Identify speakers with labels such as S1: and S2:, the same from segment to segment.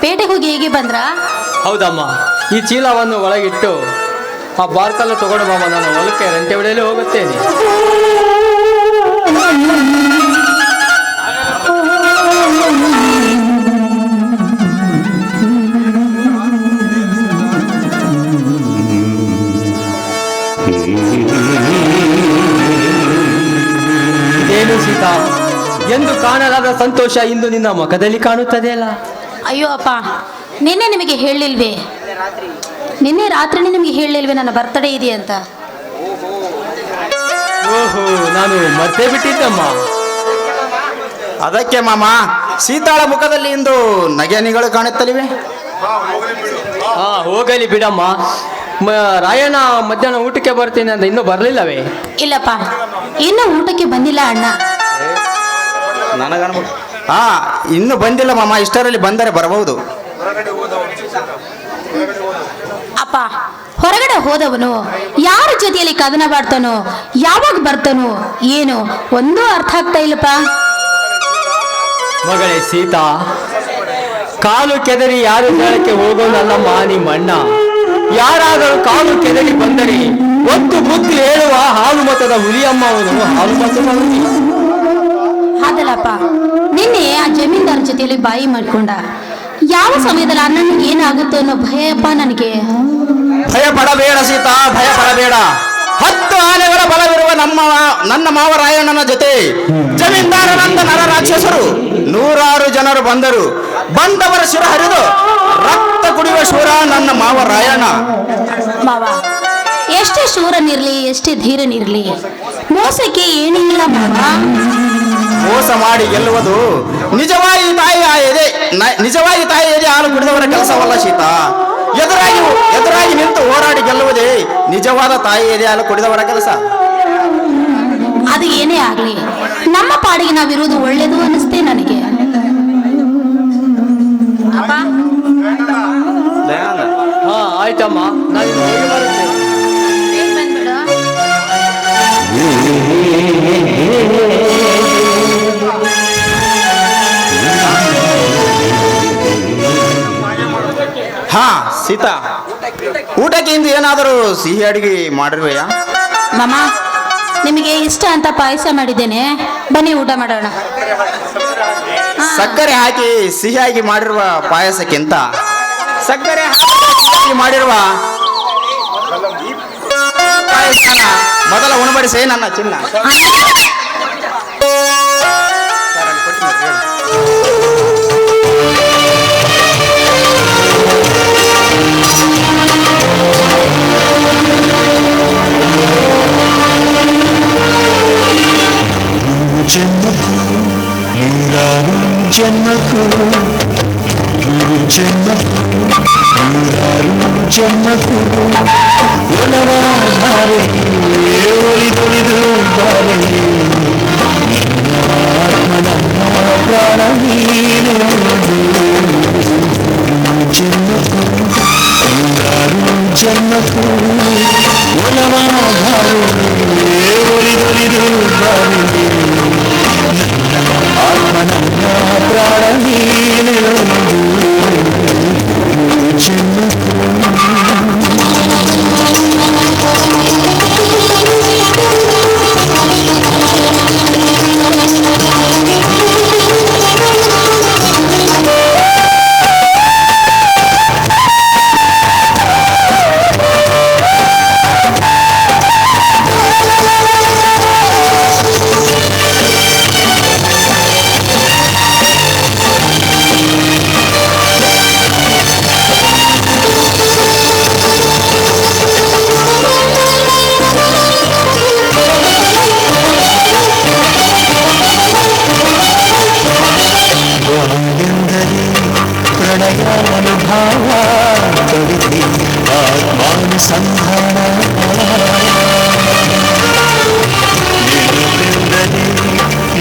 S1: ಪೇಟೆಗೆ ಹೋಗಿ ಹೇಗೆ ಬಂದ್ರಾ?
S2: ಹೌದಮ್ಮ, ಈ ಚೀಲವನ್ನು ಒಳಗಿಟ್ಟು ಆ ಬಾರ್ಕಲ್ಲು ತಗೊಂಡು ಬಾಮ, ನಾನು ಹೊಲಕ್ಕೆ ರಂಟೆ ಹೊಡೆಯಲು ಹೋಗುತ್ತೇನೆ. ಏನು ಸೀತಾ, ಎಂದು ಕಾಣಲಾದ ಸಂತೋಷ ಇಂದು ನಿನ್ನ ಮುಖದಲ್ಲಿ ಕಾಣುತ್ತದೆ ಅಲ್ಲ?
S1: ಅಯ್ಯೋ ಅಪ್ಪ, ನಿನ್ನೆ ನಿಮಗೆ ಹೇಳಿಲ್ವೇ? ನಿನ್ನೆ ರಾತ್ರಿನೇ ನಿಮಗೆ ಹೇಳಿಲ್ವೇ ನನ್ನ ಬರ್ತಡೇ ಇದೆ ಅಂತ?
S2: ಓಹೋ, ನಾನು ಮರ್ತೇ ಬಿಟ್ಟಿದ್ದಮ್ಮ.
S3: ಅದಕ್ಕೆ ಮಾಮ, ಸೀತಾಳ ಮುಖದಲ್ಲಿ ಇಂದು ನಗೆನಿಗಳು ಕಾಣುತ್ತಲಿವೆ.
S2: ಹಾ, ಹೋಗಲಿ ಬಿಡಮ್ಮ. ರಾಯಣ್ಣ ಮಧ್ಯಾಹ್ನ ಊಟಕ್ಕೆ ಬರ್ತೀನಿ ಅಂತ ಇನ್ನೂ ಬರಲಿಲ್ಲವೇ?
S1: ಇಲ್ಲಪ್ಪ, ಇನ್ನೂ ಊಟಕ್ಕೆ ಬಂದಿಲ್ಲ ಅಣ್ಣ.
S3: ಹಾ, ಇನ್ನು ಬಂದಿಲ್ಲ ಮಾಮ. ಇಷ್ಟರಲ್ಲಿ ಬಂದರೆ ಬರಬಹುದು.
S1: ಅಪ್ಪ, ಹೊರಗಡೆ ಹೋದವನು ಯಾರ ಜೊತೆಯಲ್ಲಿ ಕದನ ಮಾಡ್ತಾನೋ, ಯಾವಾಗ ಬರ್ತಾನೋ ಏನು ಒಂದೂ ಅರ್ಥ ಆಗ್ತಾ ಇಲ್ಲಪ್ಪ.
S2: ಮಗಳೇ ಸೀತಾ, ಕಾಲು ಕೆದರಿ ಯಾರು ಹೇಳಕ್ಕೆ ಹೋಗೋನಲ್ಲಮ್ಮ ನಿಮ್ಮಣ್ಣ. ಯಾರಾದರೂ ಕಾಲು ಕೆದರಿ ಬಂದರೆ ಒಂದು ಬುದ್ಧಿ ಹೇಳುವ ಹಾಲು ಮತದ ಹುಲಿಯಮ್ಮ ಅವನು, ಹಾಲು ಮತದ ಹುಲಿ.
S1: ಅದಲ್ಲಪ್ಪ, ನಿನ್ನೆ ಆ ಜಮೀನ್ದಾರ ಜೊತೆಯಲ್ಲಿ ಬಾಯಿ ಮಾಡ್ಕೊಂಡ. ಯಾವ ಸಮಯದಲ್ಲಿ ಅಣ್ಣನಿಗೆ ಏನಾಗುತ್ತೆ ಅನ್ನೋ ಭಯಪ್ಪ ನನಗೆ.
S3: ಭಯ ಪಡಬೇಡ ಸೀತಾ, ಭಯ ಪಡಬೇಡ. 10 ಆನೆಗಳ ಬಲವಿರುವ ನನ್ನ ಮಾವ ರಾಯಣ್ಣನ ಜೊತೆ ಜಮೀನ್ದಾರನಂದ ನರರಾಕ್ಷಸರು 100 ಜನರು ಬಂದರು. ಬಂದವರ ಶಿರ ಹರಿದು ರಕ್ತ ಕುಡಿಯುವ ಶೂರ ನನ್ನ ಮಾವ ರಾಯಣ್ಣ.
S1: ಮಾವ ಎಷ್ಟೇ ಶೂರನಿರ್ಲಿ, ಎಷ್ಟೇ ಧೀರನಿರ್ಲಿ, ಮೋಸಕ್ಕೆ ಏನಿಲ್ಲ ಮಾವ.
S3: ಮೋಸ ಮಾಡಿ ಗೆಲ್ಲುವುದು ನಿಜವಾಗಿ ತಾಯಿ ಎದೆ ಹಾಲು ಕುಡಿದವರ ಕೆಲಸವಲ್ಲ ಸೀತಾ. ಎದುರಾಗಿ ನಿಂತು ಹೋರಾಡಿ ಗೆಲ್ಲುವುದೇ ನಿಜವಾದ ತಾಯಿ ಎದೆ ಹಾಲು ಕುಡಿದವರ ಕೆಲಸ.
S1: ಅದು ಏನೇ ಆಗ್ಲಿ, ನಮ್ಮ ಪಾಡಿಗೆ ನಾವಿರುವುದು ಒಳ್ಳೇದು ಅನಿಸ್ತೇ ನನಗೆ. ಅಪ್ಪ,
S2: ಹಾ ಆಯ್ತಮ್ಮ, ನಾನು ಹೋಗಿ ಬರುತ್ತೇನೆ.
S1: ಬೇಗ ಬಂದ್ಬಿಡು.
S3: ಹಾ ಸೀತಾ, ಊಟಕ್ಕೆ ಇಂದು ಏನಾದರೂ ಸಿಹಿ ಅಡಿಗೆ ಮಾಡಿರುವೆಯಾ?
S1: ಮಾಮ, ನಿಮಗೆ ಇಷ್ಟ ಅಂತ ಪಾಯಸ ಮಾಡಿದ್ದೇನೆ, ಬನ್ನಿ ಊಟ ಮಾಡೋಣ.
S3: ಸಕ್ಕರೆ ಹಾಕಿ ಸಿಹಿಯಾಗಿ ಮಾಡಿರುವ ಪಾಯಸಕ್ಕಿಂತ ಸಕ್ಕರೆ ಹಾಕಿ ಮಾಡಿರುವ ಪಾಯಸನ ಮೊದಲ ಉಣಬಡಿಸೇ ನನ್ನ ಚಿನ್ನ.
S4: ಜನ್ಮಕ್ಕೂ ಒಲವಾದರೆ ಒಲಿದೊಲಿದು ಬಾರೆ ಆತ್ಮನ ಪ್ರಾಣ ನೀನು. ಜನ್ಮಕ್ಕೂ ಒಲವಾದರೆ ಒಲಿದೊಲಿದು ಬಾರೆ ಆತ್ಮನ ಪ್ರಾಣ ನೀನು. ಪ್ರಣಯಾನುಭಾವ ಕವಿತೆ ಆತ್ಮಾನುಸಂಧಾನ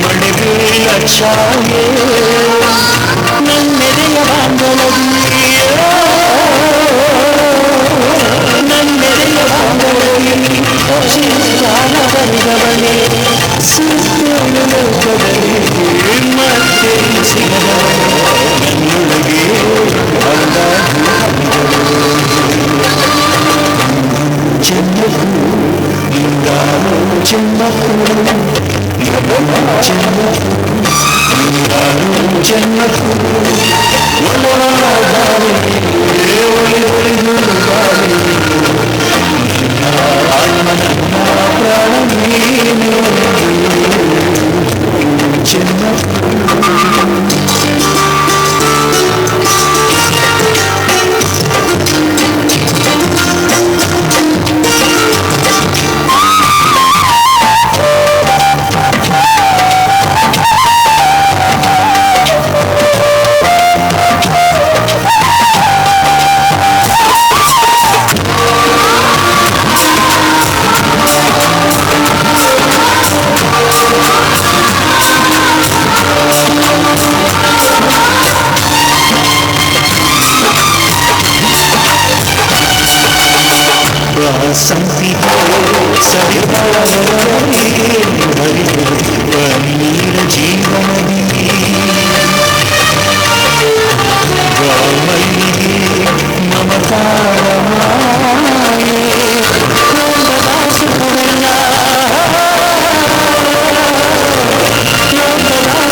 S4: ಮಳೆಬೇಳ ಛಾಯೆ ನನ್ನೆದೆಯ ಬಾಂಧವದಲ್ಲಿ ಚಿತ್ತಾನವರಿಗವನೇ ಸುತ್ತಲೂ ಲೋಕದಲ್ಲಿ ಮತ್ತೆ ಸಿಗದವನೇ ನನ್ನೊಳಗೆ ಜನ್ಮಕ್ಕೂ ಸಂಪಿಗೆ ಸರಿಬಳವರೇ ನೀರ ಜೀವನದಿ ಮಲ್ಲಿಗೆ ಮಮತಾರ ಮಾಯೆ ಸುಖವೆಲ್ಲ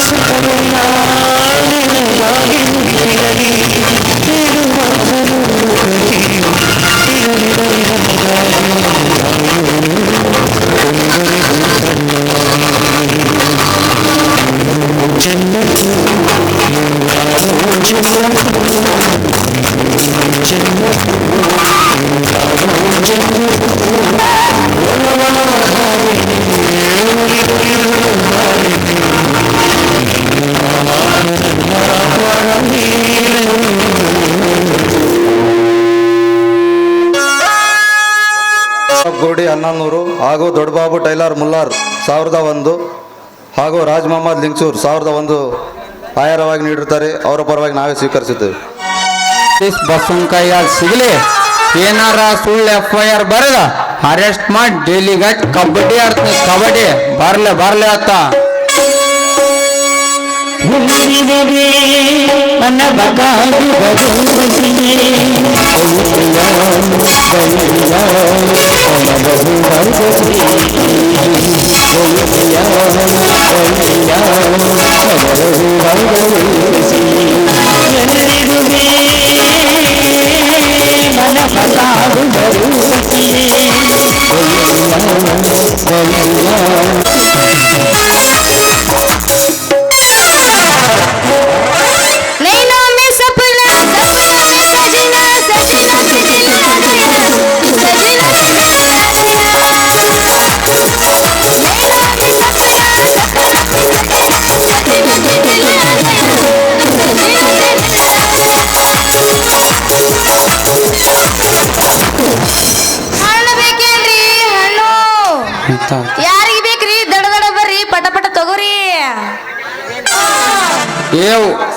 S4: ಸುಖವೆಲ್ಲ ನಿನಗಾಗಿ ಮುಗಿದಿರಲಿ
S5: ಗೋಡಿ 1100 ಹಾಗೂ ದೊಡ್ಡಬಾಬು ಟೈಲರ್ ಮುಲ್ಲಾರ್ 1001 ಹಾಗೂ ರಾಜ್ ಮೊಹಮ್ಮದ್ ಲಿಂಗ್ಸೂರ್ 1001 ಆಹಾರವಾಗಿ ನೀಡಿರುತ್ತಾರೆ. ಅವರ ಪರವಾಗಿ ನಾವೇ ಸ್ವೀಕರಿಸುತ್ತೇವೆ.
S2: ಬಸ್ಸನ್ ಕೈಯಾಗ ಸಿಗಲಿ ಏನಾರ ಸುಳ್ಳು FIR ಬರೆದ ಅರೆಸ್ಟ್ ಮಾಡಿ ಡೈಲಿಗೆ ಕಬಡ್ಡಿ ಆಡ್ತೀನಿ. ಕಬಡ್ಡಿ ಬರ್ಲೆ ಅತ್ತ
S4: ನನ್ನ ಬಗಾದು
S1: ಯಾರಿಗೆ ಬೇಕ್ರಿ? ದಡ ಬರ್ರಿ, ಪಟ ಪಟ ತಗೋರಿ.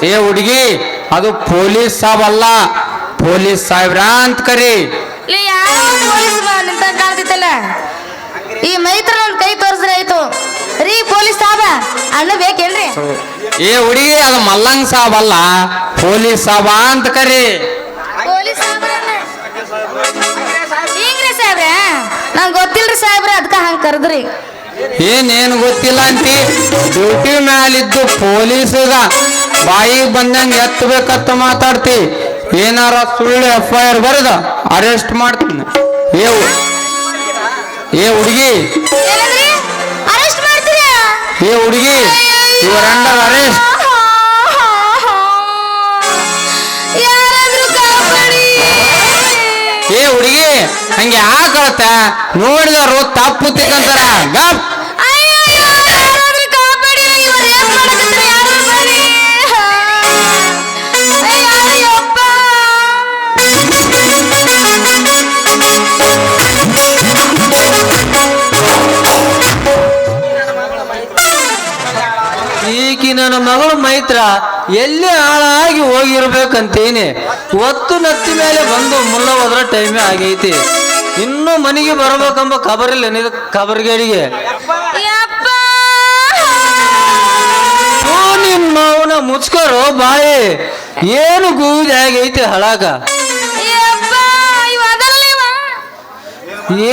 S2: ಏ ಹುಡುಗಿ, ಅದು ಪೊಲೀಸ್ ಸಾಬ್ ಅಲ್ಲ, ಪೊಲೀಸ್ ಸಾಹೇಬ್ರ ಅಂತ ಕರಿ.
S1: ಯಾರೋ ಪೊಲೀಸ್ ನಿಂತ ಕಾಣ್ತಿತ್ತಲ್ಲ, ಈ ಮೈತ್ರ ನನ್ ಕೈ ತೋರಿಸ್ರೆ ಆಯ್ತು ರೀ. ಪೊಲೀಸ್ ಸಾಬ ಅಣ್ಣ ಬೇಕೇನ್ರಿ?
S2: ಏ ಹುಡುಗಿ, ಅದು ಮಲ್ಲಂಗ್ ಸಾಬ್ ಅಲ್ಲ, ಪೊಲೀಸ್ ಸಾಬ ಅಂತ ಕರಿ.
S1: ಪೊಲೀಸ್ ಹಿಂಗ್ರಿ ಸಾಹೇಬ್ರ? ನಂಗೆ ಗೊತ್ತಿಲ್ರಿ ಸಾಹೇಬ್ರ, ಅದಕ್ಕ ಹಂಗ ಕರೆದ್ರಿ.
S2: ಏನೇನು ಗೊತ್ತಿಲ್ಲ ಅಂತಿ? ಡ್ಯೂಟಿ ಮ್ಯಾಲಿದ್ದು ಪೊಲೀಸಗ ಬಾಯಿಗೆ ಬಂದಂಗ ಎತ್ತಬೇಕತ್ತ ಮಾತಾಡ್ತಿ. ಏನಾರ ಸುಳ್ಳು FIR ಬರೆದ ಅರೆಸ್ಟ್ ಮಾಡ್ತೀನಿ. ಏ ಹುಡುಗಿ,
S1: ಅರೆಸ್ಟ್ ಮಾಡ್ತೀರಾ?
S2: ಏ ಹುಡುಗಿ, ಯುವರ್ ಅಂಡರ್ ಅರೆಸ್ಟ್.
S1: ಯಾರಾದ್ರೂ ಕಾಪಾಡಿ.
S2: ಏ ಹುಡುಗಿ, ಹಂಗೆ ಹಾಕಳತ್ತ ನೋಡಿದವರು ತಪ್ಪು ತಿಕ್ಕಂತಾರ. ಗಪ್
S1: ಯಾರಾದ್ರೂ ಕಾಪಾಡಿ, ಇವ್ರು ಏನ್ ಮಾಡಕತ್ತಾರ? ಯಾರು ಬನ್ನಿ. ಅಯ್ಯಪ್ಪ.
S2: ಈಕಿ ನನ್ನ ಮಗಳು ಮೈತ್ರ ಎಲ್ಲಿ ಹಾಳಾಗಿ ಹೋಗಿರ್ಬೇಕಂತೇನೆ. ಒತ್ತು ನತ್ತಿ ಮೇಲೆ ಬಂದು ಮುಲ್ಲ ಹೋದ್ರ ಟೈಮೇ ಆಗೈತಿ. ಇನ್ನೂ ಮನೆಗೆ ಬರಬೇಕೆಂಬ ಖಬರಿಲ್ಲ ಖಬರ್ಗೇಡಿಗೆ. ನಿಮ್ಮ ಅವನ ಮುಚ್ಕರು ಬಾಯಿ, ಏನು ಗೂದಿ ಆಗೈತಿ ಹಳಾಗ.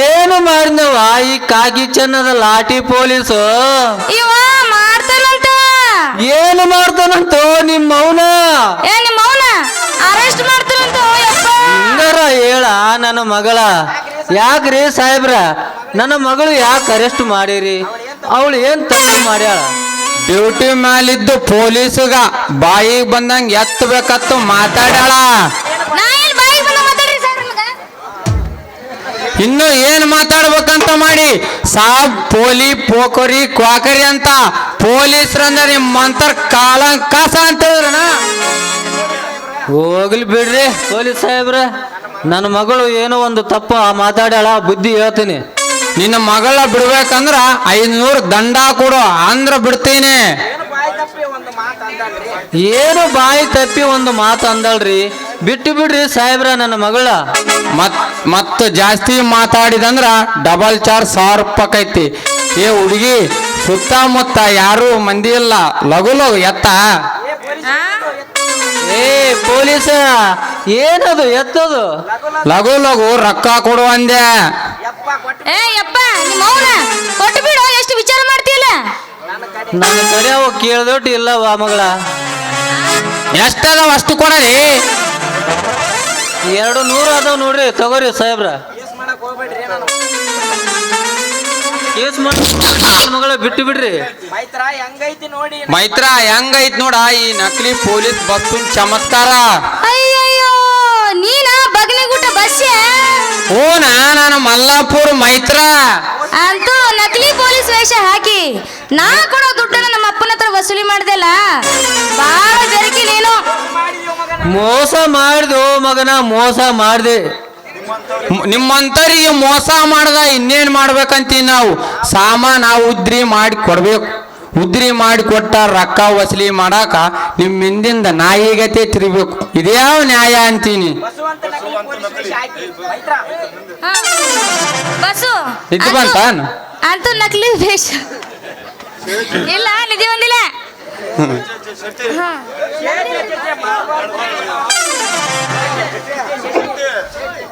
S2: ಏನು ಮಾಡಿದವ ಈ ಕಾಕಿ ಚೆನ್ನದ ಲಾಟಿ ಪೊಲೀಸು?
S1: ಇವ ಮಾಡ್ತಾನ
S2: ಏನು ಮಾಡ್ತಾನಂತೋ ನಿಮ್ಮ ಮೌನ
S1: ಏ ನಿಮ್ಮ ಅವನ ಅರೆಸ್ಟ್ ಮಾಡ್ತಾನಂತ ಯಪ್ಪ.
S2: ಹಿಂಗಾರ ಹೇಳ ನನ್ನ ಮಗಳ. ಯಾಕ್ರಿ ಸಾಹೇಬ್ರ, ನನ್ನ ಮಗಳು ಯಾಕೆ ಅರೆಸ್ಟ್ ಮಾಡಿರಿ? ಅವಳು ಏನ್ ತಪ್ಪು ಮಾಡ್ಯಾಳ?
S3: ಡ್ಯೂಟಿ ಮೇಲಿದ್ದು ಪೊಲೀಸ್ಗ ಬಾಯಿಗೆ ಬಂದಂಗ ಎತ್ತಬೇಕತ್ತು ಮಾತಾಡ್ಯಾಳ.
S1: ನಾ ಏನ್ ಬಾಯಿಗೆ ಬಂದ ಮಾತಾಡ್ರಿ ಸರ್ ನಿಮ್ಗ?
S3: ಇನ್ನು ಏನ್ ಮಾತಾಡ್ಬೇಕಂತ ಮಾಡಿ ಸಾಬ್ ಪೋಲಿ ಪೋಕರಿ ಕ್ವಾಕರಿ ಅಂತ ಪೊಲೀಸ್ರಂದ್ರೆ ನಿಮ್ ಮಂತರ ಕಾಲಂಕಾಸ ಅಂತ ಹೇಳಿದ್ರಣ.
S2: ಹೋಗ್ಲಿ ಬಿಡ್ರಿ ಪೊಲೀಸ್ ಸಾಹೇಬ್ರ, ನನ್ನ ಮಗಳು ಏನೋ ಒಂದು ತಪ್ಪು ಮಾತಾಡ್ಯಾಳ, ಬುದ್ಧಿ ಹೇಳ್ತೀನಿ.
S3: ನಿನ್ನ ಮಗಳ ಬಿಡ್ಬೇಕಂದ್ರ 500 ದಂಡ ಕೊಡು ಅಂದ್ರ ಬಿಡ್ತೀನಿ.
S2: ಏನು ಬಾಯಿ ತಪ್ಪಿ ಒಂದು ಮಾತು ಅಂದಳ್ರಿ, ಬಿಟ್ಟು ಬಿಡ್ರಿ ಸಾಹೇಬ್ರ ನನ್ನ ಮಗಳ.
S3: ಮತ್ತ ಜಾಸ್ತಿ ಮಾತಾಡಿದಂದ್ರ ಡಬಲ್ ಚಾರ್ಜ್ 1000 ರೂಪಾಯಿ ಐತಿ. ಏ ಹುಡುಗಿ, ಸುತ್ತಮುತ್ತ ಯಾರು ಮಂದಿ ಇಲ್ಲ, ಲಘು ಲಘು ಎತ್ತ.
S2: ಏ ಪೊಲೀಸ, ಏನದು ಎತ್ತದು?
S3: ಲಘು ಲಘು ರೊಕ್ಕ ಕೊಡು ಅಂದೆ.
S1: ಏ ಯಪ್ಪ ನಿಮ್ಮ ಅವನ ಕೊಟ್ಟು ಬಿಡು, ಎಷ್ಟು ವಿಚಾರ ಮಾಡ್ತೀಯಲ್ಲ?
S2: ನನ್ನ ಕಡೆ ಅವ ಕೇಳ್ದೊಟ್ಟು ಇಲ್ಲವಾ ಮಗಳ?
S3: ಎಷ್ಟದಾವ ಅಷ್ಟು ಕೊಡರಿ.
S2: 200 ಅದಾವ ನೋಡ್ರಿ, ತಗೋರಿ ಸಾಹೇಬ್ರ. ಕೇಸ್ ಮಾಡಿ ಮಗಳ ಬಿಟ್ಟು ಬಿಡ್ರಿ.
S3: ಮೈತ್ರ ಹೆಂಗೈತ್ ನೋಡ ಈ ನಕಲಿ ಪೊಲೀಸ್ ಬಸ್ಸು ಚಮತ್ಕಾರ.
S1: ಅಯ್ಯಯ್ಯೋ ನೀನ ಬಗನಿಗುಟ್ಟ ಬಸ್ಯ
S3: ಓನಾ ನಾನು ಮಲ್ಲಾಪುರ ಮೈತ್ರ.
S1: ಅಂತೂ ನಕಲಿ ಪೊಲೀಸ್ ವೇಷ ಹಾಕಿ ನಾ ಕೊಡೋ ದುಡ್ಡನ್ನ ನಮ್ಮ ಅಪ್ಪನ ಹತ್ರ ವಸೂಲಿ ಮಾಡ್ದಲ್ಲ, ಬಾಳ ಬೆರಕಿ ನೀನು.
S2: ಮೋಸ ಮಾಡ್ದು ಮಗನ, ಮೋಸ ಮಾಡ್ದೆ.
S3: ನಿಮ್ಮಂತರಿಗೆ ಮೋಸ ಮಾಡ್ದ ಇನ್ನೇನ್ ಮಾಡ್ಬೇಕಂತೀವಿ ನಾವು. ಸಾಮಾನ ಉದ್ರಿ ಮಾಡಿ ಕೊಡ್ಬೇಕು. ಉದ್ರಿ ಮಾಡಿ ಕೊಟ್ಟ ರೊಕ್ಕ ವಸೂಲಿ ಮಾಡಾಕ ನಿಮ್ ಹಿಂದಿಂದ ನಾಯಿಗತೆ ತಿರ್ಬೇಕು. ಇದ್ಯಾವ ನ್ಯಾಯ ಅಂತೀನಿ.
S1: ಹಾ, ಬಸ್ಸು
S3: ಇದು ಬಂತ
S1: ಅಂತೂ ನಕಲಿ ವೇಷ ಇಲ್ಲ, ನಿಧಿ ಬಂದಿಲ್ಲ. ಹಾ.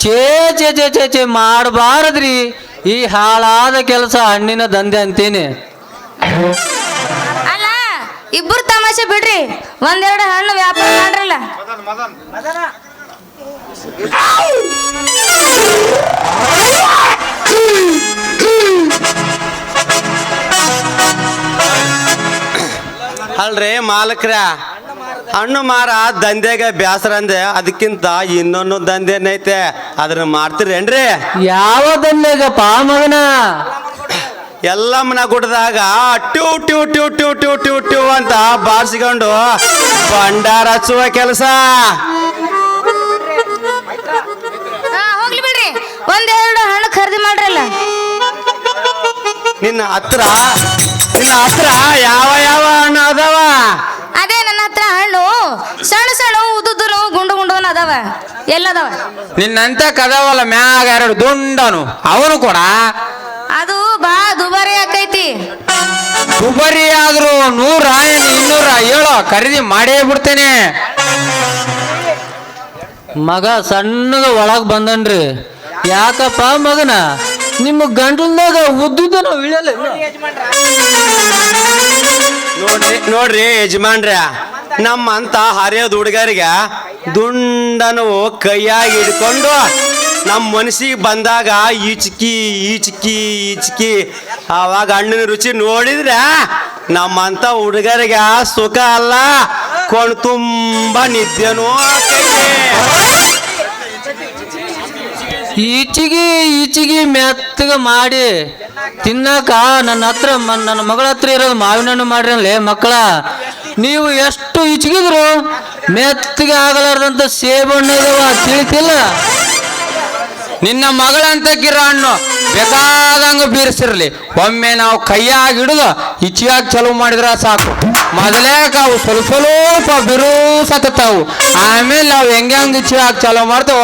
S2: ಚೇ ಚೇ ಚೇ ಚೇ ಚೇ ಮಾಡಬಾರದ್ರಿ ಈ ಹಾಳಾದ ಕೆಲಸ, ಹಣ್ಣಿನ ದಂಧೆ ಅಂತೀನಿ.
S1: ಅಲ್ಲ, ಇಬ್ಬರು ತಮಾಷೆ ಬಿಡ್ರಿ, ಒಂದೆರಡು ಹಣ್ಣು ವ್ಯಾಪಾರ ಮಾಡ್ರಲ್ಲ.
S6: ಅಲ್ರಿ ಮಾಲಕ್ರ, ಹಣ್ಣು ಮಾರ ದಂಧೆಗೆ ಬ್ಯಾಸರ ಅಂದೆ, ಅದಕ್ಕಿಂತ ಇನ್ನೊಂದು ದಂಧೆ ಏನೈತೆ, ಅದನ್ನ ಮಾಡ್ತೀರೇನ್ರಿ?
S2: ಯಾವ ದಂಧೆಗಪ್ಪ ಮಗನ?
S6: ಎಲ್ಲಮ್ಮನ ಗುಡ್ಡದಾಗ ಟ್ಯೂ ಟ್ಯೂ ಟ್ಯೂ ಟ್ಯೂ ಟ್ಯೂ ಟ್ಯೂ ಟ್ಯೂ ಅಂತ ಬಾರಿಸಿಕೊಂಡು ಭಂಡಾರ ಹಚ್ಚುವ ಕೆಲಸ.
S1: ಹೋಗ್ಲಿ ಬಿಡ್ರಿ, ಒಂದೆರಡು ಹಣ್ಣು ಖರೀದಿ ಮಾಡ್ರಲ್ಲ.
S6: ನಿನ್ನ ಹತ್ರ ಯಾವ ಯಾವ ಹಣ್ಣು ಅದಾವ?
S1: ಅದೇ ನನ್ನ ಹತ್ರ ಹಣ್ಣು ಸಣ್ಣ ಸಣ್ಣ ಉದ್ದುನು ಗುಂಡು ಗುಂಡವನ ಅದಾವ, ಎಲ್ಲದಾವ.
S3: ನಿನ್ನಂತ ಕದಾವಲ್ಲ ಮ್ಯಾಗ 2 ದುಂಡನು ಅವನು ಕೂಡ
S1: ಅದು ಬಾ ದುಬಾರಿ ಆಕೈತಿ.
S3: ದುಬಾರಿ ಆದ್ರೂ 100 200 ಹೇಳೋ ಖರೀದಿ ಮಾಡೇ ಬಿಡ್ತೇನೆ.
S2: ಮಗ ಸಣ್ಣಗ ಒಳಗ್ ಬಂದನ್ರಿ. ಯಾಕಪ್ಪ ಮಗನ, ನಿಮ್ಮ ಗಂಟಲ್ದಾಗ ಉದ್ದುದ ನಾವು ಇಳಿಯಲ್ಲ.
S6: ನೋಡ್ರಿ ಯಜಮಾನ್ರ, ನಮ್ಮಂತ ಹರಿಯೋದು ಹುಡುಗರಿಗೆ ದುಂಡನು ಕೈಯಾಗಿ ಹಿಡ್ಕೊಂಡು ನಮ್ಮ ಮನಸ್ಸಿಗೆ ಬಂದಾಗ ಈಚಕಿ ಈಚಕಿ ಈಚಕಿ ಆವಾಗ ಹಣ್ಣಿನ ರುಚಿ ನೋಡಿದ್ರೆ ನಮ್ಮಂತ ಹುಡುಗರಿಗೆ ಸುಖ ಅಲ್ಲ, ಕೊಂಡು ತುಂಬ ನಿದ್ದೆನೂ ಆಕೈತೆ.
S2: ಈಚಿಗೆ ಮೆತ್ತಗ ಮಾಡಿ ತಿನ್ನಾಕ ನನ್ನ ಮಗಳ ಹತ್ರ ಇರೋದು ಮಾವಿನ ಹಣ್ಣು ಮಾಡ್ರಿ ಅಲ್ಲೇ ಮಕ್ಕಳ. ನೀವು ಎಷ್ಟು ಈಚಿಗಿದ್ರು ಮೆತ್ತಗೆ ಆಗಲಾರ್ದಂತ ಸೇಬಣ್ಣು ಇದಾವ, ತಿಳಿತಿಲ್ಲ?
S3: ನಿನ್ನ ಮಗಳಂತ ಕಿರ ಹಣ್ಣು ಬೇಕಾದಂಗ ಬೀರ್ಸಿರ್ಲಿ, ಒಮ್ಮೆ ನಾವು ಕೈಯಾಗಿ ಹಿಡಿದು ಇಚ್ಚಿಯಾಗಿ ಚಲೋ ಮಾಡಿದ್ರ ಸಾಕು. ಮೊದಲೇಕ ಅವು ಸ್ವಲ್ಪ ಬಿರುಸತ್ತಾವು, ಆಮೇಲೆ ನಾವು ಹೆಂಗ ಇಚ್ಚಿಯಾಗಿ ಚಲೋ ಮಾಡ್ತಾವ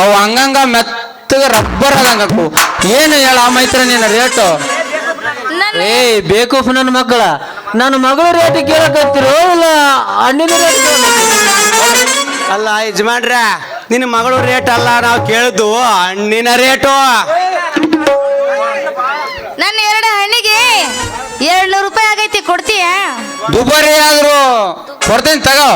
S3: ಅವು ಹಂಗಂಗ ಮೆತ್ತಗ ರಬ್ಬರ್ ಆದಂಗು. ಏನು ಹೇಳ ಮೈತ್ರ ನಿನ್ನ ರೇಟು?
S2: ಏ ಬೇಕು ನನ್ನ ಮಕ್ಕಳ, ನನ್ನ ಮಗಳ ರೇಟ್ ಕೇಳಕತ್ತಿರೋ ಇಲ್ಲ ಹಣ್ಣಿನ ರೇಟ್?
S6: ಅಲ್ಲ ಯಜಮಾನ್ರ, ನಿನ್ನ ಮಗಳು ರೇಟ್ ಅಲ್ಲ ನಾವು ಕೇಳಿದ್ದು, ಹಣ್ಣಿನ ರೇಟು.
S1: ನನ್ನ 2 ಹಣ್ಣಿಗೆ 200 ರೂಪಾಯಿ ಆಗೈತಿ, ಕೊಡ್ತೀಯ?
S3: ದುಬಾರಿ ಆದ್ರು ಕೊಡ್ತೀನಿ ತಗೋ.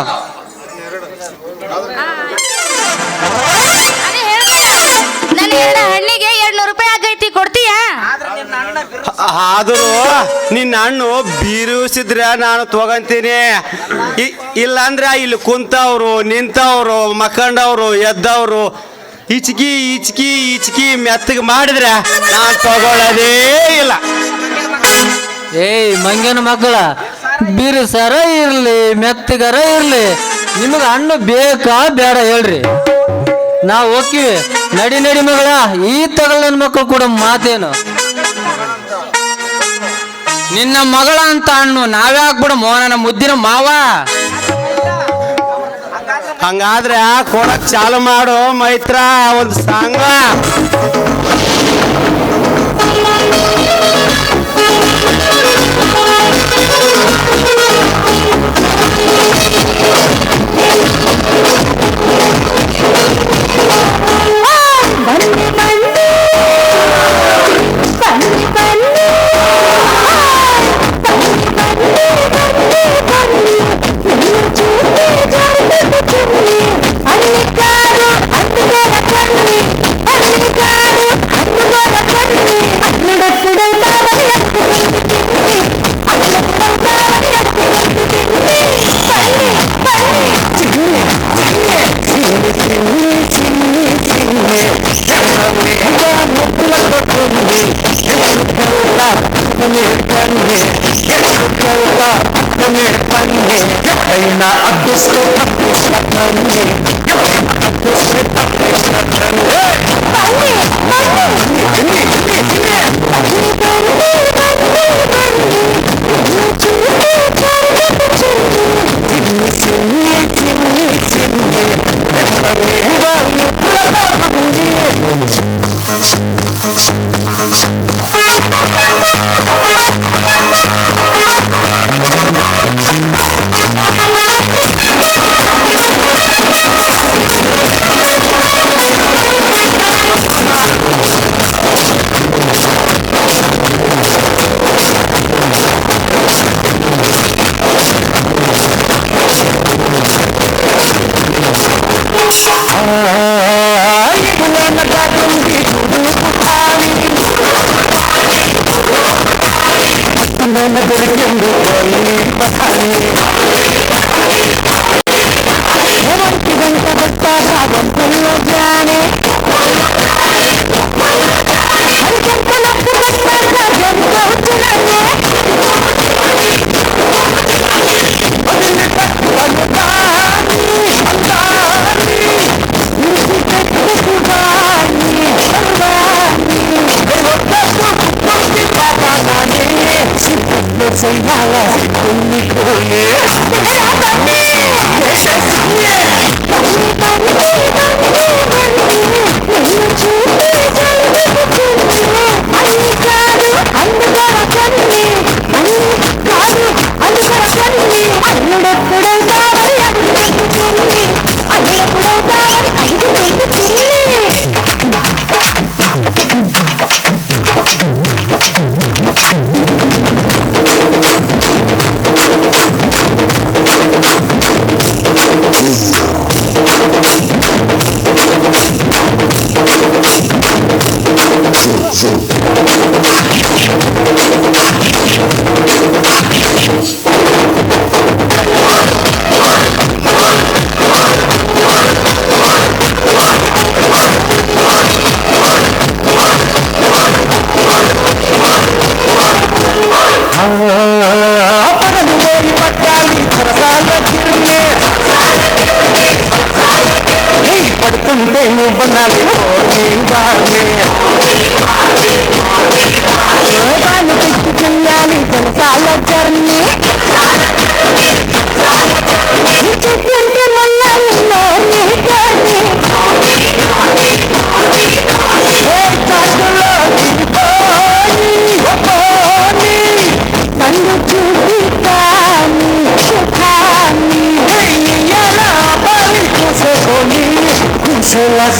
S1: ನನ್ನ ಎರಡು ಹಣ್ಣಿಗೆ 200 ರೂಪಾಯಿ ಆಗೈತಿ, ಕೊಡ್ತೀಯಾ?
S6: ಆದರೂ ನಿನ್ನ ಹಣ್ಣು ಬೀರುಸಿದ್ರೆ ನಾನು ತಗೊಂತೀನಿ. ಇಲ್ಲಾಂದ್ರೆ ಇಲ್ಲಿ ಕುಂತವ್ರು ನಿಂತವ್ರು ಮಕ್ಕಂಡವ್ರು ಎದ್ದವ್ರು ಇಚ್ಕಿ ಇಚ್ಕಿ ಇಚ್ಕಿ ಮೆತ್ತಗೆ ಮಾಡಿದ್ರೆ ನಾನು ತಗೊಳ್ಳೋದೇ ಇಲ್ಲ.
S2: ಏಯ್ ಮಂಗನ ಮಕ್ಕಳ, ಬಿರುಸರ ಇರ್ಲಿ ಮೆತ್ತಗರ ಇರ್ಲಿ, ನಿಮಗೆ ಹಣ್ಣು ಬೇಕಾ ಬೇಡ ಹೇಳ್ರಿ, ನಾವು ಹೋಗ್ತೀವಿ. ನಡಿ ನಡಿ ಮಗಳ, ಈ ತಗಲ್ ನನ್ನ ಮಕ್ಕಳು ಕೂಡ ಮಾತೇನು?
S3: ನಿನ್ನ ಮಗಳ ಅಂತ ಹಣ್ಣು ನಾವ್ಯಾಕ್ ಬಿಡು ಮೋಹನ ಮುದ್ದಿನ ಮಾವ.
S6: ಹಂಗಾದ್ರೆ ಕೊಡಕ್ ಚಾಲು ಮಾಡು ಮೈತ್ರ, ಒಂದು ಸಾಂಗ.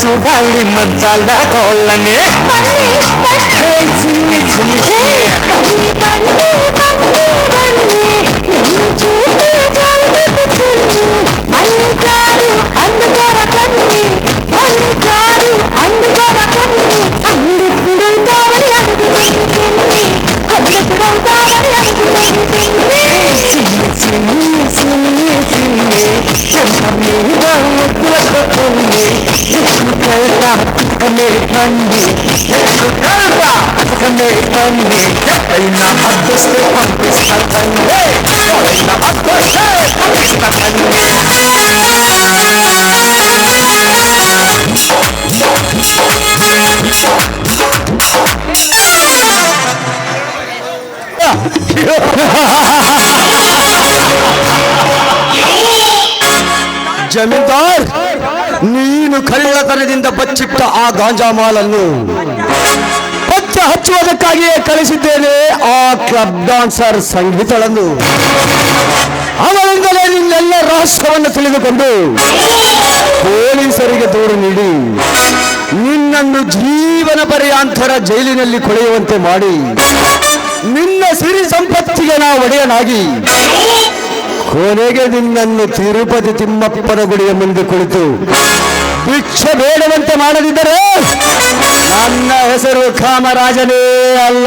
S4: ಸುಡಾಳಿ ಮಸಾಲ ಕೊಲ್ಲನೆ ಚಿನ್ನಿ ಚಿನ್ನಿ పండి కన్నే పండి అయినా అద్దస్తే పంపిస్తా తండ్రి అయినా అద్దస్తే పంపిస్తా తండ్రి
S2: ಜಮೀನ್ದಾರ್, ನೀನು ಕಳ್ಳತನದಿಂದ ಬಚ್ಚಿಟ್ಟ ಆ ಗಾಂಜಾಮಾಲನ್ನು ಪತ್ತೆ ಹಚ್ಚುವುದಕ್ಕಾಗಿಯೇ ಕಳಿಸಿದ್ದೇನೆ ಆ ಕ್ಲಬ್ ಡಾನ್ಸರ್ ಸಂಗೀತಳನ್ನು. ಅವಳಿಂದಲೇ ನಿನ್ನೆಲ್ಲ ರಹಸ್ಯವನ್ನು ತಿಳಿದುಕೊಂಡು ಪೊಲೀಸರಿಗೆ ದೂರು ನೀಡಿ ನಿನ್ನನ್ನು ಜೀವನ ಪರ್ಯಾಂತರ ಜೈಲಿನಲ್ಲಿ ಕೊಳೆಯುವಂತೆ ಮಾಡಿ ನಿನ್ನ ಸಿರಿ ಸಂಪತ್ತಿಗೆ ನಾ ಒಡೆಯನಾಗಿ ಕೊನೆಗೆ ನಿನ್ನನ್ನು ತಿರುಪತಿ ತಿಮ್ಮಪ್ಪನ ಗುಡಿಯ ಮುಂದೆ ಕುಳಿತು ಭಿಕ್ಷೆ ಬೇಡವಂತೆ ಮಾಡದಿದ್ದರೆ ನನ್ನ ಹೆಸರು ಕಾಮರಾಜನೇ ಅಲ್ಲ.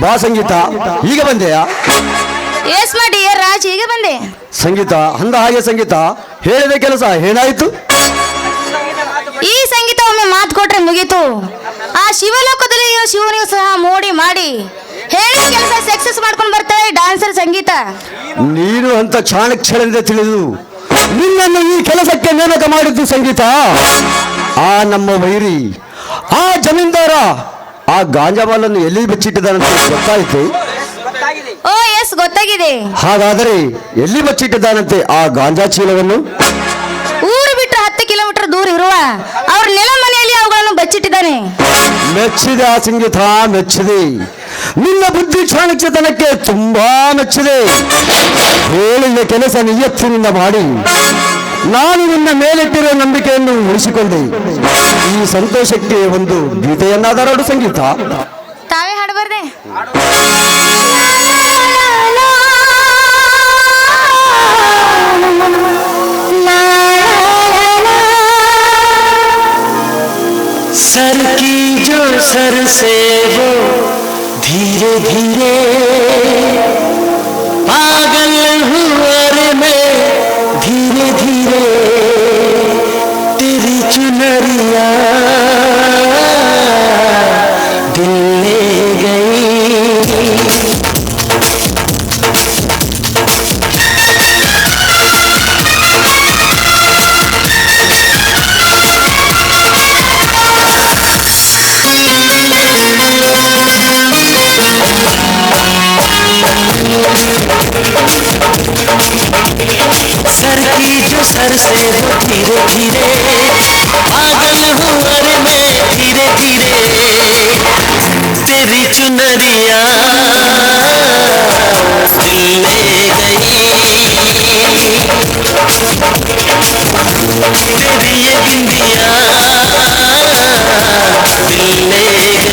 S2: ಬಾ ಸಂಗೀತ, ಈಗ ಬಂದೆಯಾ?
S1: ಎಸ್ ಮಾ ಡಿಯರ್ ರಾಜ್, ಈಗ ಬಂದೆ.
S2: ಸಂಗೀತ ಅಂದ ಹಾಗೆ ಸಂಗೀತ, ಹೇಳಿದ ಕೆಲಸ ಏನಾಯಿತು?
S1: ಈ ಸಂಗೀತ ಒಮ್ಮೆ ಮಾತು ಕೊಟ್ರೆ ಮುಗೀತು. ಆ ಶಿವಲೋಕದಲ್ಲಿ ಇರೋ ಶಿವನಿಗೂ ಸಹ ಮೋಡಿ ಮಾಡಿ ಹೇಳಿದ ಕೆಲಸ ಸಕ್ಸಸ್ ಮಾಡ್ಕೊಂಡು ಬರ್ತಾಳೆ ಡಾನ್ಸರ್ ಸಂಗೀತ.
S2: ನೀನು ಅಂತ ಚಾಣಕ್ಷರದಿಂದ ತಿಳಿದು ನಿನ್ನನ್ನು ಈ ಕೆಲಸಕ್ಕೆ ನೇಮಕ ಮಾಡಿದ್ದು ಸಂಗೀತ. ಆ ನಮ್ಮ ವೈರಿ ಆ ಜಮೀನ್ದಾರ ಆ ಗಾಂಜಾಮಾಲನ್ನು ಎಲ್ಲಿ ಬಚ್ಚಿಟ್ಟಿದ್ದಾನಂತ ಗೊತ್ತಾಯಿತು?
S1: ಓ ಎಸ್, ಗೊತ್ತಾಗಿದೆ.
S2: ಹಾಗಾದರೆ ಎಲ್ಲಿ ಬಚ್ಚಿಟ್ಟಿದ್ದಾನಂತೆ ಆ ಗಾಂಜಾ ಚೀಲವನ್ನು?
S1: ಊರು ಬಿಟ್ಟು 10 ಕಿಲೋಮೀಟರ್ ದೂರ ಇರುವ ಅವ್ರ ನೆಲ ಮನೆಯಲ್ಲಿ ಅವುಗಳನ್ನು ಬಚ್ಚಿಟ್ಟಿದ್ದಾನೆ.
S2: ಮೆಚ್ಚಿದೆ ಆ ಸಂಗೀತ, ಮೆಚ್ಚಿದೆ. ನಿನ್ನ ಬುದ್ಧಿ ಚಾಣಕ್ಯತನಕ್ಕೆ ತುಂಬಾ ಮೆಚ್ಚಿದೆ. ಹೇಳಿದ ಕೆಲಸ ನಿಯತ್ತಿನಿಂದ ಮಾಡಿ ನಾನು ನಿನ್ನ ಮೇಲಿಟ್ಟಿರುವ ನಂಬಿಕೆಯನ್ನು ಉಳಿಸಿಕೊಂಡೆ. ಈ ಸಂತೋಷಕ್ಕೆ ಒಂದು ಗೀತೆಯನ್ನಾದರೂ ಸಂಗೀತ
S1: ತಾವೇ ಹಾಡಬಾರ್ದೆ?
S4: सर की जो सर से वो धीरे धीरे पागल हुआ रे मैं धीरे धीरे तेरी चुनरिया दिल ले गई. सर की जो सर से वो धीरे धीरे पागल हुआ रे मैं धीरे धीरे तेरी चुनरिया दिल ले गई. तेरी ये बिंदिया दिल ले गई.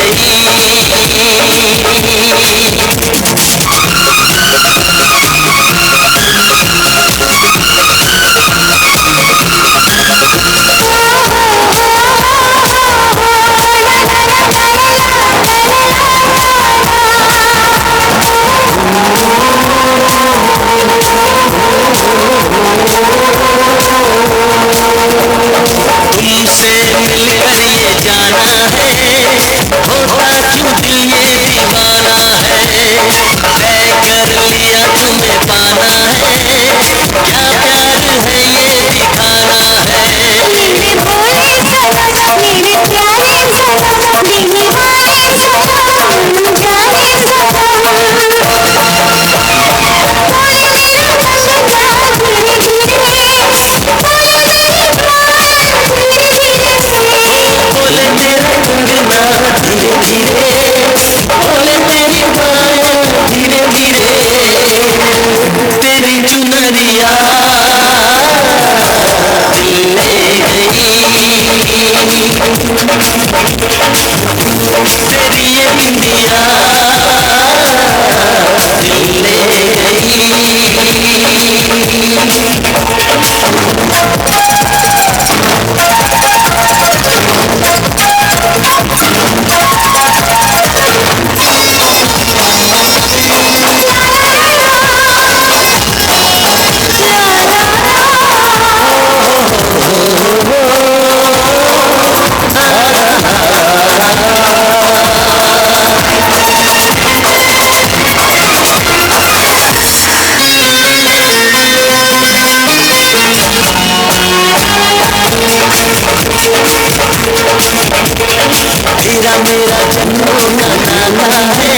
S4: तेरा मेरा जन्म मनाना है,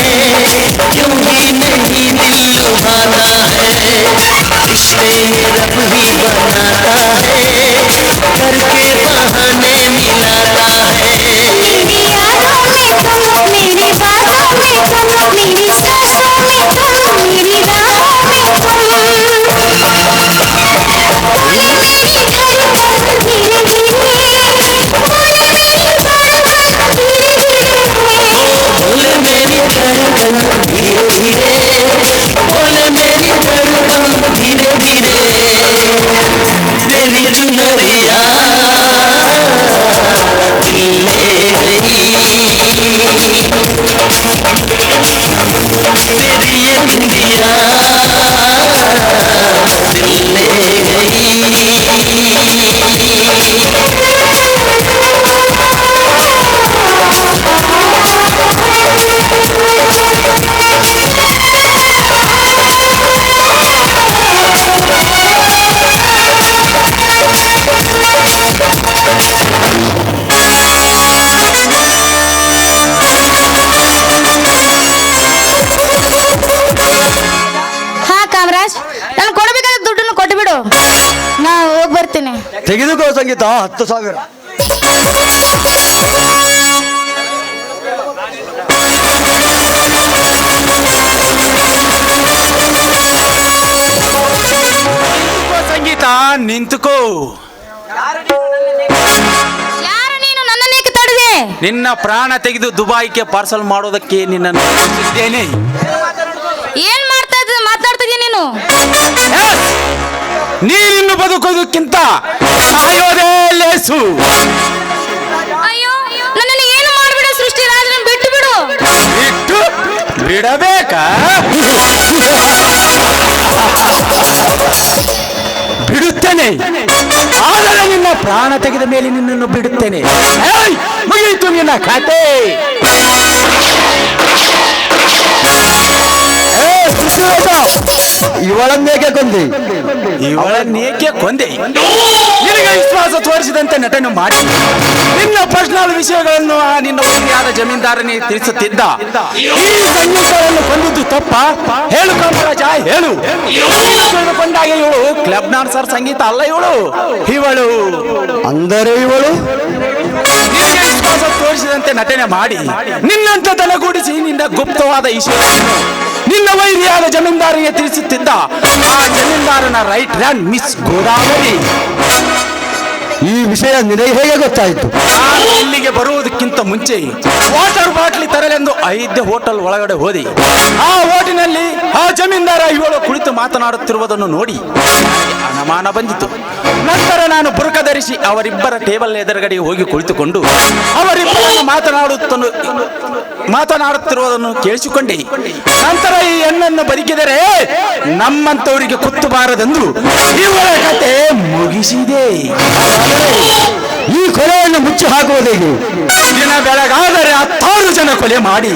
S4: क्यों ही नहीं दिल लुभाना है, रिश्ते रब ही बनाता है, करके बहाने मिलाता है।
S1: मेरी यादों में तुम, मेरी बातों में तुम, मेरी सांसों में तुम, मेरी राहों में तुम, बोले मेरी धड़कन धीरे धीरे, बोले मेरी धड़कन धीरे धीरे,
S4: बोले मेरी धड़कन धीरे धीरे, बोले मेरी धड़कन धीरे धीरे, तेरी चुनरिया दिल ले गई, तेरी ये बिंदिया दिल ले गई।
S1: ಹಾ ಕಾಮರಾಜ್, ನಾನು ಕೊಡಬೇಕಾದ ದುಡ್ಡನ್ನು ಕೊಟ್ಟು ಬಿಡು, ನಾ ಹೋಗಿ ಬರ್ತೀನಿ.
S2: ತೆಗೆದುಕೋ ಸಂಗೀತ 10,000.
S6: ಸಂಗೀತ ನಿಂತುಕೋ.
S1: ಯಾರು ನೀನು? ನನ್ನನ್ನೇಕೆ ತಡೆದೆ?
S6: ನಿನ್ನ ಪ್ರಾಣ ತೆಗೆದು ದುಬಾಯಿಗೆ ಪಾರ್ಸಲ್ ಮಾಡೋದಕ್ಕೆ ನಿನ್ನನ್ನು ಕಳಿಸಿದ್ದೇನೆ.
S1: ಏನ್ ಮಾತಾಡ್ತಾ ಇದೀಯ ನೀನು?
S6: ನೀನಿನ್ನು ಬದುಕೋದಕ್ಕಿಂತ ಸಾಯೋದೇ ಲೇಸು.
S1: ಅಯ್ಯೋ, ನನ್ನನ್ನು ಏನು ಮಾಡ್ಬಿಡು ಸೃಷ್ಟಿ ರಾಜನ ಬಿಟ್ಟು ಬಿಡು.
S6: ಬಿಟ್ಟು ಬಿಡಬೇಕಾ? ಬಿಡುತ್ತೇನೆ, ಆದರೆ ನಿನ್ನ ಪ್ರಾಣ ತೆಗೆದ ಮೇಲೆ ನಿನ್ನನ್ನು ಬಿಡುತ್ತೇನೆ. ಏಯ್, ಮುಗಿಯಿತು ನಿನ್ನ ಕತೆ.
S2: ಇವಳನ್ನೇಕೆ ಕೊಂದಿ?
S6: ಇವಳನ್ನೇಕೆ ಕೊಂದೆ? ನಿನಗೆ ವಿಶ್ವಾಸ ತೋರಿಸಿದಂತೆ ನಟನೆ ಮಾಡಿ ನಿನ್ನ ಪರ್ಸನಲ್ ವಿಷಯಗಳನ್ನು ಆ ನಿನ್ನ ಊರಿಯಾದ ಜಮೀನ್ದಾರನೇ ತಿಳಿಸುತ್ತಿದ್ದ. ಈ ಸಂಗೀತವನ್ನು ಕೊಂದಿದ್ದು ತಪ್ಪ? ಹೇಳು ಕಾಮರಾಜ, ಹೇಳು. ತಿಳಿದುಕೊಂಡಾಗ ಇವಳು ಕ್ಲಬ್ ಡಾನ್ಸರ್ ಸಂಗೀತ ಅಲ್ಲ, ಇವಳು
S2: ಅಂದರೆ ಇವಳು
S6: ನಿನಗೆ ವಿಶ್ವಾಸ ತೋರಿಸಿದಂತೆ ನಟನೆ ಮಾಡಿ ನಿನ್ನಂತ ತಲೆಗೂಡಿಸಿ ನಿನ್ನ ಗುಪ್ತವಾದ ವಿಷಯವನ್ನು ನಿನ್ನ ವೈರಿಯಾದ ಜಮೀನ್ದಾರಿಗೆ ತಿಳಿಸುತ್ತಿದ್ದ. ಆ ಜಮೀನ್ದಾರನ ರೈಟ್ ಹ್ಯಾಂಡ್ ಮಿಸ್ ಗೋದಾವರಿ.
S2: ಈ ವಿಷಯ ನಿನಗೆ ಹೇಗೆ ಗೊತ್ತಾಯಿತು?
S6: ನಾನು ಇಲ್ಲಿಗೆ ಬರುವುದಕ್ಕಿಂತ ಮುಂಚೆ ವಾಟರ್ ಬಾಟ್ಲಿ ತರಲೆಂದು ಐದ್ಯ ಹೋಟೆಲ್ ಒಳಗಡೆ ಹೋದೆ. ಆ ಹೋಟೆಲ್ನಲ್ಲಿ ಆ ಜಮೀನ್ದಾರ ಇವಳು ಕುಳಿತು ಮಾತನಾಡುತ್ತಿರುವುದನ್ನು ನೋಡಿ ಅನುಮಾನ ಬಂದಿತು. ನಂತರ ನಾನು ಬುರುಕ ಧರಿಸಿ ಅವರಿಬ್ಬರ ಟೇಬಲ್ ಎದುರುಗಡೆ ಹೋಗಿ ಕುಳಿತುಕೊಂಡು ಅವರಿಬ್ಬರನ್ನು ಮಾತನಾಡುತ್ತಿರುವುದನ್ನು ಕೇಳಿಸಿಕೊಂಡೆ. ನಂತರ ಈ ಹೆಣ್ಣನ್ನು ಬದುಕಿದರೆ ನಮ್ಮಂತವರಿಗೆ ಕುತ್ತಬಾರದೆಂದು ಇವಳ ಕತೆ ಮುಗಿಸಿದೆ.
S2: ಈ ಕೊಲೆಯನ್ನು ಮುಚ್ಚಿ ಹಾಕುವುದು ಹೇಗೆ?
S6: ದಿನ ಬೆಳಗಾದರೆ 10 ಜನ ಕೊಲೆ ಮಾಡಿ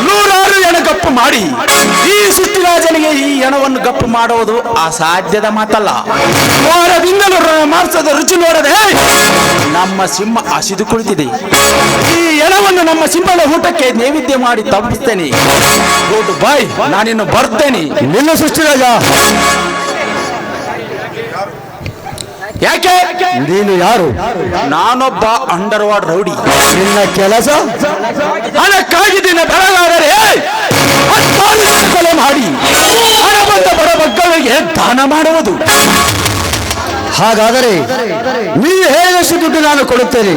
S6: 100 ಜನ ಗಪ್ಪು ಮಾಡಿ ಈ ಸೃಷ್ಟಿರಾಜನಿಗೆ ಈ ಹೆಣವನ್ನು ಗಪ್ಪು ಮಾಡುವುದು ಅಸಾಧ್ಯದ ಮಾತಲ್ಲ. ವಾರದಿಂದಲೂ ಮಾಂಸದ ರುಚಿ ನೋಡದೆ ನಮ್ಮ ಸಿಂಹ ಹಸಿದು ಕುಳಿತಿದೆ. ಈ ಹೆಣವನ್ನು ನಮ್ಮ ಸಿಂಹದ ಊಟಕ್ಕೆ ನೈವೇದ್ಯ ಮಾಡಿ ತಪ್ಪಿಸ್ತೇನೆ. ಗುಡ್ ಬಾಯ್, ನಾನಿನ್ನು ಬರ್ತೇನೆ.
S2: ನಿನ್ನ ಸೃಷ್ಟಿರಾಜ,
S6: ಯಾಕೆ?
S2: ನೀನು ಯಾರು?
S6: ನಾನೊಬ್ಬ ಅಂಡರ್ವಾರ್ಡ್ ರೌಡಿ.
S2: ನಿನ್ನ ಕೆಲಸ
S6: ಹಣಕ್ಕಾಗಿ ದಿನ ಬೆಳಗಾದರೆ 10 ಜನ ಕೊಲೆ ಮಾಡಿ ಹಣ ಬಂದ ಬಡ ಮಕ್ಕಳಿಗೆ ದಾನ ಮಾಡುವುದು.
S2: ಹಾಗಾದರೆ ನೀವು ಹೇಳಿದಷ್ಟು ದುಡ್ಡು ನಾನು ಕೊಡುತ್ತೇನೆ.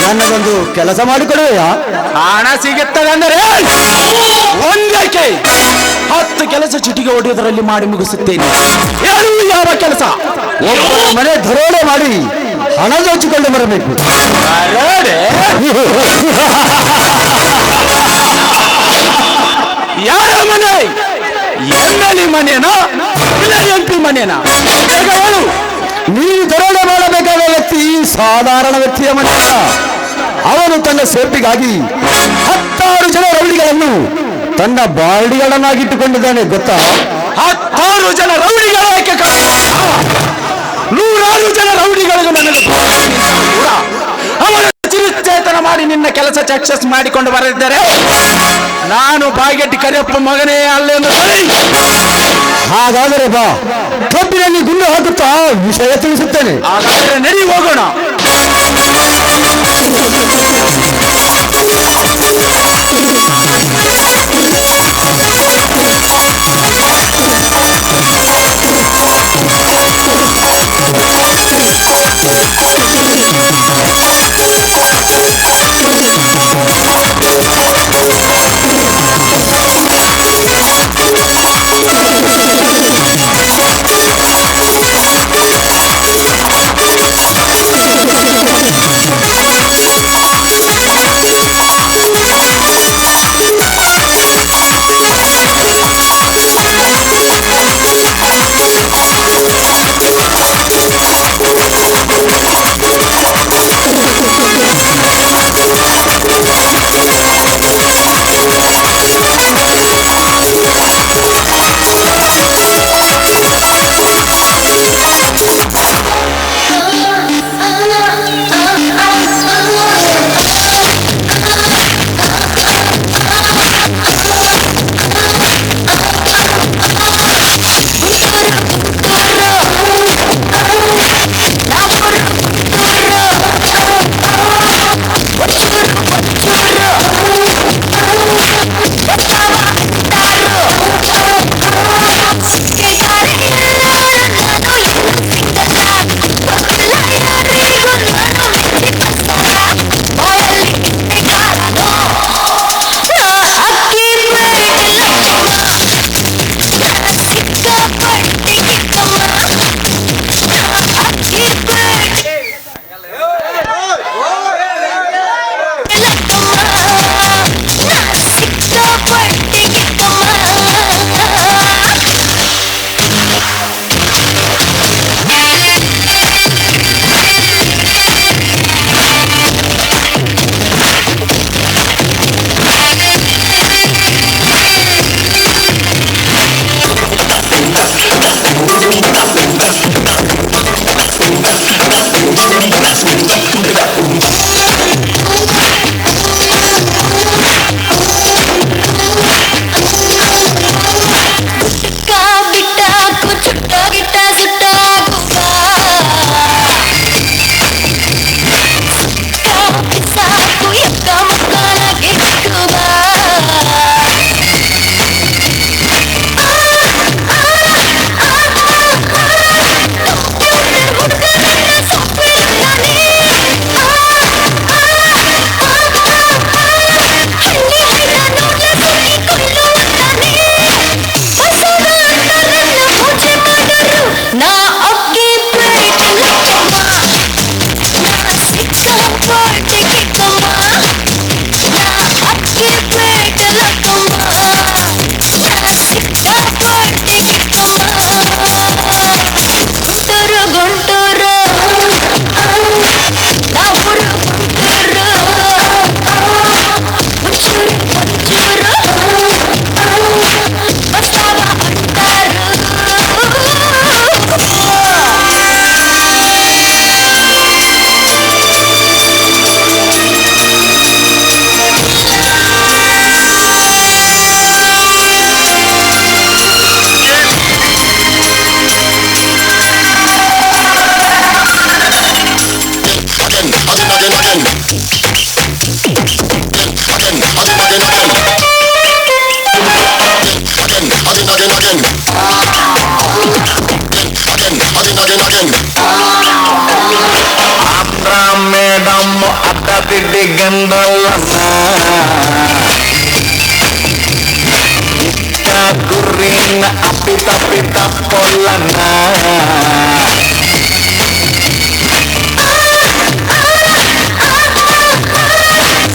S2: ನನ್ನದೊಂದು ಕೆಲಸ ಮಾಡಿಕೊಡುವೆಯಾ?
S6: ಹಣ ಸಿಗುತ್ತದೆ ಅಂದರೆ ಒಂದಕ್ಕೆ 10 ಕೆಲಸ ಚಿಟಿಗೆ ಹೊಡೆಯೋದರಲ್ಲಿ ಮಾಡಿ ಮುಗಿಸುತ್ತೇನೆ. ಯಾರು ಯಾವ ಕೆಲಸ?
S2: ಒಬ್ಬರ ಮನೆ ದರೋಡೆ ಮಾಡಿ ಹಣ ದೋಚಿಕೊಂಡು ಬರಬೇಕು.
S6: ದರೋಡೆ? ಯಾರ ಮನೆ? MLA ಮನೆನಾ ಇಲ್ಲ MP ಮನೆನಾ? ಬೇಗ ಹೇಳು.
S2: ನೀವು ದರೋಡೆ ಮಾಡಬೇಕಾದ ವ್ಯಕ್ತಿ ಸಾಧಾರಣ ವ್ಯಕ್ತಿಯ ಮನೆ ಅಲ್ಲ. ಅವನು ತನ್ನ ಸೇರ್ಪಿಗಾಗಿ 16 ಜನ ರೌಡಿಗಳನ್ನು ತನ್ನ ಬಾರ್ಡಿಗಳನ್ನಾಗಿಟ್ಟುಕೊಂಡಿದ್ದಾನೆ, ಗೊತ್ತಾ?
S6: 16 ಜನ ರೌಡಿಗಳ 100 ಜನ ರೌಡಿಗಳಿಗೂ ನನಗೆ ಕೂಡ ಮಾಡಿ ನಿನ್ನ ಕೆಲಸ ಸಕ್ಸಸ್ ಮಾಡಿಕೊಂಡು ಬರದಿದ್ದರೆ ನಾನು ಬಾಗೆಟ್ಟಿ ಕರಿಯಪ್ಪ ಮಗನೇ ಅಲ್ಲೆಂದು
S2: ಹಾಗಾದರೆ ಬಾ, ಕಬ್ಬಿನಲ್ಲಿ ಗುಂಡು ಹಾಕುತ್ತಾ ವಿಷಯ ತಿಳಿಸುತ್ತೇನೆ.
S6: ಹಾಗಾದರೆ ನಡಿ ಹೋಗೋಣ.
S4: ಮೇಡಮ್ ಅತ್ತ ತಿದ್ದಿ ಗಂಡಲ್ಲನ್ನ ಗುರಿನ ಅಪ್ಪಿತ ಪಿತ ಪೊಲ್ಲನ್ನ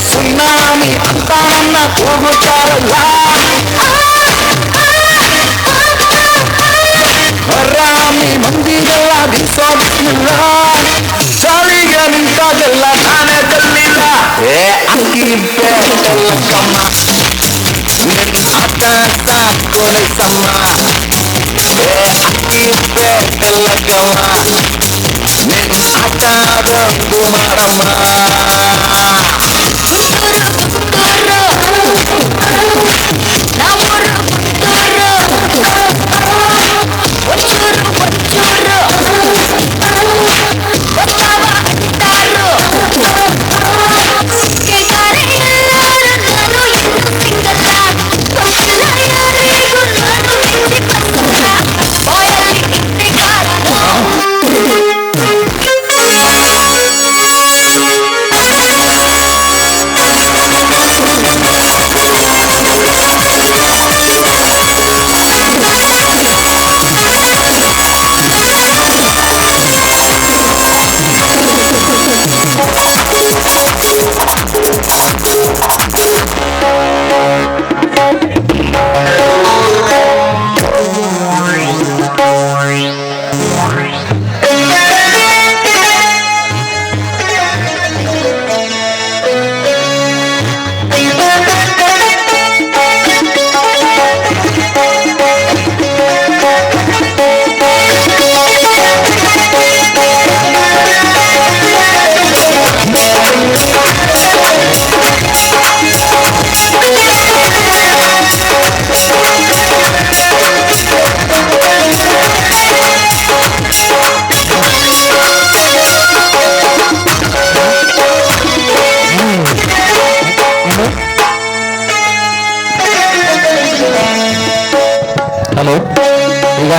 S4: ಸುನಾಮಿ ಅಂತ ನನ್ನ ಕೂಗುತ್ತಾರಲ್ಲ ರಾಮಿ ಮಂದಿಗೆಲ್ಲ ಬಿಸೋದಿಲ್ಲ ಚಾಲಿಗೆ ನಿಂತಾಗೆಲ್ಲ ನಾನೇ ತಲ್ಲಿಲ್ಲ ಏ ಅಕ್ಕಿ ಬೇಟಲ್ಲ ಕಮ್ಮ ನಿನ್ನ ಆಟ ಸಾಕೋಲೈಸಮ್ಮ ಏ ಅಕ್ಕಿ ಬೇಟಲ್ಲ ಕಮ್ಮ ನಿನ್ನ ಆಟ ಬಂದು ಮಾಡಮ್ಮ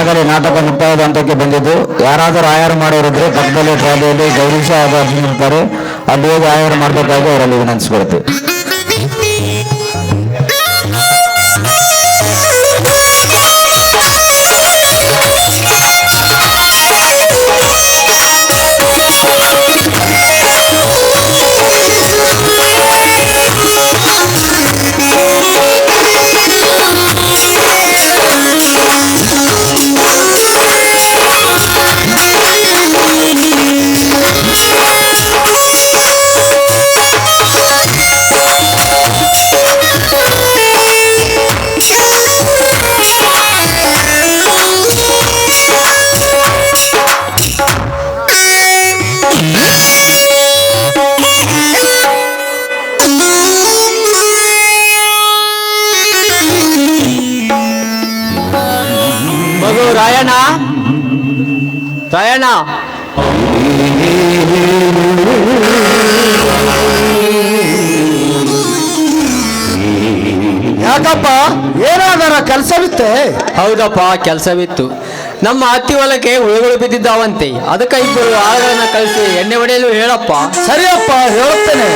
S7: ಈಗಾಗಲೇ ನಾಟಕ ಮುಕ್ತಾಯದ ಹಂತಕ್ಕೆ ಬಂದಿದ್ದು, ಯಾರಾದರೂ ಆಯಾರ ಮಾಡೋರಿದ್ರೆ ಪಕ್ಕದಲ್ಲಿ ಟ್ರಾಲಿಯಲ್ಲಿ ಗೌರೀಶ ಹಾಗೂ ಅರ್ಜುನ್ ಇರ್ತಾರೆ, ಅಲ್ಲಿ ಹೋಗಿ ಆಯಾರ ಮಾಡಬೇಕಾಗಿ ಅವರಲ್ಲಿ ವಿನಂತಿಸ್ಕೊಳ್ತೀವಿ.
S2: ಮಗು ರಾಯಣ್ಣ, ರಾಯಣ್ಣ,
S6: ಯಾಕಪ್ಪ, ಏನಾದರ ಕೆಲಸವಿತ್ತೆ?
S2: ಹೌದಪ್ಪ, ಕೆಲಸವಿತ್ತು. ನಮ್ಮ ಹತ್ತಿ ಹೊಲಕ್ಕೆ ಹುಳುಗಳು ಬಿದ್ದಿದ್ದಾವಂತೆ, ಅದಕ್ಕೆ ಇಬ್ಬರು ಆಳುಗಳನ್ನ ಕಳಿಸಿ ಎಣ್ಣೆ ಹೊಡೆಯಲು ಹೇಳಪ್ಪ.
S6: ಸರಿಯಪ್ಪ, ಹೇಳುತ್ತೇನೆ.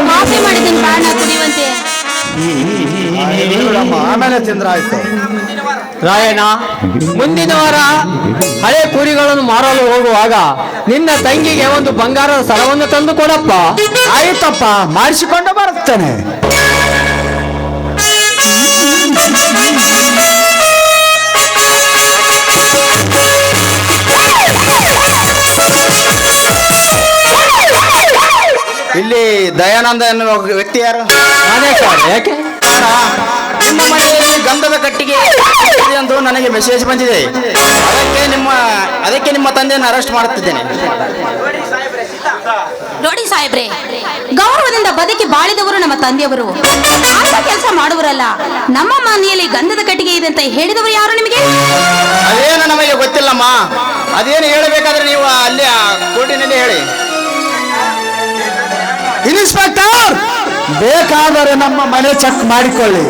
S1: ಮಾಫಿ ಮಾಡಿದ್ದೀನಿ ಬಾಣ ಕುಡಿಯುವಂತೆ.
S6: ಆಮೇಲೆ ತಿಂದ್ರ ಆಯ್ತು.
S2: ರಾಯಣ್ಣ, ಮುಂದಿನ ವಾರ ಹಳೆ ಕುರಿಗಳನ್ನು ಮಾರಲು ಹೋಗುವಾಗ ನಿನ್ನ ತಂಗಿಗೆ ಒಂದು ಬಂಗಾರದ ಸರವನ್ನು ತಂದು ಕೊಡಪ್ಪ.
S6: ಆಯ್ತಪ್ಪ, ಮಾಡಿಸಿಕೊಂಡು ಬರುತ್ತೇನೆ.
S3: ಇಲ್ಲಿ ದಯಾನಂದ ಎನ್ನುವ ವ್ಯಕ್ತಿ ಯಾರು?
S2: ನಾನೇ ಸರ್. ಯಾಕೆ?
S3: ನಿಮ್ಮ ಮನೆಯಲ್ಲಿ ಗಂಧದ ಕಟ್ಟಿಗೆ ಇದೆ ಎಂದು ನನಗೆ ಮೆಸೇಜ್ ಬಂದಿದೆ. ಅದಕ್ಕೆ ನಿಮ್ಮ ತಂದೆಯನ್ನು ಅರೆಸ್ಟ್ ಮಾಡುತ್ತಿದ್ದೇನೆ.
S1: ನೋಡಿ ಸಾಹೇಬ್ರೆ, ಗೌರವದಿಂದ ಬದುಕಿ ಬಾಳಿದವರು ನಮ್ಮ ತಂದೆಯವರು. ಅಂತ ಕೆಲಸ ಮಾಡುವರಲ್ಲ. ನಮ್ಮ ಮನೆಯಲ್ಲಿ ಗಂಧದ ಕಟ್ಟಿಗೆ ಇದೆ ಅಂತ ಹೇಳಿದವರು ಯಾರು ನಿಮಗೆ?
S3: ಅದೇನು ನಮಗೆ ಗೊತ್ತಿಲ್ಲಮ್ಮ. ಅದೇನು ಹೇಳಬೇಕಾದ್ರೆ ನೀವು ಅಲ್ಲಿ ಕೋರ್ಟಿನಲ್ಲಿ ಹೇಳಿ.
S6: ಇನ್ಸ್ಪೆಕ್ಟರ್, ಬೇಕಾದರೆ ನಮ್ಮ ಮನೆ ಚೆಕ್ ಮಾಡಿಕೊಳ್ಳಿ.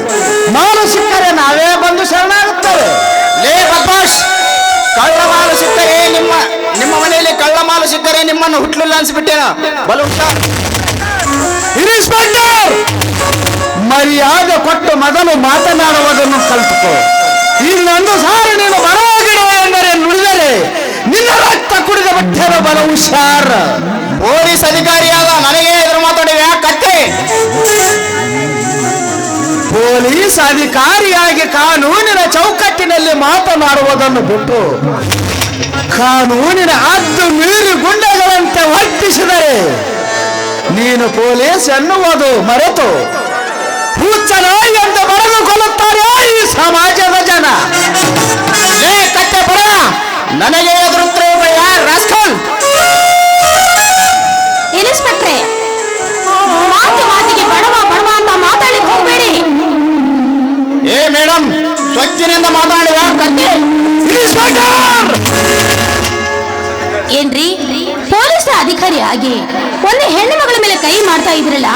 S6: ಮಾಲು ಸಿಕ್ಕರೆ ನಾವೇ ಬಂದು ಶರಣಾಗುತ್ತೇವೆ.
S3: ಲೇ ಬದ್ಮಾಶ್, ಕಳ್ಳ ಮಾಲು ಸಿಕ್ಕರೆ ನಿಮ್ಮ ಮನೆಯಲ್ಲಿ ಕಳ್ಳ ಮಾಲು ಸಿಕ್ಕರೆ ನಿಮ್ಮನ್ನು ಹುಟ್ಲಿಲ್ಲ ಅನ್ಸ್ಬಿಟ್ಟೇನ. ಬಲು ಹುಷಾರ್.
S6: ಇನ್ಸ್ಪೆಕ್ಟರ್, ಮರ್ಯಾದೆ ಕೊಟ್ಟು ಮೊದಲು ಮಾತನಾಡುವುದನ್ನು ಕಲಿತುಕೋ. ಇನ್ನೊಂದು ಸಾರಿ ನೀನು ಬರವಾಗಿಡುವ ಎಂದರೆ ನುಡಿದರೆ ನಿನ್ನ ರಕ್ತ ಕುಡಿದ ಬಟ್ಟೆನ ಬಲ ಹುಷಾರ್.
S3: ಪೊಲೀಸ್ ಅಧಿಕಾರಿಯಾದ ನನಗೆ ಎದುರು ಮಾತಾಡಿವೆ ಕತ್ತೆ.
S6: ಪೊಲೀಸ್ ಅಧಿಕಾರಿಯಾಗಿ ಕಾನೂನಿನ ಚೌಕಟ್ಟಿನಲ್ಲಿ ಮಾತನಾಡುವುದನ್ನು ಬಿಟ್ಟು ಕಾನೂನಿನ ಹದ್ದು ಮೀರಿ ಗುಂಡಗಳಂತೆ ವರ್ತಿಸಿದರೆ ನೀನು ಪೊಲೀಸ್ ಎನ್ನುವುದು ಮರೆತು ಹುಚ್ಚನ ಎಂದು ಬರೆದುಕೊಳ್ಳುತ್ತಾರೆ ಈ ಸಮಾಜದ ಜನ.
S3: ಲೇ ಕತ್ತೆ ಬರ, ನನಗೆ ಎದುರುತ್ತಿರುವ ರಾಸ್ಕಲ್.
S1: ಇನ್ಸ್ಪೆಕ್ಟ್ರೆ, ಮಾತಿಗೆ ಬಡವ ಬಡವ ಅಂತ ಮಾತಾಡಲಿಕ್ಕೆ ಹೋಗ್ಬೇಡಿ.
S3: ಏ ಮೇಡಮ್, ಸ್ವಚ್ಛನಿಂದ ಮಾತಾಡುವ ಕತ್ತೆ.
S1: ಏನ್ರಿ, ಪೊಲೀಸ್ ಅಧಿಕಾರಿ ಆಗಿ ಒಂದು ಹೆಣ್ಣು ಮಗಳ ಮೇಲೆ ಕೈ ಮಾಡ್ತಾ ಇದ್ರಲ್ಲ,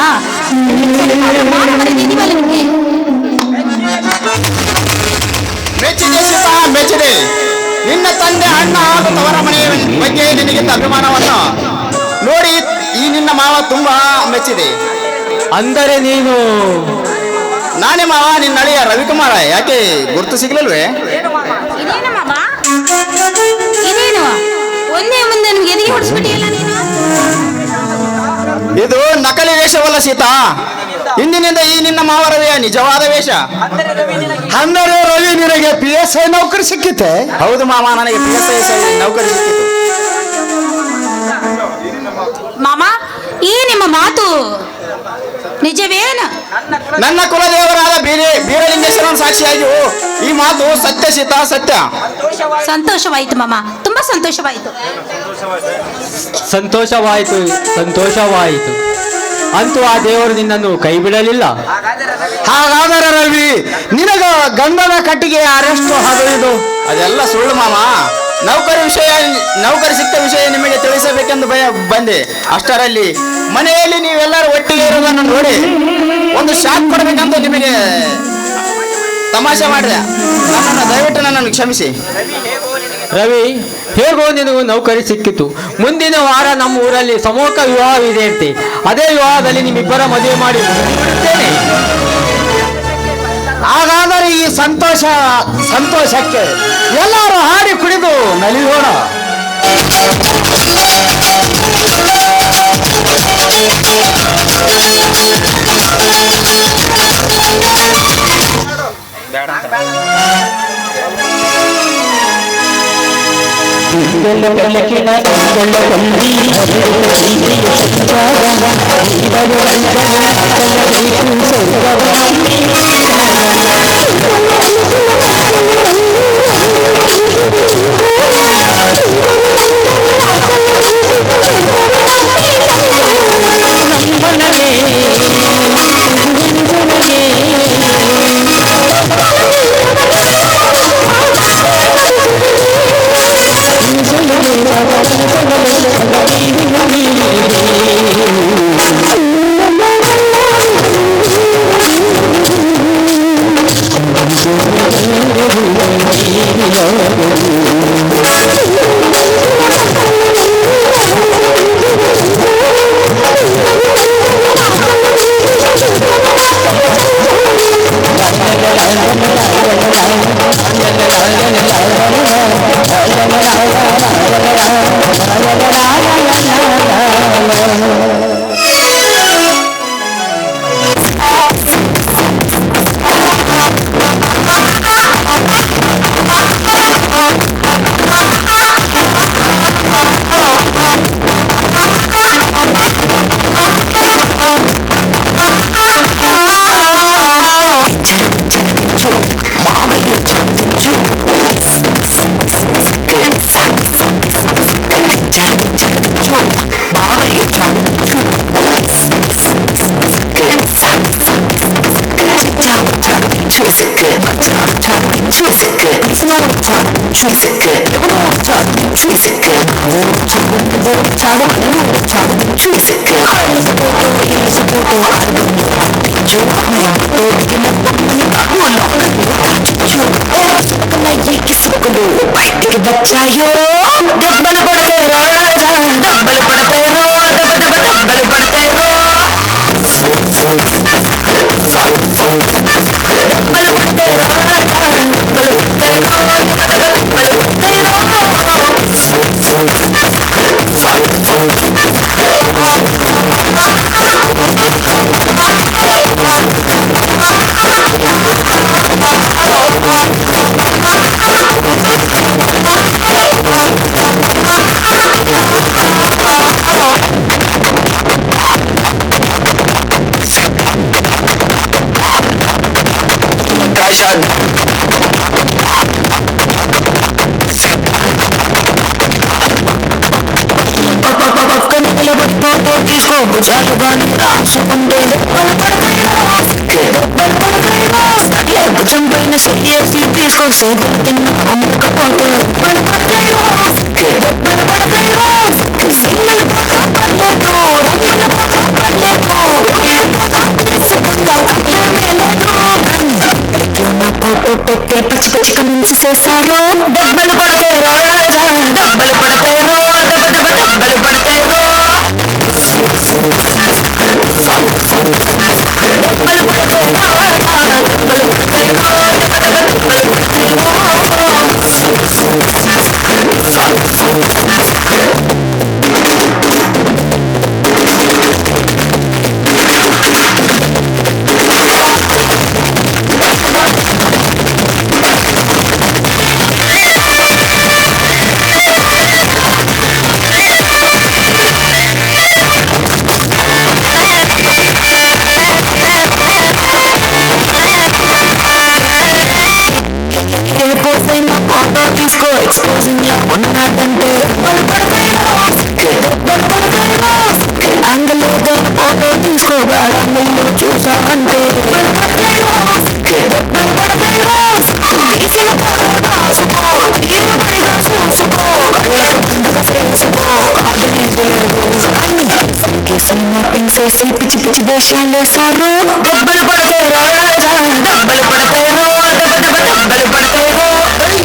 S3: ಮೆಚ್ಚಿದೆ ಸೀತಾ, ಮೆಚ್ಚಿದೆ. ನಿನ್ನ ತಂದೆ, ಅಣ್ಣ ಹಾಗೂ ತವರ ಮನೆಯ ಬಗ್ಗೆ ನಿನಗಿದ್ದ ಅಭಿಮಾನವನ್ನು ನೋಡಿ ಈ ನಿನ್ನ ಮಾವ ತುಂಬಾ ಮೆಚ್ಚಿದೆ.
S2: ಅಂದರೆ ನೀನು?
S3: ನಾನೇ ಮಾವ, ನಿನ್ನ ಅಳಿಯ ರವಿಕುಮಾರ. ಯಾಕೆ ಗುರುತು ಸಿಗ್ಲಿಲ್ವೇ?
S1: ಇದೇನು ಒಂದೇ ಮುಂದೆ ನಿಮ್ಗೆ ಎದಿಗೆ ಹೊಡಿಸ್ಬಿಟ್ಟಿಲ್ಲ ನೀನು?
S3: ಇದು ನಕಲಿ ವೇಷವಲ್ಲ ಸೀತಾ. ಇಂದಿನಿಂದ ಈ ನಿನ್ನ ಮಾವರವೆಯ ನಿಜವಾದ ವೇಷ.
S6: ಅಂದರೆ ರವಿ, ನಿನಗೆ PSI ನೌಕರಿ ಸಿಕ್ಕಿತೆ?
S3: ಹೌದು ಮಾಮ, ನನಗೆ PSI ನೌಕರಿ ಸಿಕ್ಕಿತು.
S1: ಮಾಮ, ಈ ನಿಮ್ಮ ಮಾತು
S8: ನಿಜವೇನು?
S3: ನನ್ನ ಕುಲದೇವರಾದ ಬೀರಲಿಂಗೇಶ್ವರನ ಸಾಕ್ಷಿಯಾಗಿ ಈ ಮಾತು ಸತ್ಯ ಸೀತಾ ಸತ್ಯ.
S8: ಸಂತೋಷವಾಯಿತು ಮಾಮ, ತುಂಬಾ ಸಂತೋಷವಾಯಿತು.
S2: ಸಂತೋಷವಾಯಿತು, ಸಂತೋಷವಾಯಿತು. ಅಂತೂ ಆ ದೇವರು ನಿನ್ನನ್ನು ಕೈ ಬಿಡಲಿಲ್ಲ.
S3: ಹಾಗಾದರೆ ರವಿ, ನಿನಗ ಗಂಧದ ಕಟ್ಟಿಗೆ ಅರೆಸ್ಟ್ ಇದು ಅದೆಲ್ಲ ಸುಳ್ಳು ಮಾಮ. ನೌಕರಿ ಸಿಕ್ಕ ವಿಷಯ ನಿಮಗೆ ತಿಳಿಸಬೇಕೆಂದು ಬಂದೆ. ಅಷ್ಟರಲ್ಲಿ ಮನೆಯಲ್ಲಿ ನೀವೆಲ್ಲರೂ ಒಟ್ಟಿಗೆ ಇರೋದನ್ನು ನೋಡಿ ಒಂದು ಶಾಕ್ ಕೊಡಬೇಕಂತ ನಿಮಗೆ ತಮಾಷೆ ಮಾಡಿದೆ. ದಯವಿಟ್ಟು ನನ್ನನ್ನು ಕ್ಷಮಿಸಿ.
S2: ರವಿ, ಹೇಗೋ ನಿನಗೂ ನೌಕರಿ ಸಿಕ್ಕಿತು. ಮುಂದಿನ ವಾರ ನಮ್ಮ ಊರಲ್ಲಿ ಸಮೂಹ ವಿವಾಹವಿದೆ ಅಂತೆ. ಅದೇ ವಿವಾಹದಲ್ಲಿ ನಿಮ್ಮಿಬ್ಬರ ಮದುವೆ ಮಾಡಿ ಬಿಡುತ್ತೇನೆ.
S3: ಹಾಗಾದರೆ ಈ ಸಂತೋಷಕ್ಕೆ ಎಲ್ಲರೂ ಹಾಡಿ ಕುಡಿದು ನಲಿಯೋಣ.
S4: ఉన్నాడంటే అంగలోగా ఫోటో తీసుకోవాలా ముందు చూసామంటే పిచ్చి పిచ్చి వేషాలు సారు డబ్బులు పడతాయి డబ్బులు పడతాయి డబ్బులు పడతాయి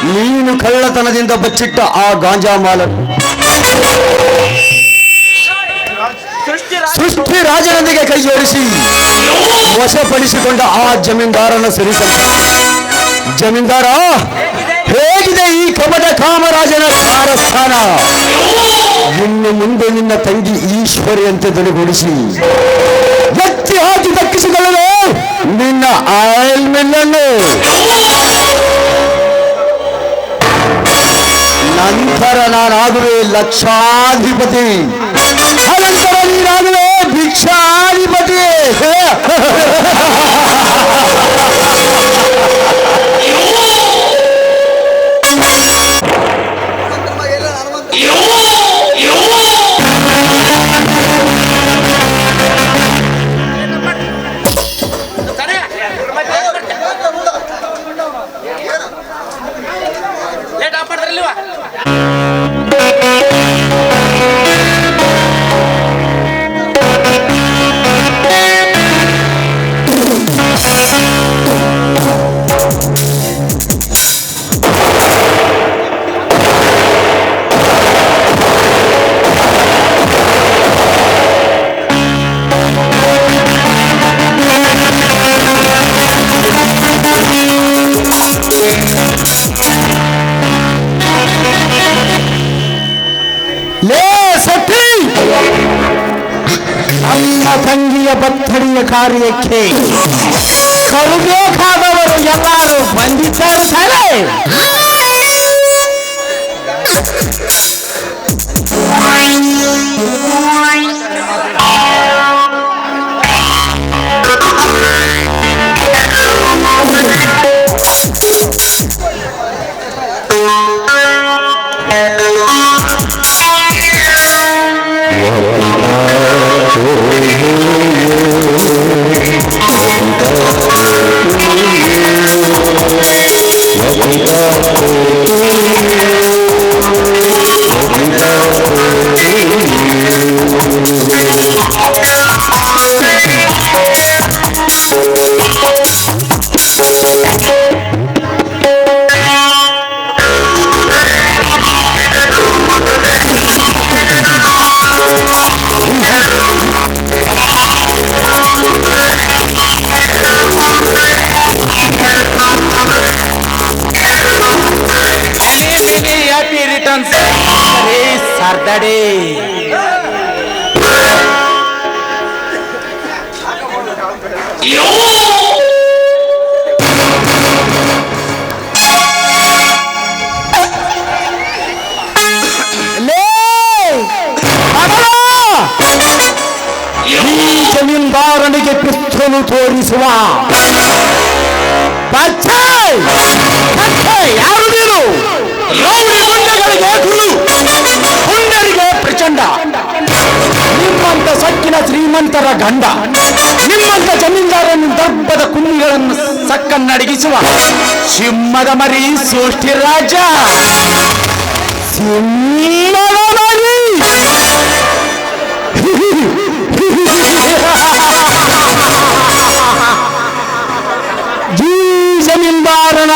S2: ನೀನು ಕಳ್ಳತನದಿಂದ ಬಚ್ಚಿಟ್ಟ ಆ ಗಾಂಜಾ ಮಾಲನ್ನು ಸೃಷ್ಟಿ ರಾಜನೊಂದಿಗೆ ಕೈ ಜೋಡಿಸಿ ವಶಪಡಿಸಿಕೊಂಡ ಆ ಜಮೀನ್ದಾರನ ಸರಿಸಲು ಜಮೀನ್ದಾರ, ಹೇಗಿದೆ ಈ ಕಪಟ ಕಾಮರಾಜನ ಕಾರಸ್ಥಾನ? ಇನ್ನು ಮುಂದೆ ನಿನ್ನ ತಂಗಿ ಈಶ್ವರಿಯಂತೆ ದೊರೆಗೂಡಿಸಿ ಎತ್ತಿ ಹಾಕಿ ದಕ್ಕಿಸಿಕೊಳ್ಳಲು ನಿನ್ನ ಆಯಿಲ್ ಮಿಲ್ಲನ್ನು ನಂತರ ನಾನಾಗುವೆ ಲಕ್ಷಾಧಿಪತಿ, ಅನಂತರ ನೀನಾಗುವೆ ಭಿಕ್ಷಾಧಿಪತಿ. ನಮ್ಮ ತಂಗಿಯ ಬತ್ತಡಿಯ ಕಾರ್ಯಕ್ಕೆ ಕರುಬೇಕಾದವರು ಎಲ್ಲರೂ ಬಂದಿದ್ದಾರೆ ತಾನೇ?
S6: ಸರ್ದಡೆ
S2: ಈ ಜಮೀನ್ದಾರನಿಗೆ ಪಿಸ್ತೂಲು ತೋರಿಸುವ ಯಾರು ನೀನು? ರೌಡಿ ಗುಂಡಗಳಿಗೆ ಗುರು, ಗುಂಡರಿಗೆ ಪ್ರಚಂಡ. ನಿಮ್ಮಂತ ಸಕ್ಕಿನ ಶ್ರೀಮಂತರ ಗಂಡ, ನಿಮ್ಮಂತ ಜಮೀನ್ದಾರನ ದರ್ಭದ ಕುಂಡಿಗಳನ್ನು ಸಕ್ಕನ್ನಡಗಿಸುವ ಸಿಂಹದ ಮರಿ ಸೃಷ್ಟಿ ರಾಜ. ಸಿಂಹದ ಮರಿ ಜಮೀನ್ದಾರನ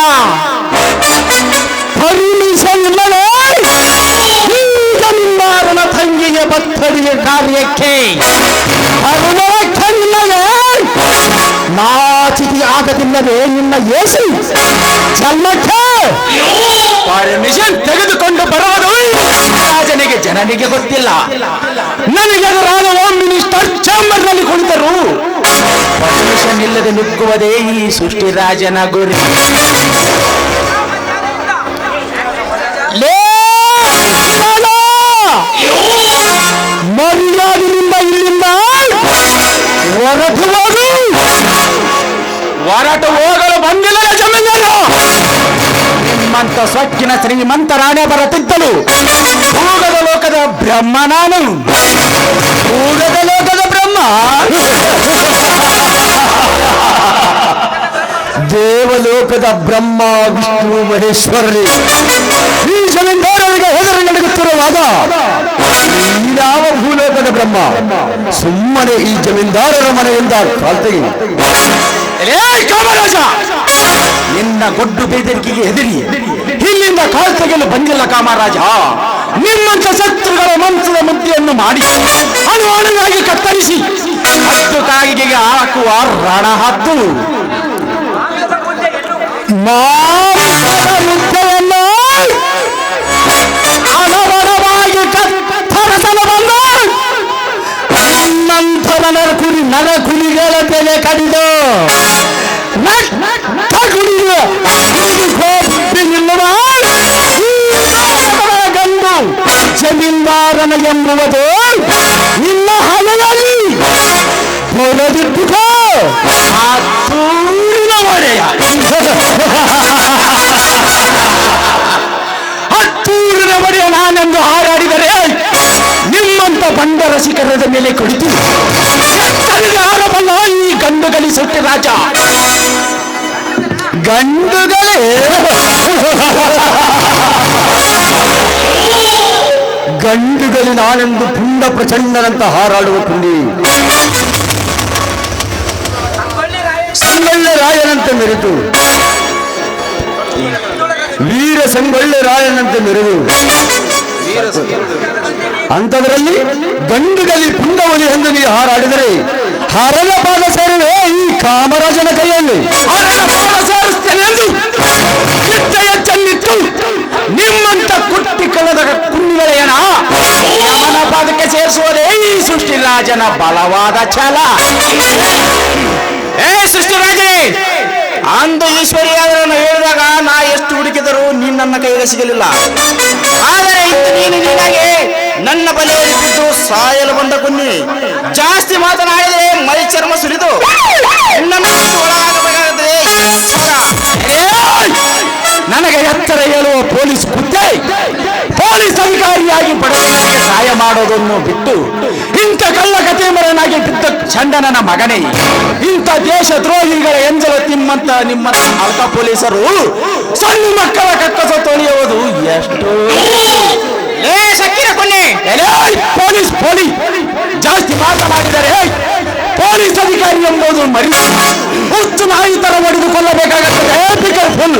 S2: ಪರ್ಮಿಷನ್ ಇಲ್ಲದೆ ಈ ಜಮೀನ್ದಾರನ ತಂಗಿಗೆ ಬತ್ತಡಿಗೆ ಕಾರ್ಯಕ್ಕೆ ಪರ್ಮಿಷನ್ ಇಲ್ಲದೆ ನಾಚಿಕೆ ಆಗದೆ
S6: ಇಲ್ಲದೆ ನಿನ್ನ ಏಸಿ ಜನ್ಮಕ್ಕೆ ಪರ್ಮಿಷನ್ ತೆಗೆದುಕೊಂಡು ಬರುವುದು ರಾಜನಿಗೆ ಜನನಿಗೆ ಗೊತ್ತಿಲ್ಲ. ನನಗೆ ಎದುರಾದ ಹೋಮ್ ಮಿನಿಸ್ಟರ್ ಚೇಂಬರ್ ನಲ್ಲಿ ಕುಳಿತರು. ಪರ್ಮಿಷನ್ ಇಲ್ಲದೆ ನುಗ್ಗುವುದೇ ಈ ಸೃಷ್ಟಿರಾಜನ ಗುರಿ. ಮರ್ಯಾದೆಯಿಂದ ಇಲ್ಲಿಂದ ಹೊರಟು ಹೋಗಲು ಬಂದಿಲ್ಲ ಜಮೀನರು. ನಿಮ್ಮಂತ ಸೊಕ್ಕಿನ ಶ್ರೀಮಂತ ರಾಣೆ ಬರುತ್ತಿದ್ದಲು. ಭೂಗದ ಲೋಕದ ಬ್ರಹ್ಮ ನಾನು. ಭೂಗದ ಲೋಕದ ಬ್ರಹ್ಮ ದೇವಲೋಕದ ಬ್ರಹ್ಮ ವಿಷ್ಣು ಮಹೇಶ್ವರರೇ, ಈ ಜಮೀನ್ದಾರರಿಗೆ ಹೆದರು ನಡುಗುತ್ತಿರುವಾಗ ಯಾವ ಭೂಲೋಕದ ಬ್ರಹ್ಮ ಸುಮ್ಮನೆ ಈ ಜಮೀನ್ದಾರರ ಮನೆಯಿಂದ ಕಾಲ್ತೆಗೆ ಕಾಮರಾಜ, ನಿನ್ನ ಗೊಡ್ಡು ಬೆದರಿಕೆಗೆ ಹೆದರಿ ಇಲ್ಲಿಂದ ಕಾಲ್ ತೆಗೆಯಲು ಬಂದಿಲ್ಲ ಕಾಮರಾಜ. ನಿಮ್ಮಂತ ಶತ್ರುಗಳ ಮಾಂಸದ ಮುದ್ದೆಯನ್ನು ಮಾಡಿ ಅಣುವಾಗಿ ಕತ್ತರಿಸಿ ಹತ್ತು ಕಾಗಿಗೆ ಹಾಕುವ ರಣಹದ್ದು ಮುದ್ದೆಯನ್ನು ಅಣವಣವಾಗಿ ಕತ್ತರಿಸಲು ಬಂದ ನಿನ್ನಂತರ ನರಕುಲಿಗಳ ಬೆಲೆ ಕಡಿದು ಗಂಡು ಜಮೀನ್ದಾರನ ಎಂಬುವುದು ನಿನ್ನ ಹಣೆಯಲ್ಲಿ ಹೊರದಿಟ್ಟುಕೋ ಹತ್ತೂರಿನ ಒಡೆಯ. ಹತ್ತೂರಿನ ಒಡೆಯ ನಾನೆಂದು ಹಾರಾಡಿದರೆ ನಿಮ್ಮಂತ ಬಂಡರ ಶಿಖರದ ಮೇಲೆ ಕುಳಿತು ಆರಬಲ್ಲ ಈ ಗಂಡುಗಲಿ ಸುಟ್ಟಿ ರಾಜ. ಗಂಡುಗಳೇ ಗಂಡುಗಲಿ ನಾನೆಂದು ಪುಂಡ ಪ್ರಚಂಡನಂತ ಹಾರಾಡುವ ಕುಂಡಿ ಸಂಗೊಳ್ಳೆ ರಾಯನಂತೆ ಮೆರೆದು ವೀರ ಸಂಗೊಳ್ಳೆ ರಾಯನಂತೆ ಮೆರೆದು ಅಂಥದ್ರಲ್ಲಿ ಗಂಡುಗಲಿ ಪುಂಡವಲಿ ಎಂದು ನೀವು ಹಾರಾಡಿದರೆ ಹರಳ ಪಾದ ಸೇರುವೆ ಈ ಕಾಮರಾಜನ ಕೈಯಲ್ಲಿ. ಹರಳ ಪಾದ ಸೇರಿಸ್ತೇನೆ ಎಂದು ಎಚ್ಚನ್ನಿತ್ತು ನಿಮ್ಮಂತ ಕುಟ್ಟಿ ಕಳೆದ ಕುಂಡಿಗಳೆಯನ ಯಮನ ಪಾದಕ್ಕೆ ಸೇರಿಸುವುದೇ ಈ ಸೃಷ್ಟಿರಾಜನ ಬಲವಾದ ಛಲ. ಏ ಸೃಷ್ಟಿರಾಜನೇ, ಅಂದು ಈಶ್ವರಿಯಾದರನ್ನು ಹೇಳಿದಾಗ ನಾ ಎಷ್ಟು ಹುಡುಕಿದರೂ ನಿನ್ನನ್ನ ಕೈಗೆ ಸಿಗಲಿಲ್ಲ. ಆದರೆ ಇಂದು ನೀನು ನೀನಾಗೆ ನನ್ನ ಬಲೆಯಲ್ಲಿ ಬಿದ್ದು ಸಾಯಲು ಬಂದ ಕುನ್ನಿ. ಜಾಸ್ತಿ ಮಾತನಾಡಿದರೆ ಮೈ ಚರ್ಮ ಸುರಿದು ಒಳಗಾಗಬೇಕಾಗುತ್ತದೆ. ನನಗೆ ಎತ್ತರ ಹೇಳುವ ಪೊಲೀಸ್ ಹುದ್ದೆ, ಪೊಲೀಸ್ ಅಧಿಕಾರಿಯಾಗಿ ಬಡವರಿಗೆ ಸಹಾಯ ಮಾಡೋದನ್ನು ಬಿಟ್ಟು ಇಂಥ ಕಳ್ಳ ಕಥೆಮರನಾಗಿ ಬಿದ್ದ ಚಂಡನನ ಮಗನೇ, ಇಂಥ ದೇಶ ದ್ರೋಹಿಗಳ ಎಂಜಲ ನಿಮ್ಮಂತ ಅಲ್ಕ ಪೊಲೀಸರು ಸಣ್ಣ ಮಕ್ಕಳ ಕಕ್ಕಸ ತೊಳೆಯುವುದು ಎಷ್ಟು ಪೊಲೀಸ್ ಪೊಲೀಸ್ ಜಾಸ್ತಿ ಮಾತನಾಡಿದರೆ ಪೊಲೀಸ್ ಅಧಿಕಾರಿ ಎಂಬುದು ಮರಿ ಹುಚ್ಚು ನಾಯಿ ತರ ಹೊಡೆದುಕೊಳ್ಳಬೇಕಾಗುತ್ತದೆ. ಫುಲ್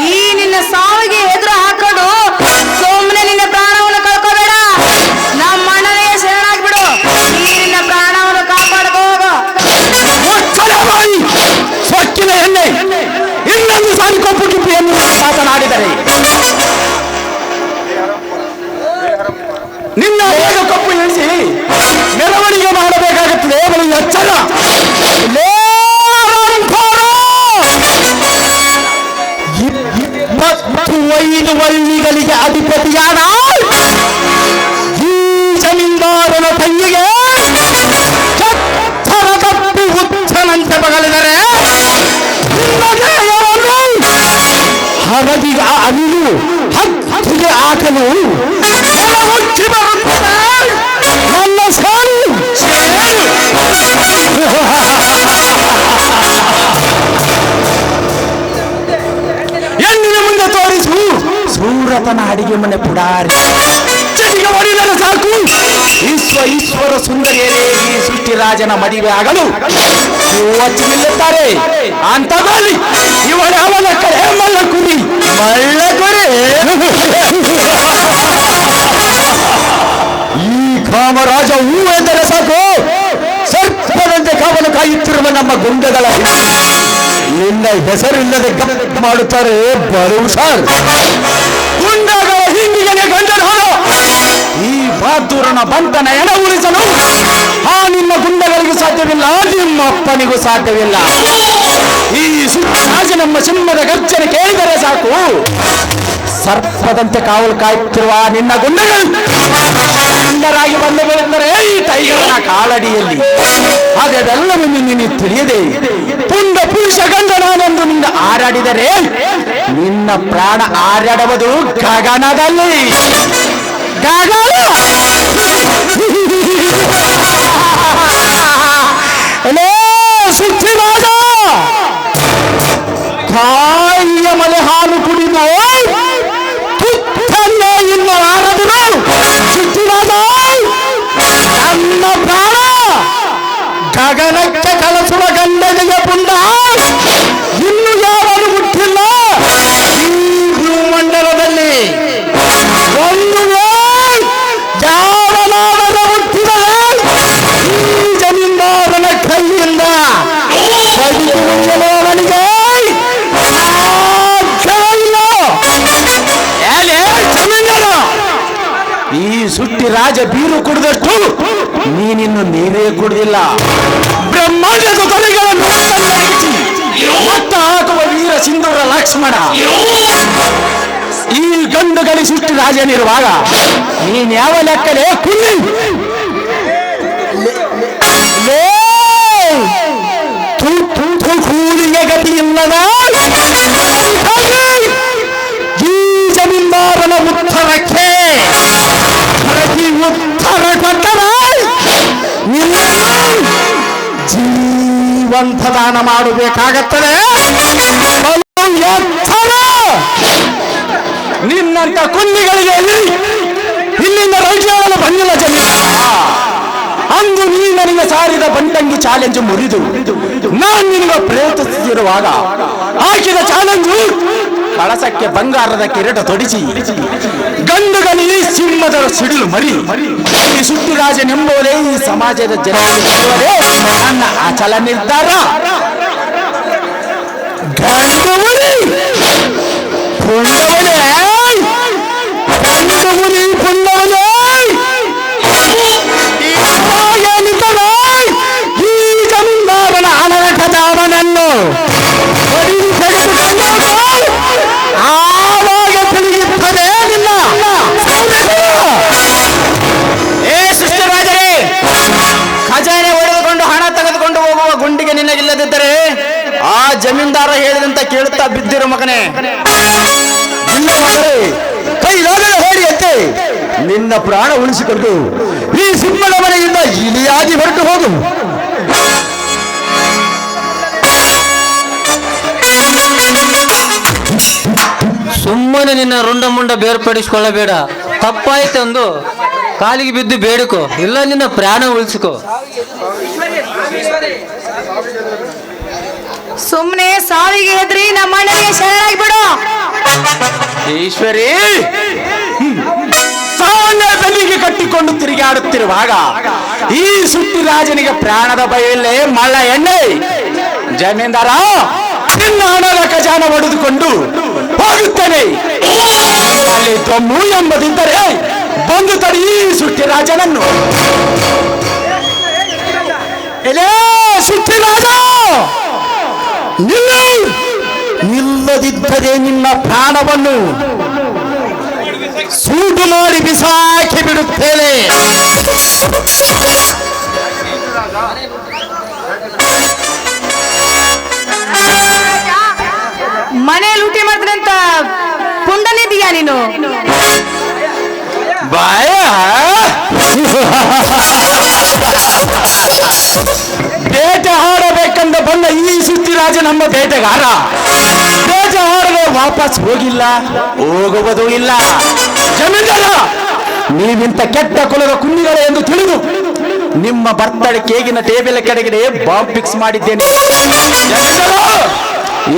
S1: ಈ ನಿನ್ನ ಸಾವಿಗೆ ಎದುರು ಹಾಕೊಂಡು ಸುಮ್ಮನೆ ನಿನ್ನ ಪ್ರಾಣವನ್ನು ಕಳ್ಕೋಬೇಡ. ನಮ್ಮ ಅಣ್ಣನೇ ಶರಣಾಗ್ಬಿಡು. ಈ ನಿನ್ನ ಪ್ರಾಣವನ್ನು ಕಾಪಾಡ್ಕೋ ಹೋಗು.
S6: ಸ್ವಚ್ಛನ ಎಣ್ಣೆ ಇನ್ನೊಂದು ಸಾರಿ ಕೊಪ್ಪು ಕಿಪ್ಪಿಯನ್ನು ಮಾತನಾಡಿದರೆ ನಿನ್ನ ಬೇಗ ಕಪ್ಪು ಇಳಿಸಿ ಮೆರವಣಿಗೆ ಮಾಡಬೇಕಾಗುತ್ತದೆ. ಬಳಿ ಎಚ್ಚರ. 25 ವಳ್ಳಿಗಳಿಗೆ ಅಧಿಪತಿಯಾದ ಈ ಜಮೀನ್ದಾರನ ತಂಗಿಗೆ ಚತ್ತರ ತಪ್ಪಿ ಹುಚ್ಚನಂತೆ ಬಗಲಿದರೆ ಹರದಿಗ ಅರಿವು ಹತ್ತಿಗೆ ಹಾಕಲು ಹುಚ್ಚಿ ಬರುತ್ತದೆ ನನ್ನ ಸಾಲು. ಹೆಣ್ಣಿನ ಮುಂದೆ ತೋರಿಸು ಸೂರತನ ಅಡಿಗೆ ಮನೆ ಪುಡಾರಿ. ಚಟಿಗೆ ಹೊಡಿದರೆ ಸಾಕು ಈಶ್ವರ ಸುಂದರಿಯರೇ ಈ ಸೃಷ್ಟಿರಾಜನ ಮದುವೆ ಆಗಲು ಹಚ್ಚಿ ನಿಲ್ಲುತ್ತಾರೆ. ಅಂತದಲ್ಲಿ ಇವಳ ಅವನ ಕಡೆ ಮಲ್ಲ ಕುರಿ ಮಳ್ಳ ಕುರಿ
S2: ರಾಮರಾಜ ಹೂ ಎಂದರೆ ಸಾಕು ಸರ್ಪದಂತೆ ಕಾವಲು ಕಾಯುತ್ತಿರುವ ನಮ್ಮ ಗುಂಡಗಳ ನಿನ್ನ ಹೆಸರಿಲ್ಲದೆ ಗಪ್ ಮಾಡುತ್ತಾರೆ ಬರು ಹುಷಾರ್. ಗುಂಡಗಳ ಹಿಂದಿಗೆ ಗಂಡನಾದ ಈ ಬಹಾದೂರನ ಬಂಟನ ಎಣ ಉಳಿಸಲು ಆ ನಿನ್ನ ಗುಂಡಗಳಿಗೂ ಸಾಧ್ಯವಿಲ್ಲ, ನಿಮ್ಮ ಅಪ್ಪನಿಗೂ ಸಾಧ್ಯವಿಲ್ಲ. ಈ ಸುರಾಜ ನಮ್ಮ ಸಿಂಹದ ಗರ್ಜನೆ ಕೇಳಿದರೆ ಸಾಕು ಸರ್ಪದಂತೆ ಕಾವಲು ಕಾಯುತ್ತಿರುವ ನಿನ್ನ ಗುಂಡಗಳು ಗುಂಡರಾಗಿ ಬಂದು ಬೀಳುತ್ತಾರೆ ಈ ಟೈಗರ್ನ ಕಾಲಡಿಯಲ್ಲಿ. ಅದೆಲ್ಲವನ್ನು ನೀನು ತಿಳಿಯದೆ ಪುಂಡ ಪುರುಷ ಗಂಡನಾನೆಂದು ನಿನ್ನ ಹಾರಾಡಿದರೆ ನಿನ್ನ ಪ್ರಾಣ ಹಾರಾಡುವುದು ಗಗನದಲ್ಲಿ. ಗಗನ ಸುತ್ತಿರಾಜ ಕಾಯಿಯ ಮಲೆ ಹಾಲು ಕುಡಿದು ತುತ್ತನ್ನ ಇನ್ನು ಆರದನು ಸುತ್ತಿರಾಜ ನನ್ನ ಪ್ರಾಣ ಗಗನಕ್ಕೆ ಕಲಸುವ ಗಂಡನಿಗೆ ಪುಂಡ ಇನ್ನು ಯಾರು ಮುಟ್ಟಿಲ್ಲ ಈ ಭೂಮಂಡಲದಲ್ಲಿ. ಒಂದು ಯಾವನಾದರೂ ಹುಟ್ಟಿದರೆ ಈ ಜಮೀನ್ದಾರನ ಕೈಯಿಂದ ಅವನಿಗೆ ಜಮೀನ್ದಾರ ಈ ಸುಟ್ಟಿ ರಾಜ ಬೀರು ಕುಡಿದಷ್ಟು ನೀನಿನ್ನು ನೀರೇ ಕುಡಿದಿಲ್ಲ. ಬ್ರಹ್ಮಾಂಡದ ತೊಲೆಗಳನ್ನು ಮಟ್ಟ ಹಾಕುವ ವೀರ ಸಿಂಧೂರ ಲಕ್ಷ್ಮಣ ಈ ಗಂಡುಗಳಿ ಸುಟ್ಟಿ ರಾಜನಿರುವಾಗ ನೀನ್ ಯಾವ ಲೆಕ್ಕಲೇ ಕುಳ್ಳಿ ಕೂಲಿಗೆ ಗತಿ ಇಲ್ಲದ ಈ ಜಮೀನ್ದಾರನ ಉತ್ತರಕ್ಕೆ ಪ್ರತಿ ಉತ್ತರ ಕೊಟ್ಟರ ಜೀವಂತ ದಾನ ಮಾಡಬೇಕಾಗತ್ತದೆ. ನಿನ್ನಂತ ಕುಂದಿಗಳಿಗೆ ಇಲ್ಲಿಂದ ರೈತರು ಬಂದಿಲ್ಲ ಜಮೀನ್ದಾರ. ಅಂದು ನೀ ನನಗೆ ಸಾರಿದ ಬಂಟಂಗಿ ಚಾಲೆಂಜ್ ಮುರಿದು ನಾನು ನಿನಗೆ ಪ್ರಯತ್ನಿಸುತ್ತಿರುವಾಗ ಹಾಕಿದ ಚಾಲೆಂಜು ಕಳಸಕ್ಕೆ ಬಂಗಾರದ ಕಿರೀಟ ತೊಡಿಸಿ ಗಂಡುಗಲಿ ಸಿಂಹದ ಸಿಡಿಲು ಮರಿ ಈ ಸುಟ್ಟಿರಾಜನೆಂಬುವರೇ ಈ ಸಮಾಜದ ಜನರೇ ನನ್ನ ಅಚಲ ನಿರ್ಧಾರ. ಗಂಡುಮುನಿ ಪುಂಡವನೇ ಗಂಡುಮುನಿ ಪುಂಡವನೇ ಈ ಜಮೀನ್ದಾರನ ಅನರಕದಾವನನ್ನು ಆವಾಗ ತಿಳಿಯುತ್ತದೆ ನಿನ್ನ.
S3: ಏ ಸೃಷ್ಟಿರಾಜರೇ, ಖಜಾನೆ ಒಡೆದುಕೊಂಡು ಹಣ ತೆಗೆದುಕೊಂಡು ಹೋಗುವ ಗುಂಡಿಗೆ ನಿನಗಿಲ್ಲದಿದ್ದರೆ ಆ ಜಮೀನ್ದಾರ ಹೇಳಿದಂತ ಕೇಳುತ್ತಾ ಬಿದ್ದಿರು ಮಗನೇ.
S2: ಕೈಲಾಗಲೇ ಹೇಳಿಯಂತೆ ನಿನ್ನ ಪ್ರಾಣ ಉಳಿಸಿಕೊಂಡು ಈ ಸಿಂಹದ ಮನೆಯಿಂದ ಇಲಿಯಾಗಿ ಹೊರಟು ಹೋಗು.
S9: ಸುಮ್ಮನೆ ನಿನ್ನ ರುಂಡ ಮುಂಡ ಬೇರ್ಪಡಿಸಿಕೊಳ್ಳಬೇಡ. ತಪ್ಪಾಯ್ತೆಂದು ಕಾಲಿಗೆ ಬಿದ್ದು ಬೇಡಿಕೋ, ಇಲ್ಲ ನಿನ್ನ ಪ್ರಾಣ ಉಳಿಸಿಕೋ.
S1: ಸುಮ್ಮನೆ ಸಾವಿಗೆ ಹೆದ್ರಿ ನಮ್ಮ ಅಣ್ಣನಿಗೆ ಶರಣಾಗಿ ಬಿಡು.
S3: ಈಶ್ವರಿ,
S2: ಸಾವನ್ನ ತಲೆಗೆ ಕಟ್ಟಿಕೊಂಡು ತಿರುಗಾಡುತ್ತಿರುವಾಗ ಈ ಸುಟ್ಟಿರಾಜನಿಗೆ ಪ್ರಾಣದ ಬಯಲೇ ಮಳ್ಳ ಎಣ್ಣೆ. ಜಮೀನ್ದಾರ, ನಿನ್ನ ಹಣದ ಖಜಾನ ಒಡೆದುಕೊಂಡು ಹೋಗುತ್ತೇನೆ. ಅಲ್ಲಿ ದಮ್ಮು ಎಂಬುದಿದ್ದರೆ ಬಂದು ತಡಿ ಈ ಸುಟ್ಟಿರಾಜನನ್ನು. ಎಲೇ ಸುಟ್ಟಿರಾಜ, ನಿಲ್ಲದಿದ್ದರೆ ನಿನ್ನ ಪ್ರಾಣವನ್ನು ಸೂಟು ಮಾಡಿ ಬಿಸಾಕಿ ಬಿಡುತ್ತೇನೆ.
S1: ಮನೆಯಲ್ಲಿ ಊಟ ಮಾಡ್ತಾನಂತ ಪುಂಡನಿದೀಯಾ ನೀನು?
S2: ಬಾಯ ಬೇಟೆ ಆಡಬೇಕೆಂದು ಬಂದ ಈ ಸುತ್ತಿರಾಜ ನಮ್ಮ ಬೇಟೆಗಾರ. ಬೇಟೆ ಆಡಲು ವಾಪಸ್ ಹೋಗಿಲ್ಲ, ಹೋಗುವುದೂ ಇಲ್ಲ. ಜಮೀನ್ದಾರ, ನೀವಿಂತ ಕೆಟ್ಟ ಕುಲದ ಕುಂದಿಗಳೇ ಎಂದು ತಿಳಿದು ನಿಮ್ಮ ಬರ್ತಡೇ ಕೇಗಿನ ಟೇಬಲ್ ಕೆಳಗಡೆ ಬಾಂಬ್ ಫಿಕ್ಸ್ ಮಾಡಿದ್ದೇನೆ.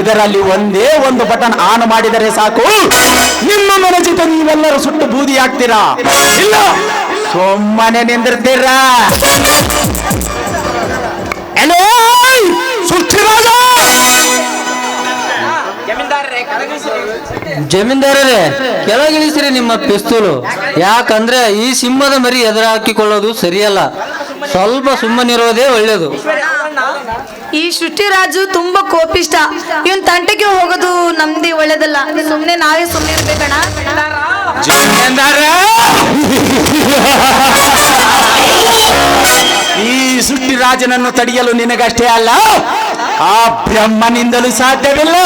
S2: ಇದರಲ್ಲಿ ಒಂದೇ ಒಂದು ಬಟನ್ ಆನ್ ಮಾಡಿದರೆ ಸಾಕು, ನಿಮ್ಮ ಮನೆ ಜೊತೆ ನೀವೆಲ್ಲರೂ ಸುಟ್ಟು ಬೂದಿ ಆಗ್ತೀರಾ. ಇಲ್ಲ
S6: ಸುಮ್ಮನೆ ನಿಂದಿರ್ತೀರಾ? ಎಲೇ ಸೃಷ್ಟಿರಾಜ,
S9: ಜಮೀನ್ದಾರರೇ, ಕೆಳಗಿಳಿಸಿರಿ ನಿಮ್ಮ ಪಿಸ್ತೂಲು. ಯಾಕಂದ್ರೆ ಈ ಸಿಂಹದ ಮರಿ ಎದುರು ಹಾಕಿಕೊಳ್ಳೋದು ಸರಿಯಲ್ಲ. ಸ್ವಲ್ಪ ಸುಮ್ಮನಿರೋದೇ ಒಳ್ಳೇದು.
S1: ಈ ಸೃಷ್ಟಿರಾಜು ತುಂಬಾ ಕೋಪಿಷ್ಟ. ಇವನ್ ತಂಟೆಗೆ ಹೋಗೋದು ನಮ್ದೇ ಒಳ್ಳೇದಲ್ಲ. ಸುಮ್ನೆ ನಾವೇ ಸುಮ್ನೆ ಇರ್ಬೇಕಣ್ಣ.
S6: ಈ ಸೃಷ್ಟಿರಾಜನನ್ನು ತಡೆಯಲು ನಿನಗಷ್ಟೇ ಅಲ್ಲ, ಆ ಬ್ರಹ್ಮನಿಂದಲೂ ಸಾಧ್ಯವಿಲ್ಲ.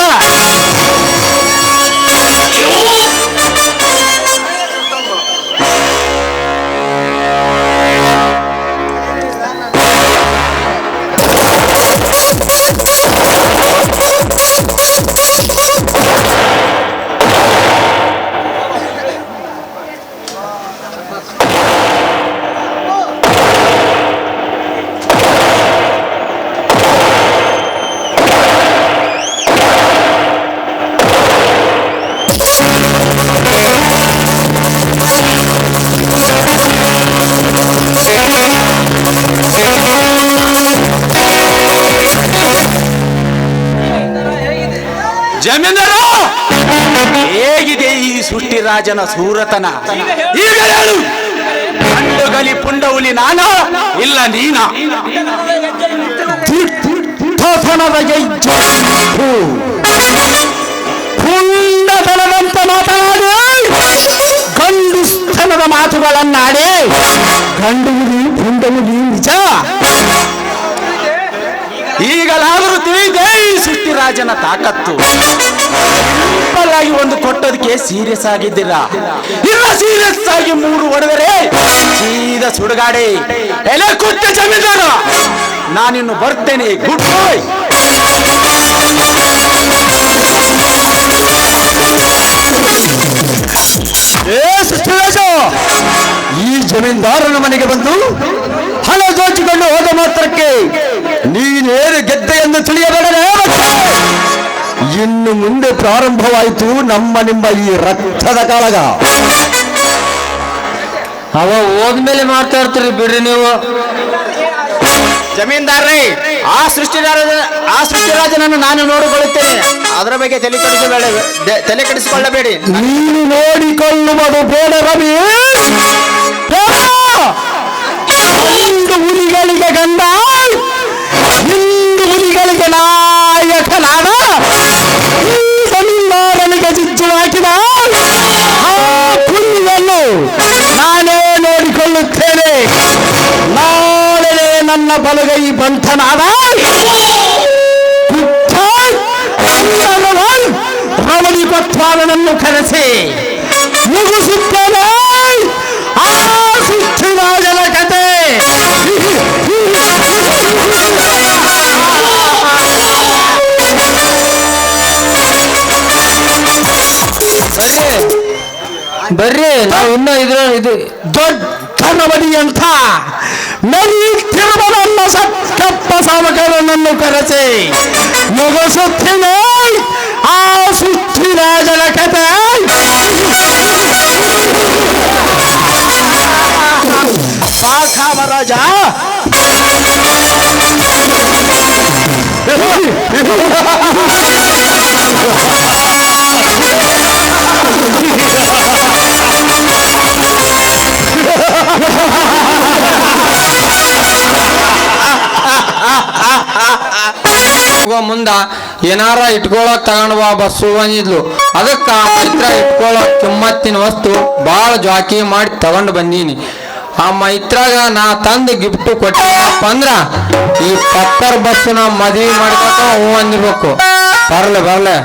S6: ಜಮೀನರು, ಹೇಗಿದೆ ಈ ಸೃಷ್ಟಿರಾಜನ ಸೂರತನ? ಈಗ ಹೇಳು, ಗಂಡುಗಲಿ ಪುಂಡವುಲಿ ನಾನಾ ಇಲ್ಲ ನೀನಾ? ಪುಂಡತನದಂತ ಮಾತನಾಡಿ, ಗಂಡುಸ್ತನದ ಮಾತುಗಳನ್ನಾಡಿ, ಗಂಡುಗುಲಿ ಪುಂಡವುಲಿ ನಿಜ. ಈಗಲಾದರೂ ತಿಳಿದೇ ಈ ಸೃಷ್ಟಿರಾಜನ ತಾಕತ್ತು. ಸಿಂಪಲ್ ಆಗಿ ಒಂದು ಕೊಟ್ಟೋದಕ್ಕೆ ಸೀರಿಯಸ್ ಆಗಿದ್ದೀರಾ? ಇಲ್ಲ, ಸೀರಿಯಸ್ ಆಗಿ 3 ಹೊಡೆದರೆ ಸೀದಾ ಸುಡುಗಾಡೆ. ಎಲೆ ಕೊಟ್ಟ ಜಮೀನ್ದಾರ, ನಾನಿನ್ನು ಬರ್ತೇನೆ. Good bye.
S2: ಸೃಷ್ಟಿರಾಜ, ಈ ಜಮೀನ್ದಾರನ ಮನೆಗೆ ಬಂದು ಹಣ ದೋಚಿಕೊಂಡು ಹೋದ ಮಾತ್ರಕ್ಕೆ ನೀನೇನು ಗೆದ್ದೆ ಎಂದು ತಿಳಿಯಬೇಡವೇ? ಇನ್ನು ಮುಂದೆ ಪ್ರಾರಂಭವಾಯಿತು ನಿಮ್ಮ ಈ ರಕ್ತದ ಕಾಳಗ.
S9: ಅವ ಹೋದ್ಮೇಲೆ ಮಾಡ್ತಾ ಇರ್ತೀರಿ ಬಿಡ್ರಿ ನೀವು.
S3: ಜಮೀನ್ದಾರ್ರೇ, ಆ ಸೃಷ್ಟಿರಾಜನನ್ನು ನಾನು ನೋಡಿಕೊಳ್ಳುತ್ತೇನೆ. ಅದರ ಬಗ್ಗೆ ತಲೆ ಕೆಡಿಸಿಕೊಳ್ಳಬೇಡಿ.
S2: ನೀನು ನೋಡಿಕೊಳ್ಳುವುದು ಬೇಡ ರವಿ. ಇಂದು ಹುಲಿಗಳಿಗೆ ಗಂಡ, ಇಂದು ಹುಲಿಗಳಿಗೆ ನಾಯಕನಾದ ಈ ಜಮೀನ್ದಾರನಿಗೆ ಜಿಜ್ಜು ಹಾಕಿದ ಆ ಹುಲಿಯನ್ನು ನಾನೇ ನೋಡಿಕೊಳ್ಳುತ್ತೇನೆ. ನಾಳೆ ನನ್ನ ಬಲಗೈ ಬಂಧನಾದ ರಮಣಿ ಪತ್ವಾರನನ್ನು ಕರೆಸಿ ಮುಗಿಸುತ್ತೇನೆ ಆ ಸೃಷ್ಟಿರಾಜನ ಕತೆ.
S9: ಬರ್ರಿ, ನಾವು ಇನ್ನೂ ಇದು
S2: ದೊಡ್ಡ ನವಡಿ ಅಂತ ಮೆರೀತಿರುವ ಸಕ್ಕಪ್ಪ ಸಾಮಕರನನ್ನು ಕರೆಸಿ ಮುಗಿಸುತ್ತೇನೆ ಆ ಸೃಷ್ಟಿರಾಜನ ಕತೆ.
S6: ಕಾಮರಾಜ,
S9: ಮುಂದ ಏನಾರ ಇಟ್ಕೊಳಕ್ ತಗೊಂಡ್ ಬಾ ಬಸ್ಸು ಅಂದಿದ್ಲು. ಅದಕ್ಕ ಮೈತ್ರ ಇಟ್ಕೊಳಕ್ ಕಿಮ್ಮತ್ತಿನ ವಸ್ತು ಬಾಳ ಜಾಕಿ ಮಾಡಿ ತಗೊಂಡು ಬಂದೀನಿ. ಆ ಮೈತ್ರಾಗ ನಾ ತಂದು ಗಿಫ್ಟ್ ಕೊಟ್ಟಿನಪ್ಪ ಅಂದ್ರ ಈ ಪತ್ತರ್ ಬಸ್ಸು ನಾ ಮದ್ವಿ ಮಾಡ್ಕೊತ ಹೂ ಅಂದಿರ್ಬೇಕು. ಬರ್ಲೆ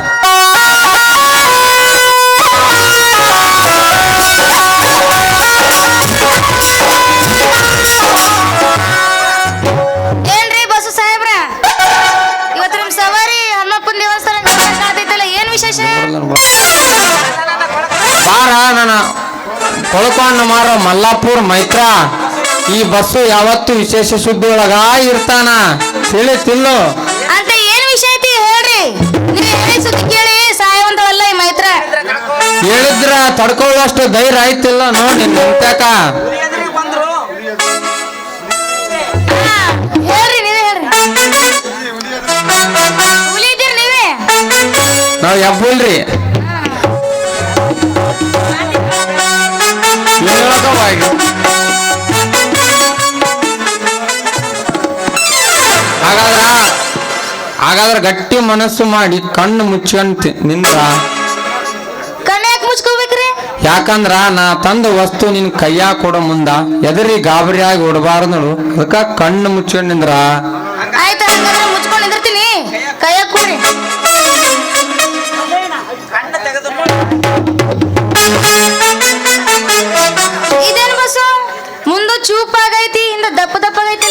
S8: ಏನ್ರಿ ಬಸ್ಸು ಸಾಹೇಬ್ರ, ಇವತ್ತು ನಿಮ್ ಸವಾರಿ ಹನುಮಪ್ಪನ ದೇವಸ್ಥಾನ ಕಾಣ್ತೈತಲ್ಲ, ಏನ್ ವಿಶೇಷ?
S9: ಬಾರ ನನ್ನ ಕೊಳಕೊಂಡ ಮಾರೋ ಮಲ್ಲಾಪುರ್ ಮೈತ್ರ. ಈ ಬಸ್ಸು ಯಾವತ್ತು ವಿಶೇಷ ಸುದ್ದಿ ಒಳಗ ಇರ್ತಾನ, ತಿಳಿತಿಲ್ಲೋ?
S8: ಅಂತ ಏನ್ ವಿಷಯ ಐತಿ ಹೇಳ್ರಿ. ನೀವು ಹೇಳಿ ಸುದ್ದಿ ಕೇಳಿ ಸಾಯವಂತವಲ್ಲ ಈ ಮೈತ್ರ.
S9: ಹೇಳಿದ್ರ ತಡ್ಕೊಳ್ಳುವಷ್ಟು ಧೈರ್ಯ ಆಯ್ತಿಲ್ಲ ನೋಡಿ ನಿಂತ್ಯಾಕ. ನಾವ್ ಎಬ್ಬಲ್ರಿ ಹಾಗಾದ್ರ ಗಟ್ಟಿ ಮನಸ್ಸು ಮಾಡಿ ಕಣ್ಣು ಮುಚ್ಕೊಂತ ನಿಂದ್ರ
S8: ಕಣ್ಣ ಯಾಕೆ ಮುಚ್ಕೋಬೇಕ್ರಿ?
S9: ಯಾಕಂದ್ರ ನಾ ತಂದ ವಸ್ತು ನಿನ್ ಕೈಯಾಗ ಕೊಡೋ ಮುಂದ ಎದರಿ ಗಾಬರಿ ಆಗಿ ಹೊಡಬಾರ್ದು ನೋಡು, ಅದಕ್ಕ ಕಣ್ಣು ಮುಚ್ಕೊಂಡ್ ನಿಂದ್ರ.
S8: ಆಯ್ತು, ಹಂಗಾದ್ರೆ ಮುಚ್ಕೊಂಡು ನಿಂದಿರ್ತೀನಿ. ಕೈಯಾಗ ಕೊಡ್ರಿ. ಇದೇನು ಬಸ್ಸು ಮುಂದೆ ಚೂಪಾಗೈತಿ, ಹಿಂದ ದಪ್ಪ ದಪ್ಪಾಗೈತಿ.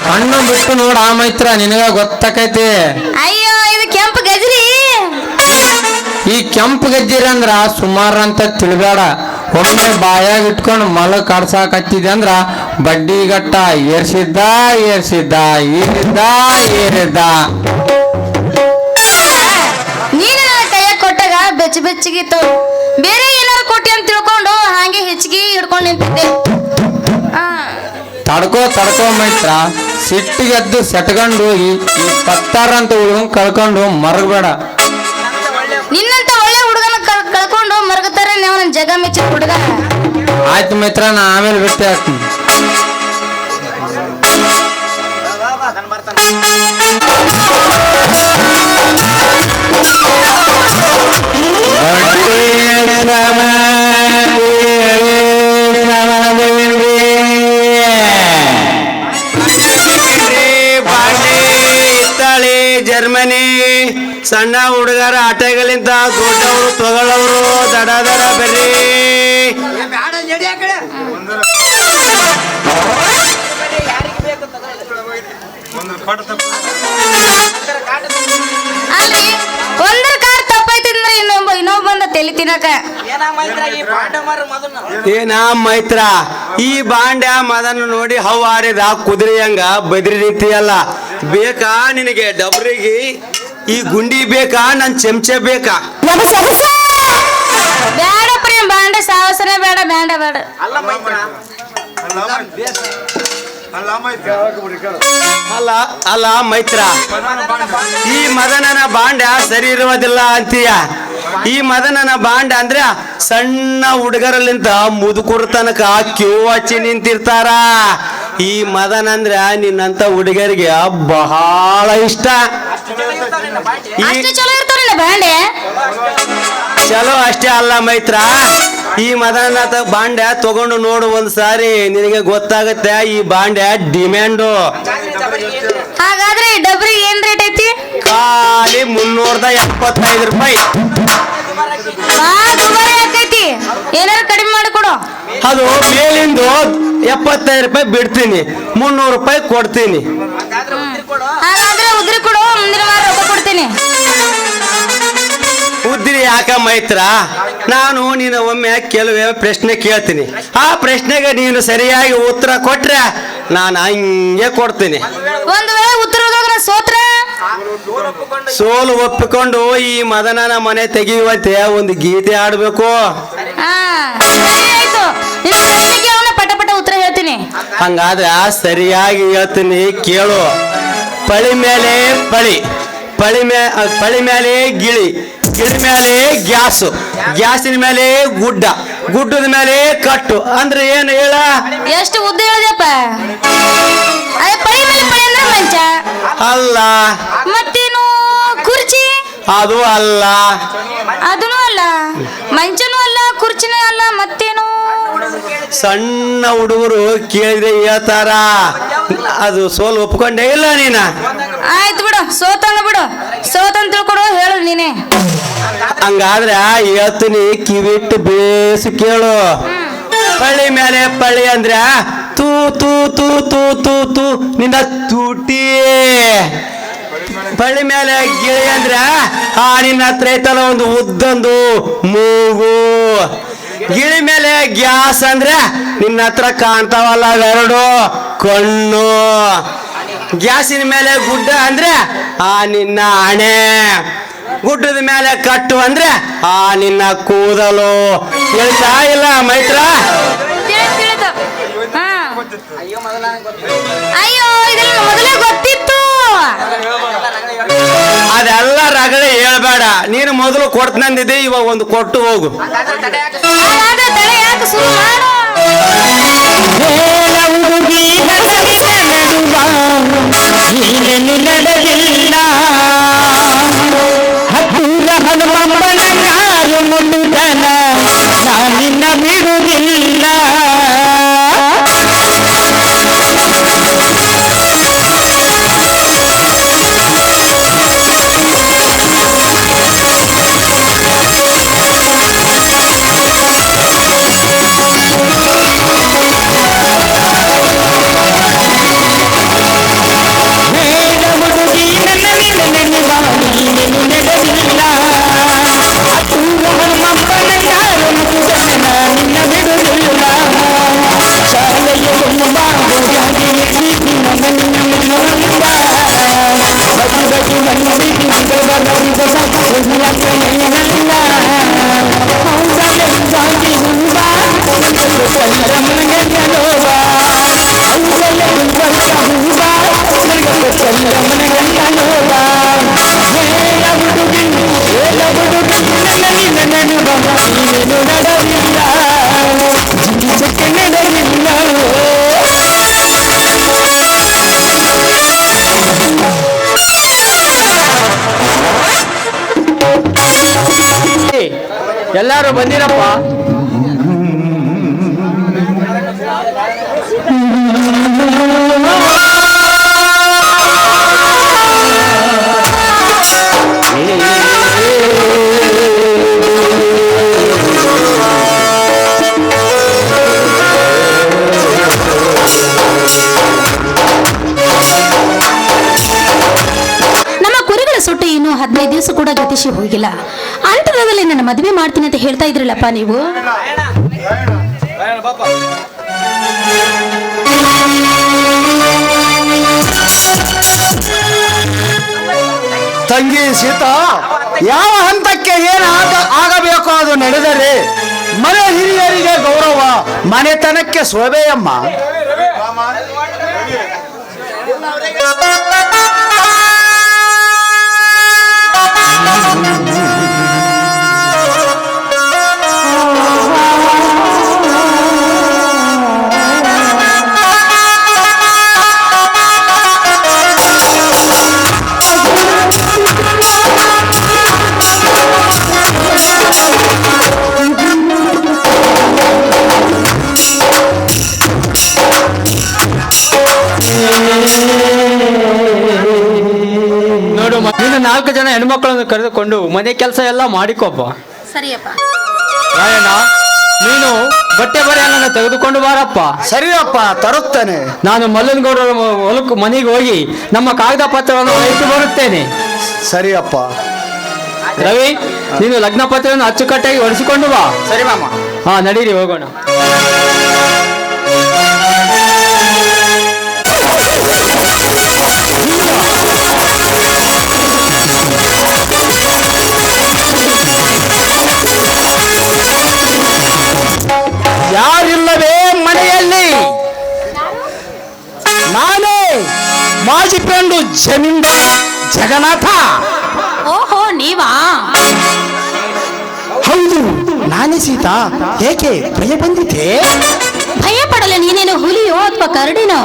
S9: ಕಣ್ಣು ಬಿಟ್ಟು ನೋಡ ಆ ಮೈತ್ರ, ನಿನಗ ಗೊತ್ತಾಕೈತಿ.
S8: ಅಯ್ಯೋ, ಇದು ಕೆಂಪು ಗಜ್ರಿ.
S9: ಈ ಕೆಂಪು ಗಜ್ಜಿರಿ ಅಂದ್ರ ಸುಮಾರು ಅಂತ ತಿಳ್ಬೇಡ. ಒಮ್ಮೆ ಬಾಯಾಗ ಇಟ್ಕೊಂಡು ಮಲ ಕಾಡ್ಸಾಕತ್ತಿದೆ ಅಂದ್ರ ಬಡ್ಡಿಗಟ್ಟ ಏರ್ಸಿದ್ದ ಏರ್ಸಿದ್ದ ಏರಿದ್ದ ಏರಿದ್ದ.
S8: ನೀನು ನನ್ನ ಕೈಯಾಗ ಕೊಟ್ಟಾಗ ಬೆಚ್ಚಗಿತ್ತು. ಬೇರೆ ಏನಾರು ಕೊಟ್ಟಿ ಅಂತ ತಿಳ್ಕೊಂಡು ಹಾಗೆ ಹೆಚ್ಚಿಗೆ ಹಿಡ್ಕೊಂಡು ನಿಂತಿದ್ದೆ.
S9: ತಡ್ಕೋ ಮೈತ್ರ, ಸಿಟ್ಟಿಗೆದ್ದು ಸೆಟ್ಕೊಂಡು ಹೋಗಿ ಈ ಪತ್ತಾರ ಅಂತ ಹುಡುಗನ್ ಕಳ್ಕೊಂಡು ಮರಗಬೇಡ.
S8: ನಿನ್ನಂತ ಒಳ್ಳೆ ಹುಡುಗನ ಕಳ್ಕೊಂಡು ಮರಗುತ್ತಾರೆ ನೀವು. ನನ್ನ ಜಗ ಮೆಚ್ಚಿ ಹುಡುಗ.
S9: ಆಯ್ತು ಮೈತ್ರ, ನಾ ಆಮೇಲೆ ಭೇಟಿ ಆಗ್ತೀನಿ.
S3: ಜರ್ಮನಿ ಸಣ್ಣ ಹುಡುಗರ ಆಟಗಳಿಂದ ದೊಡ್ಡವರು ತೊಗೊಳ್ಳವರು ದಡ ದಡ ಬರ್ರಿ.
S8: ಅಲ್ಲಿ ಒಂದರ ಕಾರ್ ತಪ್ಪೈತಿ ಅಂದ್ರೆ ಇನ್ನೊಬ್ಬ ಬಂದ ತೆಲಿ ತಿನ್ನಕ.
S3: ಏನ ಮೈತ್ರ, ಈ ಬಾಂಡ್ಯ ಮದನ ನೋಡಿ ಹವಾರಿದ ಕುದುರೆ ಹಂಗ ಬದ್ರಿ ನಿಂತಿಯಲ್ಲ. ಬೇಕಾ ನಿನಗೆ ಡಬ್ರಿಗೆ ಈ ಗುಂಡಿ ಬೇಕಾ, ನನ್ ಚಮಚ ಬೇಕಾ?
S8: ಬೇಡ ಪ್ರೇಮ್, ಬಾಂಡ ಸಾವಸನೆ ಬೇಡ, ಬೇಡ ಬೇಡ.
S3: ಅಲ್ಲ ಮೈತ್ರ, ಈ ಮದನನ ಬಾಂಡ ಸರಿ ಇರುವುದಿಲ್ಲ ಅಂತೀಯ. ಈ ಮದನನ ಬಾಂಡ ಅಂದ್ರೆ ಸಣ್ಣ ಹುಡುಗರಲ್ಲಿಂದ ಮುದುಕುರ ತನಕ ಕ್ಯೂ ಹಚ್ಚಿ ನಿಂತಿರ್ತಾರ. ಈ ಮದನ ಅಂದ್ರ ನಿನ್ನಂತ ಹುಡುಗರಿಗೆ ಬಹಳ ಇಷ್ಟ.
S8: ಅಷ್ಟು ಚಲೋ ಇರ್ತಾರಲ್ಲ ಬಾಂಡೆ.
S3: ಚಲೋ ಅಷ್ಟೇ ಅಲ್ಲ ಮೈತ್ರ, ಈ ಮದನ ಬಾಂಡ್ಯ ತಗೊಂಡು ನೋಡು ಒಂದ್ ಸಾರಿ, ನಿನಗೆ ಗೊತ್ತಾಗುತ್ತೆ ಈ ಬಾಂಡ್ಯ ಡಿಮ್ಯಾಂಡು.
S8: ಹಾಗಾದ್ರೆ ಈ ಡಬ್ರಿ ಏನ್ ರೇಟ್ ಐತಿ?
S3: ಖಾಲಿ 375 ರೂಪಾಯಿ.
S8: ದುಬಾರಿ ಆಕೈತಿ, ಏನಾರು ಕಡಿಮೆ ಮಾಡಿಕೊಡು.
S3: ಅದು ಮೇಲಿಂದು 75 ರೂಪಾಯಿ ಬಿಡ್ತೀನಿ, 300 ರೂಪಾಯಿ ಕೊಡ್ತೀನಿ.
S8: ಹಾಗಾದ್ರೆ ಉದ್ರಿ ಕೊಡು, ಮುಂದಿನ ವಾರ ರೊಕ್ಕ ಕೊಡ್ತೀನಿ.
S3: ಉದ್ರಿ ಯಾಕ ಮೈತ್ರ, ನಾನು ನೀನು ಒಮ್ಮೆ ಕೆಲವೇ ಪ್ರಶ್ನೆ ಕೇಳ್ತೀನಿ. ಆ ಪ್ರಶ್ನೆಗೆ ನೀನು ಸರಿಯಾಗಿ ಉತ್ತರ ಕೊಟ್ರೆ ನಾನು ಹಂಗೆ ಕೊಡ್ತೀನಿ.
S8: ಒಂದು ವೇಳೆ ಉತ್ತರದಾಗ ನಾ ಸೋತ್ರೆ?
S3: ಸೋಲು ಒಪ್ಪಿಕೊಂಡು ಈ ಮದನನ ಮನೆ ತೆಗೆಯುವಂತೆ ಒಂದು ಗೀತೆ ಆಡ್ಬೇಕು.
S8: ಆಯ್ತು, ನಿನ್ನ ಪ್ರಶ್ನೆಗೆ ಅವನ ಪಟ ಪಟ ಉತ್ತರ ಹೇಳ್ತೀನಿ.
S3: ಹಂಗಾದ್ರೆ ಸರಿಯಾಗಿ ಹೇಳ್ತೀನಿ ಕೇಳು. ಪಳಿ ಮೇಲೆ ಪಳಿ, ಪಳಿ ಮೇಲೆ ಗಿಳಿ, ಗಿಳಿ ಮೇಲೆ ಗ್ಯಾಸು, ಗ್ಯಾಸಿನ ಮೇಲೆ ಗುಡ್ಡ, ಗುಡ್ಡದ ಮೇಲೆ ಕಟ್ಟು ಅಂದ್ರೆ ಏನು ಹೇಳ?
S8: ಎಷ್ಟು ಉದ್ದ ಹೇಳಿದೆಪ್ಪ? ಅದೇ ಪಳಿ ಮೇಲೆ ಪಳಿ ಅಂದ್ರೆ ಮಂಚ
S3: ಅಲ್ಲ.
S8: ಮತ್ತೇನು? ಕುರ್ಚಿ?
S3: ಅದು ಅಲ್ಲ.
S8: ಅದೂ ಅಲ್ಲ, ಮಂಚನೂ ಅಲ್ಲ, ಕುರ್ಚಿನೂ ಅಲ್ಲ, ಮತ್ತೇನು?
S3: ಸಣ್ಣ ಹುಡುಗರು ಕೇಳಿದ್ರೆ ಹೇಳ್ತಾರ. ಅದು ಸೋಲು ಒಪ್ಕೊಂಡೇ ಇಲ್ಲ ನೀನ?
S8: ಆಯ್ತು ಬಿಡು, ಸೋತಂಗ ಬಿಡು, ಸೋತಂತ ತಿಳ್ಕೊಡು, ಹೇಳು ನೀನೆ.
S3: ಹಂಗಾದ್ರೆ ಹೇಳ್ತೀನಿ, ಕಿವಿಟ್ಟು ಬೇಸು ಕೇಳು. ಪಳ್ಳಿ ಮೇಲೆ ಪಳ್ಳಿ ಅಂದ್ರೆ ತೂ ತೂ ತೂ ತೂ ತೂ ತೂ ನಿನ್ನ ತೂಟಿ. ಪಳ್ಳಿ ಮೇಲೆ ಗಿಳಿ ಅಂದ್ರೆ ನಿನ್ನ ಹತ್ರ ಐತಲ್ಲ ಒಂದು ಉದ್ದೊಂದು ಮೂಗು. ಗಿಳಿ ಮೇಲೆ ಗ್ಯಾಸ್ ಅಂದ್ರೆ ನಿನ್ನ ಹತ್ರ ಕಾಣ್ತಾವಲ್ಲ ಎರಡು ಕಣ್ಣು. ಗ್ಯಾಸಿನ ಮೇಲೆ ಗುಡ್ಡ ಅಂದ್ರೆ ನಿನ್ನ ಹಣೆ. ಗುಡ್ಡದ ಮೇಲೆ ಕಟ್ಟು ಅಂದ್ರೆ ನಿನ್ನ ಕೂದಲು. ಹೇಳ್ತಾ ಇಲ್ಲ ಮೈತ್ರ?
S8: ಅಯ್ಯೋ, ಇದೆಲ್ಲ ಮೊದಲೇ ಗೊತ್ತಿತ್ತು.
S3: ಅದೆಲ್ಲ ರಗಳೆ ಹೇಳ್ಬೇಡ. ನೀನು ಮೊದಲು ಕೊಡ್ತಂದಿದ್ದೆ, ಇವಾಗ ಒಂದು ಕೊಟ್ಟು ಹೋಗು.
S8: ಹಾಗಾದ್ರೆ ತಲೆ ಯಾಕೆ ಶುರು ಮಾಡು.
S4: ನಡೆದಿಲ್ಲ ಹತ್ತೂರ ಹನುಮಮ್ಮನ ಕಾರು ಮುಟ್ಟುದನ ನಾನಿನ್ನ ಬಿಡುವುದಿಲ್ಲ.
S2: ಎಲ್ಲಾರು ಬಂದಿರಪ್ಪ.
S8: ಸುಟ್ಟು ಇನ್ನು 15 ದಿವಸ ಕೂಡ ಗತಿಸಿ ಹೋಗಿಲ್ಲ. ಅಂತರದಲ್ಲಿ ನನ್ನ ಮದುವೆ ಮಾಡ್ತೀನಿ ಅಂತ ಹೇಳ್ತಾ ಇದ್ರಲ್ಲಪ್ಪ ನೀವು.
S6: ತಂಗಿ ಸೀತಾ, ಯಾವ ಹಂತಕ್ಕೆ ಏನು ಆಗಬೇಕು ಅದು ನಡೆದರೆ ಮನೆ ಹಿರಿಯರಿಗೆ ಗೌರವ, ಮನೆತನಕ್ಕೆ ಶೋಭೆಯಮ್ಮ.
S2: ನೋಡು, ನೀನು 4 ಜನ ಹೆಣ್ಮಕ್ಳನ್ನು ಕರೆದುಕೊಂಡು ಮನೆ ಕೆಲಸ ಎಲ್ಲ ಮಾಡಿಕೊಪ್ಪ.
S8: ಸರಿಯಪ್ಪ.
S2: ರಾಯಣ್ಣ, ನೀನು ಬಟ್ಟೆ ಬರೆಯನ್ನು ತೆಗೆದುಕೊಂಡು ಬಾರಪ್ಪ.
S6: ಸರಿಯಪ್ಪ, ತರುತ್ತೇನೆ.
S2: ನಾನು ಮಲ್ಲನಗೌಡರ ಹೊಲಕ್ಕೆ ಮನೆಗೆ ಹೋಗಿ ನಮ್ಮ ಕಾಗದ ಪತ್ರವನ್ನು ಇಟ್ಟು ಬರುತ್ತೇನೆ.
S6: ಸರಿಯಪ್ಪ.
S2: ರವಿ, ನೀನು ಲಗ್ನ ಪತ್ರವನ್ನು ಅಚ್ಚುಕಟ್ಟಾಗಿ ಹೊರಿಸಿಕೊಂಡು ಬಾ.
S3: ಸರಿ ಮಾಮ.
S2: ಹಾ, ನಡೀರಿ ಹೋಗೋಣ.
S6: ಯಾರಿಲ್ಲವೇ ಮನೆಯಲ್ಲಿ? ನಾನೇ ಮಾಜಿ ಫ್ರೆಂಡು ಜಮೀನ್ದಾರ್ ಜಗನ್ನಾಥ.
S8: ಓಹೋ, ನೀವಾ?
S6: ಹೌದು, ನಾನೇ ಸೀತಾ. ಏಕೆ ಭಯ ಬಂದಿದೆ?
S8: ಭಯ ಪಡಲ್ಲ. ನೀನೇನು ಹುಲಿಯೋ ಅಥವಾ ಕರಡಿನೋ?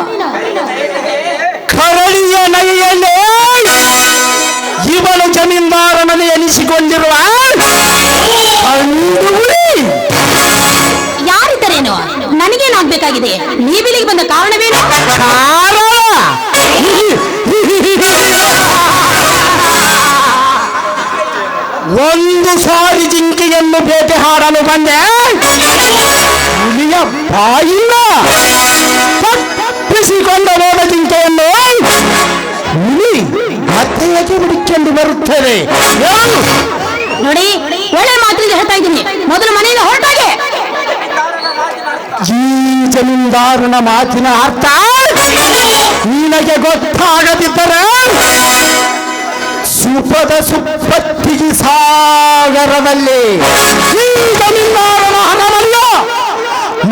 S6: ಕರಡಿಯ ನಗೆಯಲ್ಲೇ ಇವನು ಜಮೀನ್ದಾರನಲ್ಲಿ ಎನಿಸಿಕೊಂಡಿರುವ
S8: ಯಾರಿದ್ದರೇನೋ? ನನಗೇನಾಗ್ಬೇಕಾಗಿದೆ? ನೀವಿಲ್ಲಿಗೆ ಬಂದ ಕಾರಣವೇನು?
S6: ಒಂದು ಸಾರಿ ಜಿಂಕೆಯನ್ನು ಬೇಟೆ ಹಾಡಲು ಬಂದೆ. ಹುಲಿಯ ಬಾಯಿಲ್ಲ ತಪ್ಪಿಸಿಕೊಂಡ ಹೋದ ಜಿಂಕೆಯನ್ನು ಹುಲಿ ಮತ್ತೆ ಏಕೆ ಹುಡುಕಿಕೊಂಡು ಬರುತ್ತದೆ?
S8: ನೋಡಿ, ಒಳ್ಳೆ ಮಾತಿಂದ ಹೇಳ್ತಾ ಇದ್ದೀನಿ. ಮೊದಲು ಮನೆಯಿಂದ ಹೊರಟಾಗೆ.
S6: ಈ ಜಮೀನ್ದಾರನ ಮಾತಿನ ಅರ್ಥ ನಿನಗೆ ಗೊತ್ತಾಗದಿದ್ದರೆ ಸುಪದ ಸುಪ್ಪತ್ತಿಗೆ ಸಾಗರದಲ್ಲಿ ಈ ಜಮೀನ್ದಾರನ ಹಣವಲ್ಲ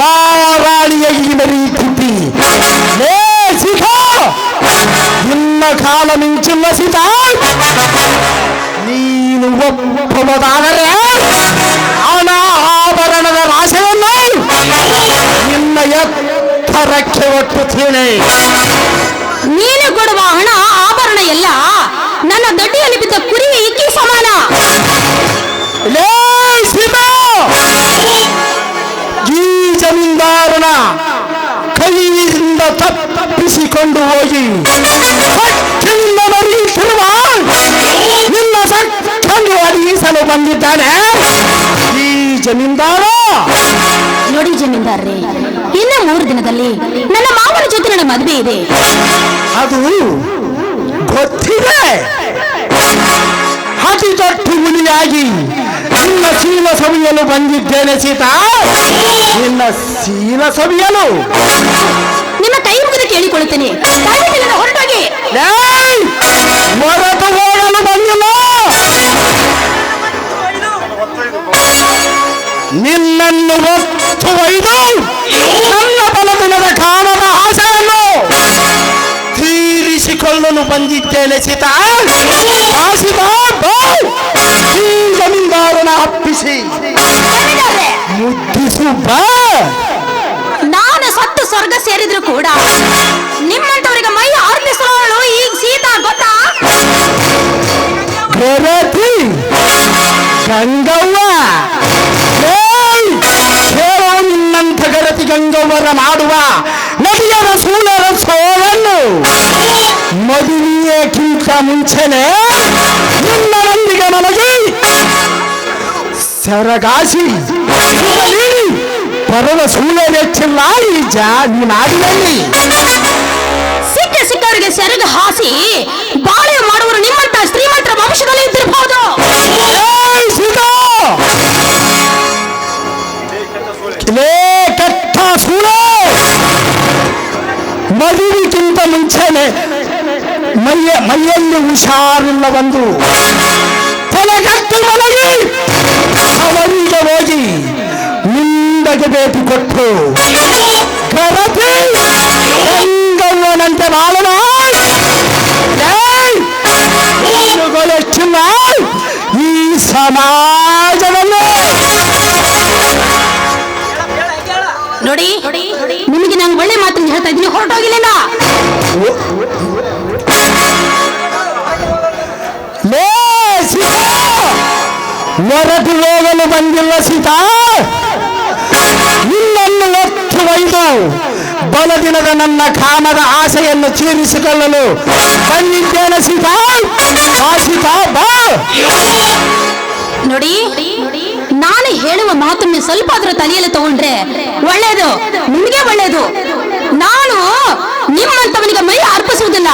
S6: ಮಾರಾಳಿಯ ಈ ರೀತಿ ನಿನ್ನ ಕಾಲ ಮಿಂಚಿಲ್ಲ ಸೀತಾ. ಒಪ್ಪುವುದಾದರೆ ಹಣ ಆಭರಣದ ರಾಶಿಯನ್ನು ನಿನ್ನ ಎತ್ತರಕ್ಕೆ ಒಟ್ಟುತ್ತೇನೆ.
S8: ನೀನು ಕೊಡುವ ಹಣ ಆಭರಣ ಎಲ್ಲ ನನ್ನ ದೊಡ್ಡಿಯಲ್ಲಿ ಬಿದ್ದ ಕುರಿಗೆ ಇಕ್ಕಿ ಸಮಾನ.
S6: ಲೇ ಸೀತಾ, ಈ ಜಮೀನ್ದಾರನ ಕೈಯಿಂದ ತಪ್ಪಿಸಿಕೊಂಡು ಹೋಗಿ ಹಕ್ಕಿನಿಂದ ಮರೆಯುತ್ತಿರುವ ನಿನ್ನ ಸಕ್ಕನ್ನು ಅಡಿಸಲು ಬಂದಿದ್ದಾನೆ ಈ ಜಮೀನ್ದಾರ.
S8: ನೋಡಿ ಜಮೀನ್ದಾರ್ರೆ, ಇನ್ನು 3 ದಿನದಲ್ಲಿ ನನ್ನ ಮಾವನ ಜೊತೆ ನನ್ನ ಮದುವೆ ಇದೆ.
S6: ಅದು ಗೊತ್ತಿದೆ. ಅತಿ ದೊಡ್ಡ ಹುಲಿಯಾಗಿ ನಿನ್ನ ಶೀಲ ಸವಿಯಲು ಬಂದಿದ್ದೇನೆ ಸೀತಾ. ನಿನ್ನ ಶೀಲ ಸವಿಯಲು
S8: ನಿಮ್ಮ ಕೈ ಮುಗಿದು ಕೇಳಿಕೊಳ್ಳುತ್ತೇನೆ, ಹೊರಟೋಗಿ.
S6: ಹೊರಟು ಹೋಗಲು ಬಂದಿಲ್ಲ. ನಿನ್ನನ್ನು ಒತ್ತು ಒಯ್ದು ನನ್ನ ಬಲದಿನದ ಕಾಣದ ಆಸೆಯನ್ನು ತೀರಿಸಿಕೊಳ್ಳಲು ಬಂದಿದ್ದೇನೆ ಸೀತಾ. ಈ ಜಮೀನ್ದಾರನ ಅಪ್ಪಿಸಿ ಮುದ್ದಿಸು ಬಾ.
S8: ನಾನು ಸತ್ತು ಸ್ವರ್ಗ ಸೇರಿದ್ರು ಕೂಡ ನಿಮ್ಮಂತವರಿಗೆ ಮೈ ಅರ್ಪಿಸಲು ಈಗ ಸೀತಾ ಗೊತ್ತಾ?
S6: ಗೆಳತಿ ಗಂಗವ್ವ, ಹೇಳೋ ನಿನ್ನಂಥ ಗೆಳತಿ ಗಂಗವ್ವರ ಮಾಡುವ ನದಿಯರ ಸೂಳರ ಸೋಲನ್ನು ಮದುವೆಯಕ್ಕಿಂತ ಮುಂಚೆನೆ ನಿನ್ನೊಂದಿಗೆ ನನಗೆ ಸೆರಗಾಸಿ ಪರದ ಸೂಳೆಚ್ಚಿಲ್ಲ ಈ ನಾಡಿನಲ್ಲಿ.
S8: ಸಿಕ್ಕವರಿಗೆ ಸೆರಗು ಹಾಸಿ ಬಾಳೆ ಮಾಡುವರು ನಿಮ್ಮಂತ ಶ್ರೀಮಂತರ ವಂಶದಲ್ಲಿ ಇದ್ದಿರಬಹುದು.
S6: ಕೆಟ್ಟ ಸೂಳೆ, ಮದುವೆಗಿಂತ ಮುಂಚೆನೆ ಮೈಯಲ್ಲಿ ಹುಷಾರಿಲ್ಲ ಒಂದು ತಲೆಗಟ್ಟು ಮಲಗಿ ಅವರಿಗೆ ಹೋಗಿ ನಿಂದಗೆ ಭೇಟಿ ಕೊಟ್ಟು ಗರತಿ ಗಂಗವ್ವನಂತೆ ಬಾಳನ ಹೆಚ್ಚಿಲ್ಲ ಈ ಸಮಾಜದಲ್ಲಿ.
S8: ನೋಡಿ, ನಿಮಗೆ ನಾನು ಒಳ್ಳೆ ಮಾತನ್ನು ಹೇಳ್ತಾ ಇದ್ದೀನಿ, ಹೊರಟೋಗಿಲ್ಲ.
S6: ಹೊರಟು ಹೋಗಲು ಬಂದಿಲ್ಲ ಸೀತಾ. ನಿನ್ನನ್ನು ಒತ್ತು ಒಯ್ದು ಬಲದಿನದ ನನ್ನ ಕಾಮದ ಆಸೆಯನ್ನು ತೀರಿಸಿಕೊಳ್ಳಲು ಬಂದಿದ್ದೇನೆ ಸೀತಾ. ಸೀತಾ ಬಾ.
S8: ನೋಡಿ, ನಾನು ಹೇಳುವ ಮಾತನ್ನು ಸ್ವಲ್ಪ ಅದರ ತಲೆಯಲ್ಲಿ ತಗೊಂಡ್ರೆ ಒಳ್ಳೇದು, ನಿಮಗೆ ಒಳ್ಳೇದು. ನಾನು ನಿಮ್ಮಂತವನಿಗೆ ಮೈ ಅರ್ಪಿಸುವುದಿಲ್ಲ.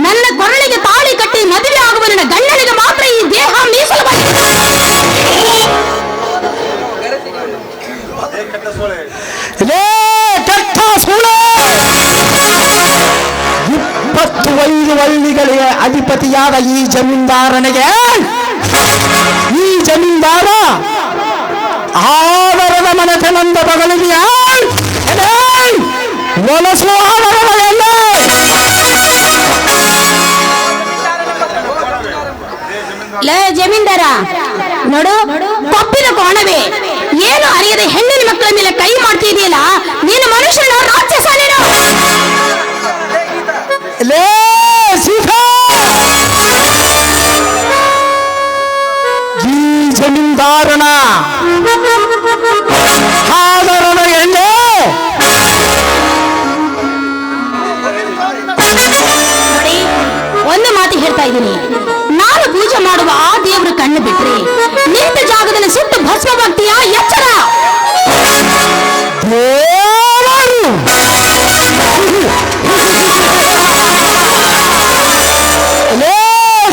S8: ನನ್ನ ಕೊರಳಿಗೆ ತಾಳಿ ಕಟ್ಟಿ ಮದುವೆ ಆಗುವ ನನ್ನ ಗಂಡನಿಗೆ ಮಾತ್ರ ಈ ದೇಹ ಮೀಸಲವಾಗಿದೆ.
S6: ಕೆಟ್ಟ ಸೂಳೆ, 25 ಹಳ್ಳಿಗಳಿಗೆ ಅಧಿಪತಿಯಾದ ಈ ಜಮೀನ್ದಾರನಿಗೆ ಈ ಜಮೀನ್ದಾರ ಆವರದ ಮನೆತನದ ಬಗಲಿಗೆ ಒಲಸು ಆವರಣವಲ್ಲ.
S8: ಲೇ ಜಮೀನ್ದಾರ, ನೋಡು, ಕೊಪ್ಪಿನ ಕೋಣವೇ, ಏನು ಅರಿಯದೆ ಹೆಣ್ಣಿನ ಮಕ್ಕಳ ಮೇಲೆ ಕೈ ಮಾಡ್ತಿದೆಯಲ್ಲ, ನೀನು ಮನುಷ್ಯನ ರಾಕ್ಷಸ. ನೀನು
S6: ಲೇ ಸೀತಾ, ಈ ಜಮೀನ್ದಾರನ ಆದರಣ ಎಣ್ಣೆ
S8: ನೋಡಿ, ಒಂದು ಮಾತು ಹೇಳ್ತಾ ಇದ್ದೀನಿ, ನಾನು ಪೂಜೆ ಮಾಡುವ ಆ ದೇವರು ಕಣ್ಣು ಬಿಟ್ರೆ ನಿಂತ ಜಾಗದಲ್ಲಿ ಸುಟ್ಟು ಭಸ್ಮವಾಗ್ತೀಯ, ಎಚ್ಚರ.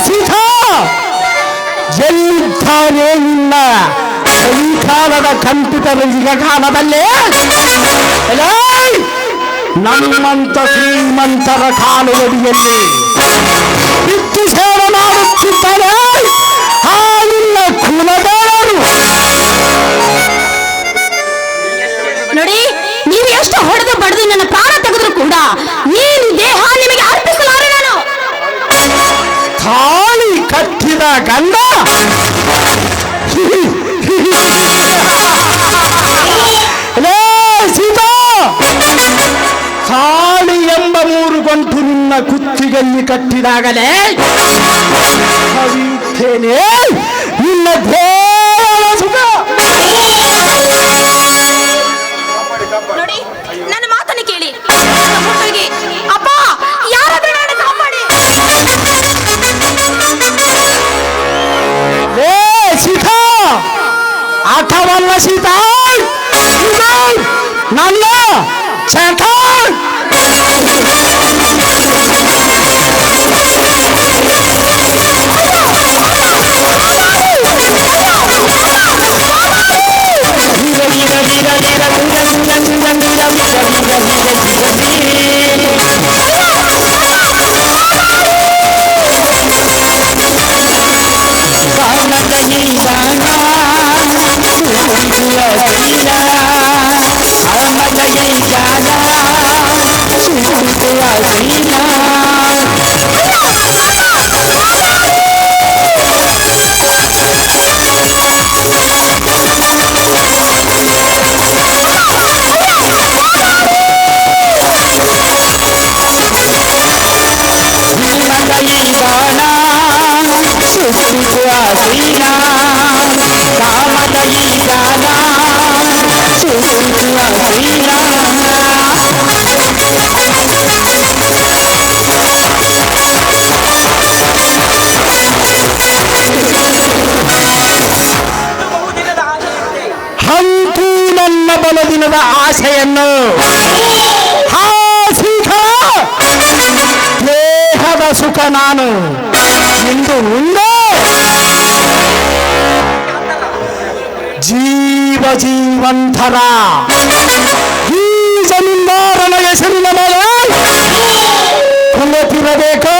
S6: ಸೀತಾ, ಎಲ್ಲಿದ್ದಾನೆ ನಿನ್ನ ಕಾಲದ ಕಂಪ್ಯೂಟರ್ ಈಗ ಕಾಲದಲ್ಲೇ ನಮ್ಮಂತ ಶ್ರೀಮಂತರ ಕಾಲುಗಡಿಯಲ್ಲಿ ಬಿತ್ತು ಸೇವೆ ಮಾಡುತ್ತಿದ್ದಾರೆ ಆ ನಿನ್ನ ಕುಲದವರು.
S8: ನೋಡಿ, ನೀವು ಎಷ್ಟು ಹೊಡೆದು ಬಡಿದು ನನ್ನ ಪ್ರಾಣ ತೆಗೆದ್ರು ಕೂಡ ಈ ದೇಹ ನಿಮಗೆ ಅರ್ಪಿಸಲಾರೆ. ನಾನು
S6: ತಾಳಿ ಕಟ್ಟಿದ ಗಂಡ ಕುತ್ತಿಗೆಯಲ್ಲಿ ಕಟ್ಟಿದಾಗಲೇ ಕವಿಯುತ್ತೇನೆ ನಿನ್ನ ಘೋರ ಸುಖ.
S8: ನೋಡಿ ನನ್ನ ಮಾತನ್ನು ಕೇಳಿ. ಹೋಗಿ, ಅಪ್ಪ ಯಾರಾದ್ರೂ ನನ್ನ ಕಾಪಾಡಿ.
S6: ಏ ಸೀತಾ, ಆಟವಲ್ಲ ಸೀತಾ, ಇದು ನನ್ನ ಚಟ. ಹಂತೂ ನನ್ನ ಬಲದಿನದ ಆಸೆಯನ್ನು ದೇಹದ ಸುಖ ನಾನು ಎಂದು ಮುಂದೆ ಜೀವಂತರ ಈ ಜಮೀನ್ದಾರನ ಹೆಸರಿನ ಮೇಲೆ ಕುಲತಿರಬೇಕು.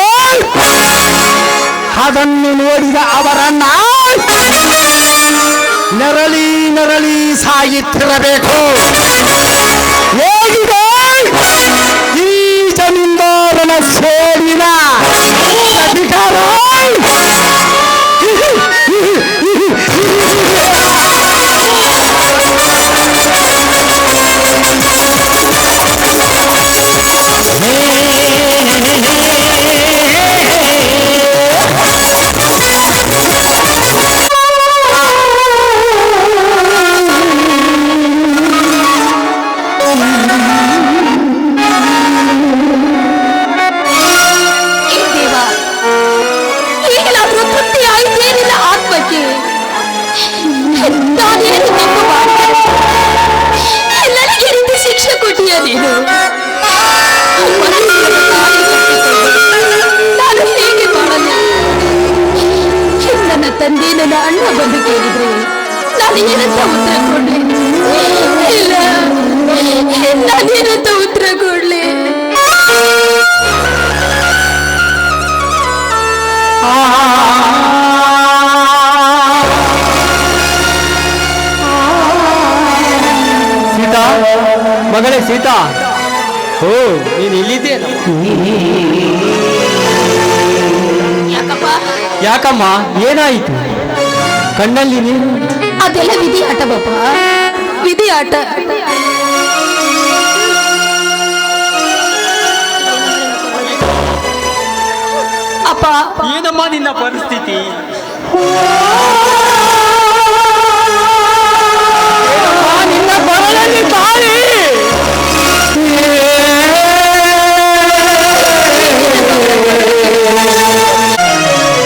S6: ಅದನ್ನು ನೋಡಿದ ಅವರನ್ನ ನರಳಿ ಸಾಯುತ್ತಿರಬೇಕು. ಹೇಗಿದೆ ಈ ಜಮೀನ್ದಾರನ ಸೇರಿನ ಅಧಿಕಾರ?
S8: ತಂದೆ ನನ್ನ ಅಣ್ಣ ಬಂದು ಕೇಳಿದ್ರೆ ನಾನು ಏನಂತ ಉತ್ತರ ಕೊಡ್ಲಿ? ಇಲ್ಲ, ನಾನೇನಂತ ಉತ್ತರ ಕೊಡ್ಲಿ?
S2: ಸೀತಾ, ಮಗಳೇ ಸೀತಾ, ಓ ನೀನು ಇಲ್ಲಿದ್ದೇನ? ಯಾಕಮ್ಮ, ಏನಾಯಿತು? ಕಣ್ಣಲ್ಲಿ ನೀನು?
S8: ಅದೆಲ್ಲ ವಿಧಿ ಆಟ ಬಾಪ, ವಿಧಿ ಆಟ. ಅಪ್ಪ,
S2: ಏನಮ್ಮ ನಿನ್ನ ಪರಿಸ್ಥಿತಿ? ನಿನ್ನ ಕೊರಳಲ್ಲಿ ತಾಳಿ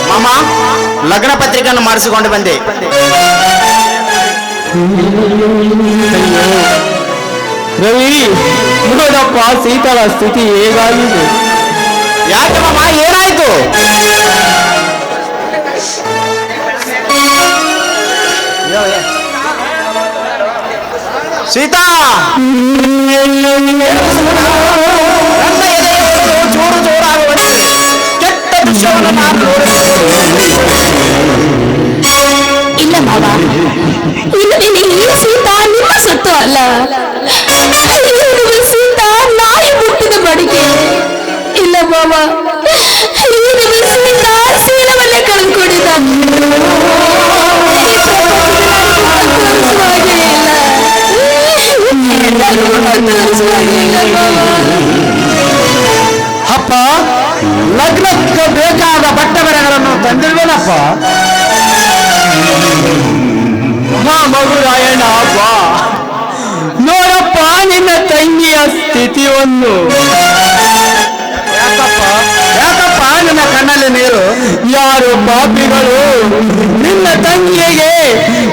S3: ಮಾಮ, ಲಗ್ನ ಪತ್ರಿಕೆಯನ್ನು ಮಾಡಿಸಿಕೊಂಡು ಬಂದೆ.
S2: ರವಿ, ನೋಡಪ್ಪ ಸೀತಾಳ ಸ್ಥಿತಿ ಹೇಗಾಗಿದೆ?
S3: ಯಾಕೆ ಮಾಮ, ಏನಾಯ್ತು? ಸೀತಾ, ಚೂರು ಚೂರಾಗುವಂತೆ ಕೆಟ್ಟ ದೃಶ್ಯವನ್ನು ನಾನು ನೋಡುತ್ತೇನೆ.
S8: ಇಲ್ಲ ಮಾವ, ಇನ್ನು ಈ ಸೀತಾ ನಿಮ್ಮ ಸೊತ್ತು ಅಲ್ಲ. ಸೀತಾ ನಾಯಿ ಹುಟ್ಟಿದ ಬಡಿಗೆ. ಇಲ್ಲ ಮಾವ, ಸೀತಾ ಶೀಲವನ್ನೇ ಕಳೆದುಕೊಂಡಿದ್ದ.
S6: ಅಪ್ಪ, ಲಗ್ನಕ್ಕೆ ಬೇಕಾದ ಬಟ್ಟೆ ಬರೆಗಳನ್ನು ತಂದಿರುವೇನಪ್ಪ.
S2: ಮಗು ರಾಯಣ್ಣ ಬಾ, ನೋಡಪ್ಪ ನಿನ್ನ ತಂಗಿಯ ಸ್ಥಿತಿಯನ್ನು.
S6: ಯಾಕಪ್ಪ ನಿನ್ನ ಕಣ್ಣಲ್ಲಿ ನೀರು?
S2: ಯಾರು ಪಾಪಿಗಳು ನಿನ್ನ ತಂಗಿಗೆ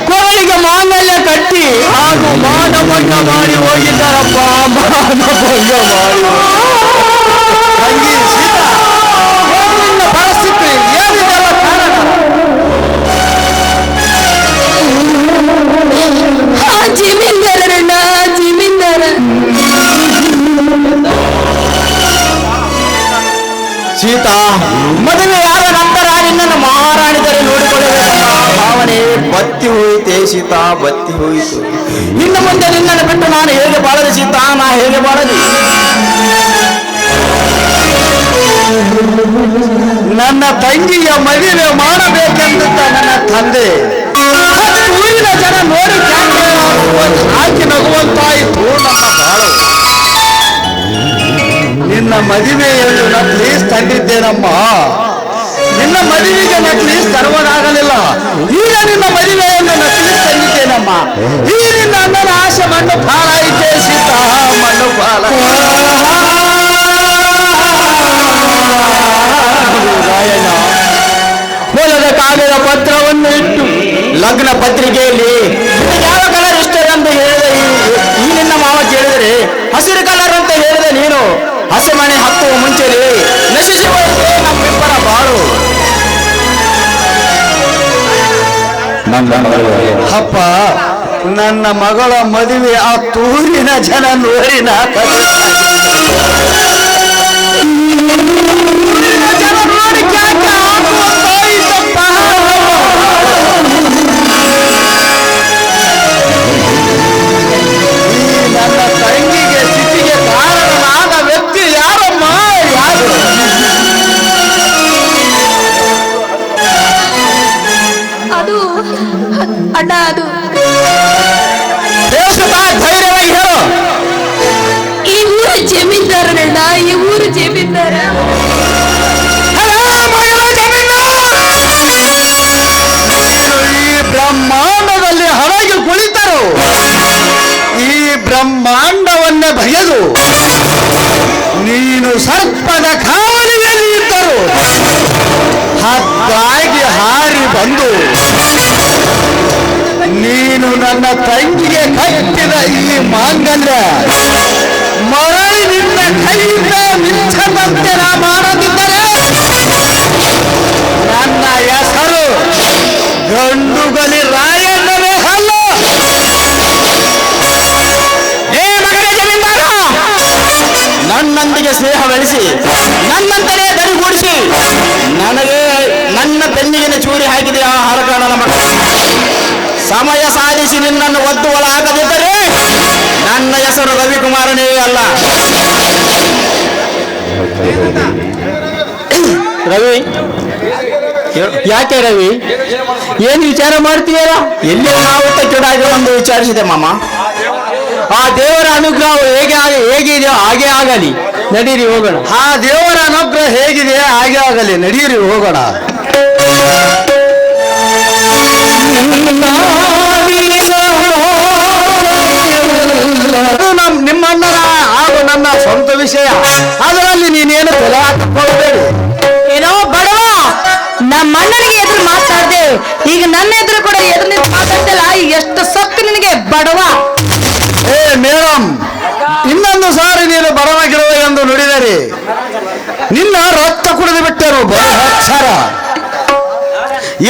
S2: ಕೊರಳಿಗೆ ಮಾಂಗಲ್ಯ ಕಟ್ಟಿ ಹಾಗೂ ಮಾನಭಂಗ ಮಾಡಿ ಹೋಗಿದ್ದಾರಪ್ಪ, ಮಾನಭಂಗ ಮಾಡಿ.
S6: ತಂಗಿ ಸೀತಾ, ನಿನ್ನ ಪರಿಸ್ಥಿತಿ ಏನಿದೆಲ್ಲ ಕಾರಣ?
S8: ಜಮೀನ್ದಾರಣ್ಣ, ಜಮೀನ್ದಾರ.
S3: ಸೀತಾ, ಮದುವೆಯಾದ ನಂತರ ನಿನ್ನನ್ನು ಮಹಾರಾಣಿದರೆ ನೋಡಿಕೊಳ್ಳಬೇಕಮ್ಮ ಭಾವನೆ ಬತ್ತಿ ಹೋಯಿತೆ ಸೀತಾ, ಬತ್ತಿ ಹೋಯಿತು. ಇನ್ನು ಮುಂದೆ ನಿನ್ನನ್ನು ಬಿಟ್ಟು ನಾನು ಹೇಗೆ ಬಾಳಲಿ ಸೀತಾ, ನಾ ಹೇಗೆ ಬಾಳಲಿ?
S6: ನನ್ನ ತಂಗಿಯ ಮದುವೆ ಮಾಡಬೇಕೆಂದಿದ್ದ ನನ್ನ ತಂದೆ ಊರಿನ ಜನ ನೋಡಿ ಹಾಕಿ ನಗುವಂತಾಯಿತು ನನ್ನ ಬಾಳು. ನಿನ್ನ ಮದುವೆಯನ್ನು ನಕ್ಲೀಸ್ ತಂದಿದ್ದೇನಮ್ಮ. ನಿನ್ನ ಮದುವೆಗೆ ನಕ್ಲೀಸ್ ತರುವುದಾಗಲಿಲ್ಲ. ಈಗ ನಿನ್ನ ಮದುವೆಯನ್ನು ನಕ್ಲೀಸ್ ತಂದಿದ್ದೇನಮ್ಮ. ಈ ನಿನ್ನ ಅಣ್ಣನ ಆಸೆ ಮಣ್ಣು ಪಾಲಾಯಿತೆ ಸೀತಾ, ಮಣ್ಣು ಪಾಲ.
S2: ರಾಯಣ್ಣ ಹೊಲದ ಕಾಗದ ಪತ್ರವನ್ನು ಇಟ್ಟು
S3: ಲಗ್ನ ಪತ್ರಿಕೆಯಲ್ಲಿ ಯಾವ ಕಲರ್ ಇಷ್ಟ ಎಂದು ಹೇಳಿದೆ ಈ ನಿನ್ನ ಮಾವ ಕೇಳಿದರೆ ಹಸಿರು ಕಲರ್ ಅಂತ ಹೇಳಿದೆ ನೀನು. ಹಸಿಮಣೆ ಹತ್ತುವ ಮುಂಚೆಲಿ ನಶಿಸಿ ಹೋಯಿತೆ ನಮ್ಮಿಬ್ಬರ ಬಾಳು.
S6: ಅಪ್ಪ, ನನ್ನ ಮಗಳ ಮದುವೆ ಆ ತೂರಿನ ಜನ ನೋಡಿ ನನ್ನ ತಂಗಿಗೆ ಸ್ಥಿತಿಗೆ ಕಾರಣನಾದ ವ್ಯಕ್ತಿ ಯಾರಮ್ಮ? ಯಾರು?
S8: ಅದು ಅಣ್ಣ, ಅದು
S3: ಧೈರ್ಯವಾಗಿ ಹೇಳು.
S8: ಈ ಊರು ಜಮೀನ್ದಾರಣ್ಣ, ಈ ಊರು ಜಮೀನ್ದಾರ.
S6: ಈ ಬ್ರಹ್ಮಾಂಡದಲ್ಲಿ ಹರಗಿ ಕುಳಿತರು. ಈ ಬ್ರಹ್ಮಾಂಡವನ್ನೇ ಬಗೆದು ನೀನು ಸರ್ಪದ ಕಾವಲಿಯಲ್ಲಿ ಇದ್ದರು ಹದ್ದಾಗಿ ಹಾರಿ ಬಂದು ನೀನು ನನ್ನ ತಂಗಿಗೆ ಕಟ್ಟಿದ ಈ ಮಾಂಗಲ್ಯ ಮರಳಿ ನಿನ್ನ ಕೈಯಿಂದ ಮಿಂಚದಂತೆ ನಾ ಮಾಡದಿದ್ದರೆ ನನ್ನ ಹೆಸರು ಗಂಡುಗಲಿ ರಾಯಣ್ಣನೇ ಅಲ್ಲ.
S3: ಏ ಮಗನೇ ಜಮೀನ್ದಾರ, ನನ್ನೊಂದಿಗೆ ಸ್ನೇಹ ಬೆಳೆಸಿ ನನ್ನಂತಲೇ ದರಿಗೂಡಿಸಿ ನನಗೆ ನನ್ನ ಬೆನ್ನಿಗೆ ಚೂರಿ ಹಾಕಿದೆ ಆ ಹರಕಾಣನ ಮಗ. ಸಮಯ ಸಾಧಿಸಿ ನಿನ್ನನ್ನು ಒದ್ದು ಒಳ ಹಾಕದಿದ್ದರೆ ನನ್ನ ಹೆಸರು ರವಿಕುಮಾರನೇ ಅಲ್ಲ.
S2: ರವಿ, ಯಾಕೆ ರವಿ, ಏನ್ ವಿಚಾರ ಮಾಡ್ತೀಯಲ್ಲ?
S3: ಎಲ್ಲಿ ನಾವು ಕೆಡಾಗಿ ಒಂದು ವಿಚಾರಿಸಿದೆ ಮಾಮ.
S2: ಆ ದೇವರ ಅನುಗ್ರಹ ಹೇಗಿದೆಯೋ ಹಾಗೆ ಆಗಲಿ, ನಡೀರಿ ಹೋಗೋಣ.
S6: ಆ ದೇವರ ಅನುಗ್ರಹ ಹೇಗಿದೆ ಹಾಗೆ ಆಗಲಿ, ನಡೀರಿ ಹೋಗೋಣ. ನಿಮ್ಮಣ್ಣನ ಹಾಗೂ ನನ್ನ ಸ್ವಂತ ವಿಷಯ, ಅದರಲ್ಲಿ ನೀನೇನು ತಲೆ ಹಾಕಿಕೊಳ್ಳಬೇಡಿ.
S1: ಏನೋ ಬಡವ, ನಮ್ಮ ಅಣ್ಣನಿಗೆ ಎದುರು ಮಾತಾಡ್ದೆ, ಈಗ ನನ್ನ ಎದುರು ಕೂಡ ಎದುರು ನಿಂತು ಮಾತಾಡ್ತಿಲ್ಲ. ಎಷ್ಟು ಸೊಕ್ಕು ನಿನಗೆ ಬಡವ.
S6: ಏ ಮೇಡಮ್, ಇನ್ನೊಂದು ಸಾರಿ ನೀನು ಬಡವಾಗಿರುವ ಎಂದು ನುಡಿದರೆ ನಿನ್ನ ರಕ್ತ ಕುಡಿದು ಬಿಟ್ಟರು ಬಹುಸರ.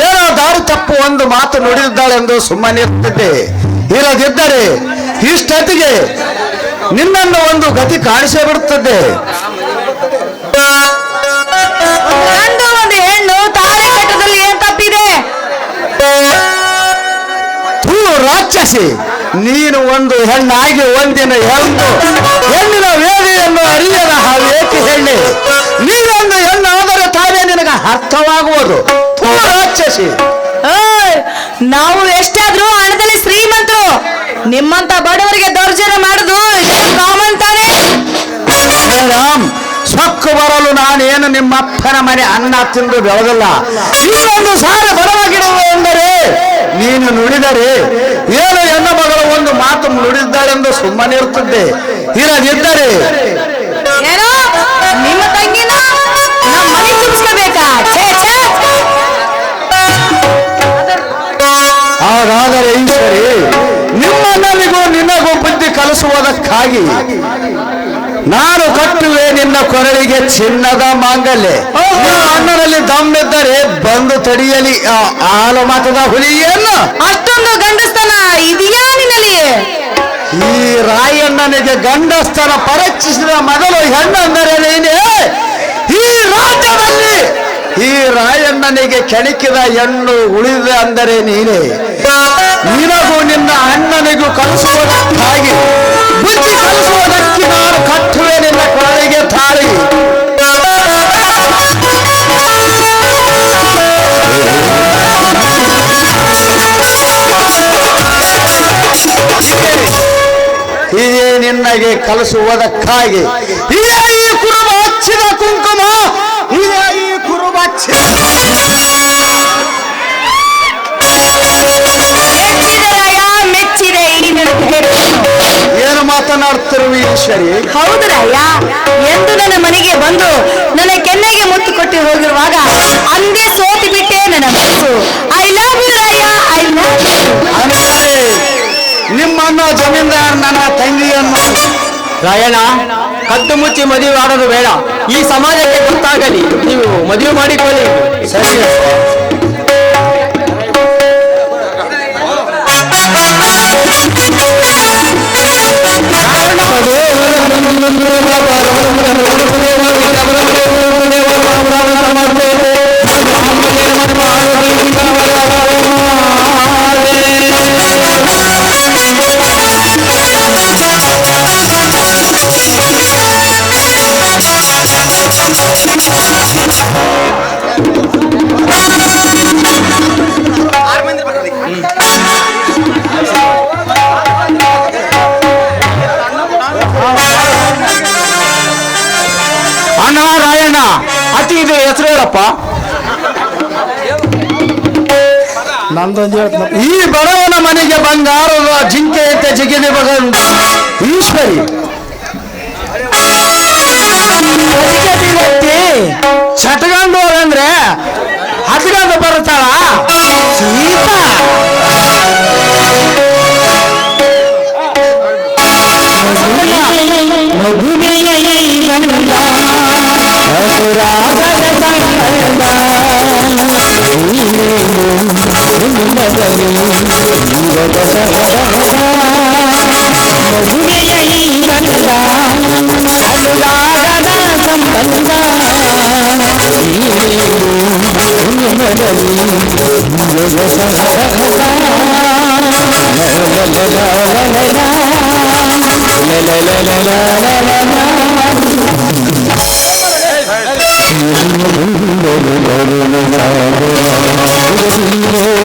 S6: ಏನೋ ದಾರಿ ತಪ್ಪು ಒಂದು ಮಾತು ನುಡಿದಿದ್ದಾಳೆಂದು ಸುಮ್ಮನೆ ಇರ್ತಿದ್ದೆ. ಇಲ್ಲದಿದ್ದರೆ ಇಷ್ಟೊತ್ತಿಗೆ ನಿನ್ನನ್ನು ಒಂದು ಗತಿ ಕಾಣಿಸೇ ಬಿಡುತ್ತದೆ.
S1: ಗಂಡು ಒಂದು ಹೆಣ್ಣು ತಾಳಿ ಕಟ್ಟದಲ್ಲಿ ಏನ್ ತಪ್ಪಿದೆ?
S6: ಥೂ ರಾಕ್ಷಸಿ, ನೀನು ಒಂದು ಹೆಣ್ಣಾಗಿ ಒಂದಿನ ಹೆಣ್ಣಿನ ವೇದಿಯನ್ನು ಅರಿಯದ ಹಾವೇಕೆ ಹೆಣ್ಣೆ. ನೀನೊಂದು ಹೆಣ್ಣಾದರೆ ತಾನೇ ನಿನಗೆ ಅರ್ಥವಾಗುವುದು. ಥೂ ರಾಕ್ಷಸಿ.
S1: ನಾವು ಎಷ್ಟಾದ್ರೂ ಹಣದಲ್ಲಿ ಶ್ರೀಮಂತರು, ನಿಮ್ಮಂತ ಬಡವರಿಗೆ ದೌರ್ಜನ್ಯ ಮಾಡುದು ಕಾಮನ್ ತಾನೇ?
S6: ಮೇಡಮ್, ಸೊಕ್ಕು ಬರಲು ನಾನೇನು ನಿಮ್ಮ ಅಪ್ಪನ ಮನೆ ಅನ್ನ ತಿಂದು ಬೆಳೆದಲ್ಲ. ಇನ್ನೊಂದು ಸಾಲ ಬಡವಾಗಿಡುವುದು ಎಂದರೆ ನೀನು ನುಡಿದರೆ ಏನು ಹೆಣ್ಣ ಮಗಳು ಒಂದು ಮಾತು ನುಡಿದ್ದಾಳೆಂದು ಸುಮ್ಮನೆ ಇರುತ್ತಿದ್ದೆ. ಇರದಿದ್ದರೆ
S1: ಏನೋ ನಿಮ್ಮ ತಂಗಿನ ನಮ್ಮ ಮನೆ ತುಂಬಿಸ್ಕೋಬೇಕಾ? ಛೇ ಛೇ.
S6: ಹಾಗಾದರೆ ಈಶ್ವರಿ, ನಿಮ್ಮನ್ನನಿಗೂ ನಿನಗೂ ಬುದ್ಧಿ ಕಲಿಸುವುದಕ್ಕಾಗಿ ನಾನು ಕಟ್ಟುವೆ ನಿನ್ನ ಕೊರಳಿಗೆ ಚಿನ್ನದ ಮಾಂಗಲ್ಯ. ನಿಮ್ಮ ಅಣ್ಣನಲ್ಲಿ ದಮ್ಮಿದ್ದರೆ ಬಂದು ತಡೆಯಲಿ ಆ ಹಾಲು ಮಾತದ ಹುಲಿಯನ್ನು.
S1: ಅಷ್ಟೊಂದು ಗಂಡಸ್ತನ ಇದೆಯಾ ನಿನ್ನಲ್ಲಿ?
S6: ಈ ರಾಯಣ್ಣನಿಗೆ ಗಂಡಸ್ಥನ ಪರೀಕ್ಷಿಸಿದ ಮೊದಲು ಹೆಣ್ಣೆಂದರೆ ನೀನೇ. ಈ ರಾಜ್ಯದಲ್ಲಿ ಈ ರಾಯಣ್ಣನಿಗೆ ಕೆಣಕಿದ ಹೆಣ್ಣು ಉಳಿದ ಅಂದರೆ ನೀನೇ. ನಿನಗೂ ನಿನ್ನ ಅಣ್ಣನಿಗೂ ಕಲಿಸುವುದಕ್ಕಾಗಿ ಬುದ್ಧಿ ಕಲಿಸುವುದಕ್ಕೆ ನಾನು ಕಟ್ಟುವೆ ನಿನ್ನ ಕೊರಳಿಗೆ ತಾಳಿ. ಇದೇ ನಿನ್ನಗೆ ಕಲಿಸುವುದಕ್ಕಾಗಿ. ಇದೇ ಈ ಕುರುಬ ಹಚ್ಚಿದ ಕುಂಕುಮ, ಇದೇ ಈ ಕುರುಬ ಹಚ್ಚಿದ
S1: ಮೆಚ್ಚಿದೆ ಈ ನನ್ನ
S6: ಏನು ಮಾತನಾಡ್ತಿರುವಿ ಈಶ್ವರಿ?
S1: ಹೌದು ರಾಯ, ಎಂದು ನನ್ನ ಮನೆಗೆ ಬಂದು ನನ್ನ ಕೆನ್ನೆಗೆ ಮುತ್ತು ಕೊಟ್ಟು ಹೋಗಿರುವಾಗ ಅಂದೇ ಸೋತಿ ಬಿಟ್ಟೆ ನನ್ನ ಮನಸ್ಸು. I love you Raya, I love you.
S6: ಅಂದರೆ ನಿಮ್ಮನ್ನ ಜಮೀನ್ದಾರ್ ನನ್ನ ತಂಗಿಯನ್ನು.
S2: ರಾಯಣ್ಣ, ಕದ್ದು ಮುಚ್ಚಿ ಮದುವೆ ಆಡೋದು ಬೇಡ. ಈ ಸಮಾಜಕ್ಕೆ ಗೊತ್ತಾಗಲಿ, ನೀವು ಮದುವೆ ಮಾಡಿಕೊಳ್ಳಿ.
S6: ಸರಿ. ಅಣ್ಣ ರಾಯಣ್ಣ, ಅತಿ ಇದು ಹೆಸರು ಹೇಳಪ್ಪ. ನಂದೊಂದು ಈ ಬಡವನ ಮನೆಗೆ ಬಂಗಾರದ ಜಿಂಕೆಯಂತೆ ಜಿಗಿದು ಬಗಲು ಈಶ್ವರಿ. ಚಟಗಂಡು ಅಂದ್ರೆ ಹತ್ಗಂಡು ಬರುತ್ತಾಳ Sita.
S4: la la la la la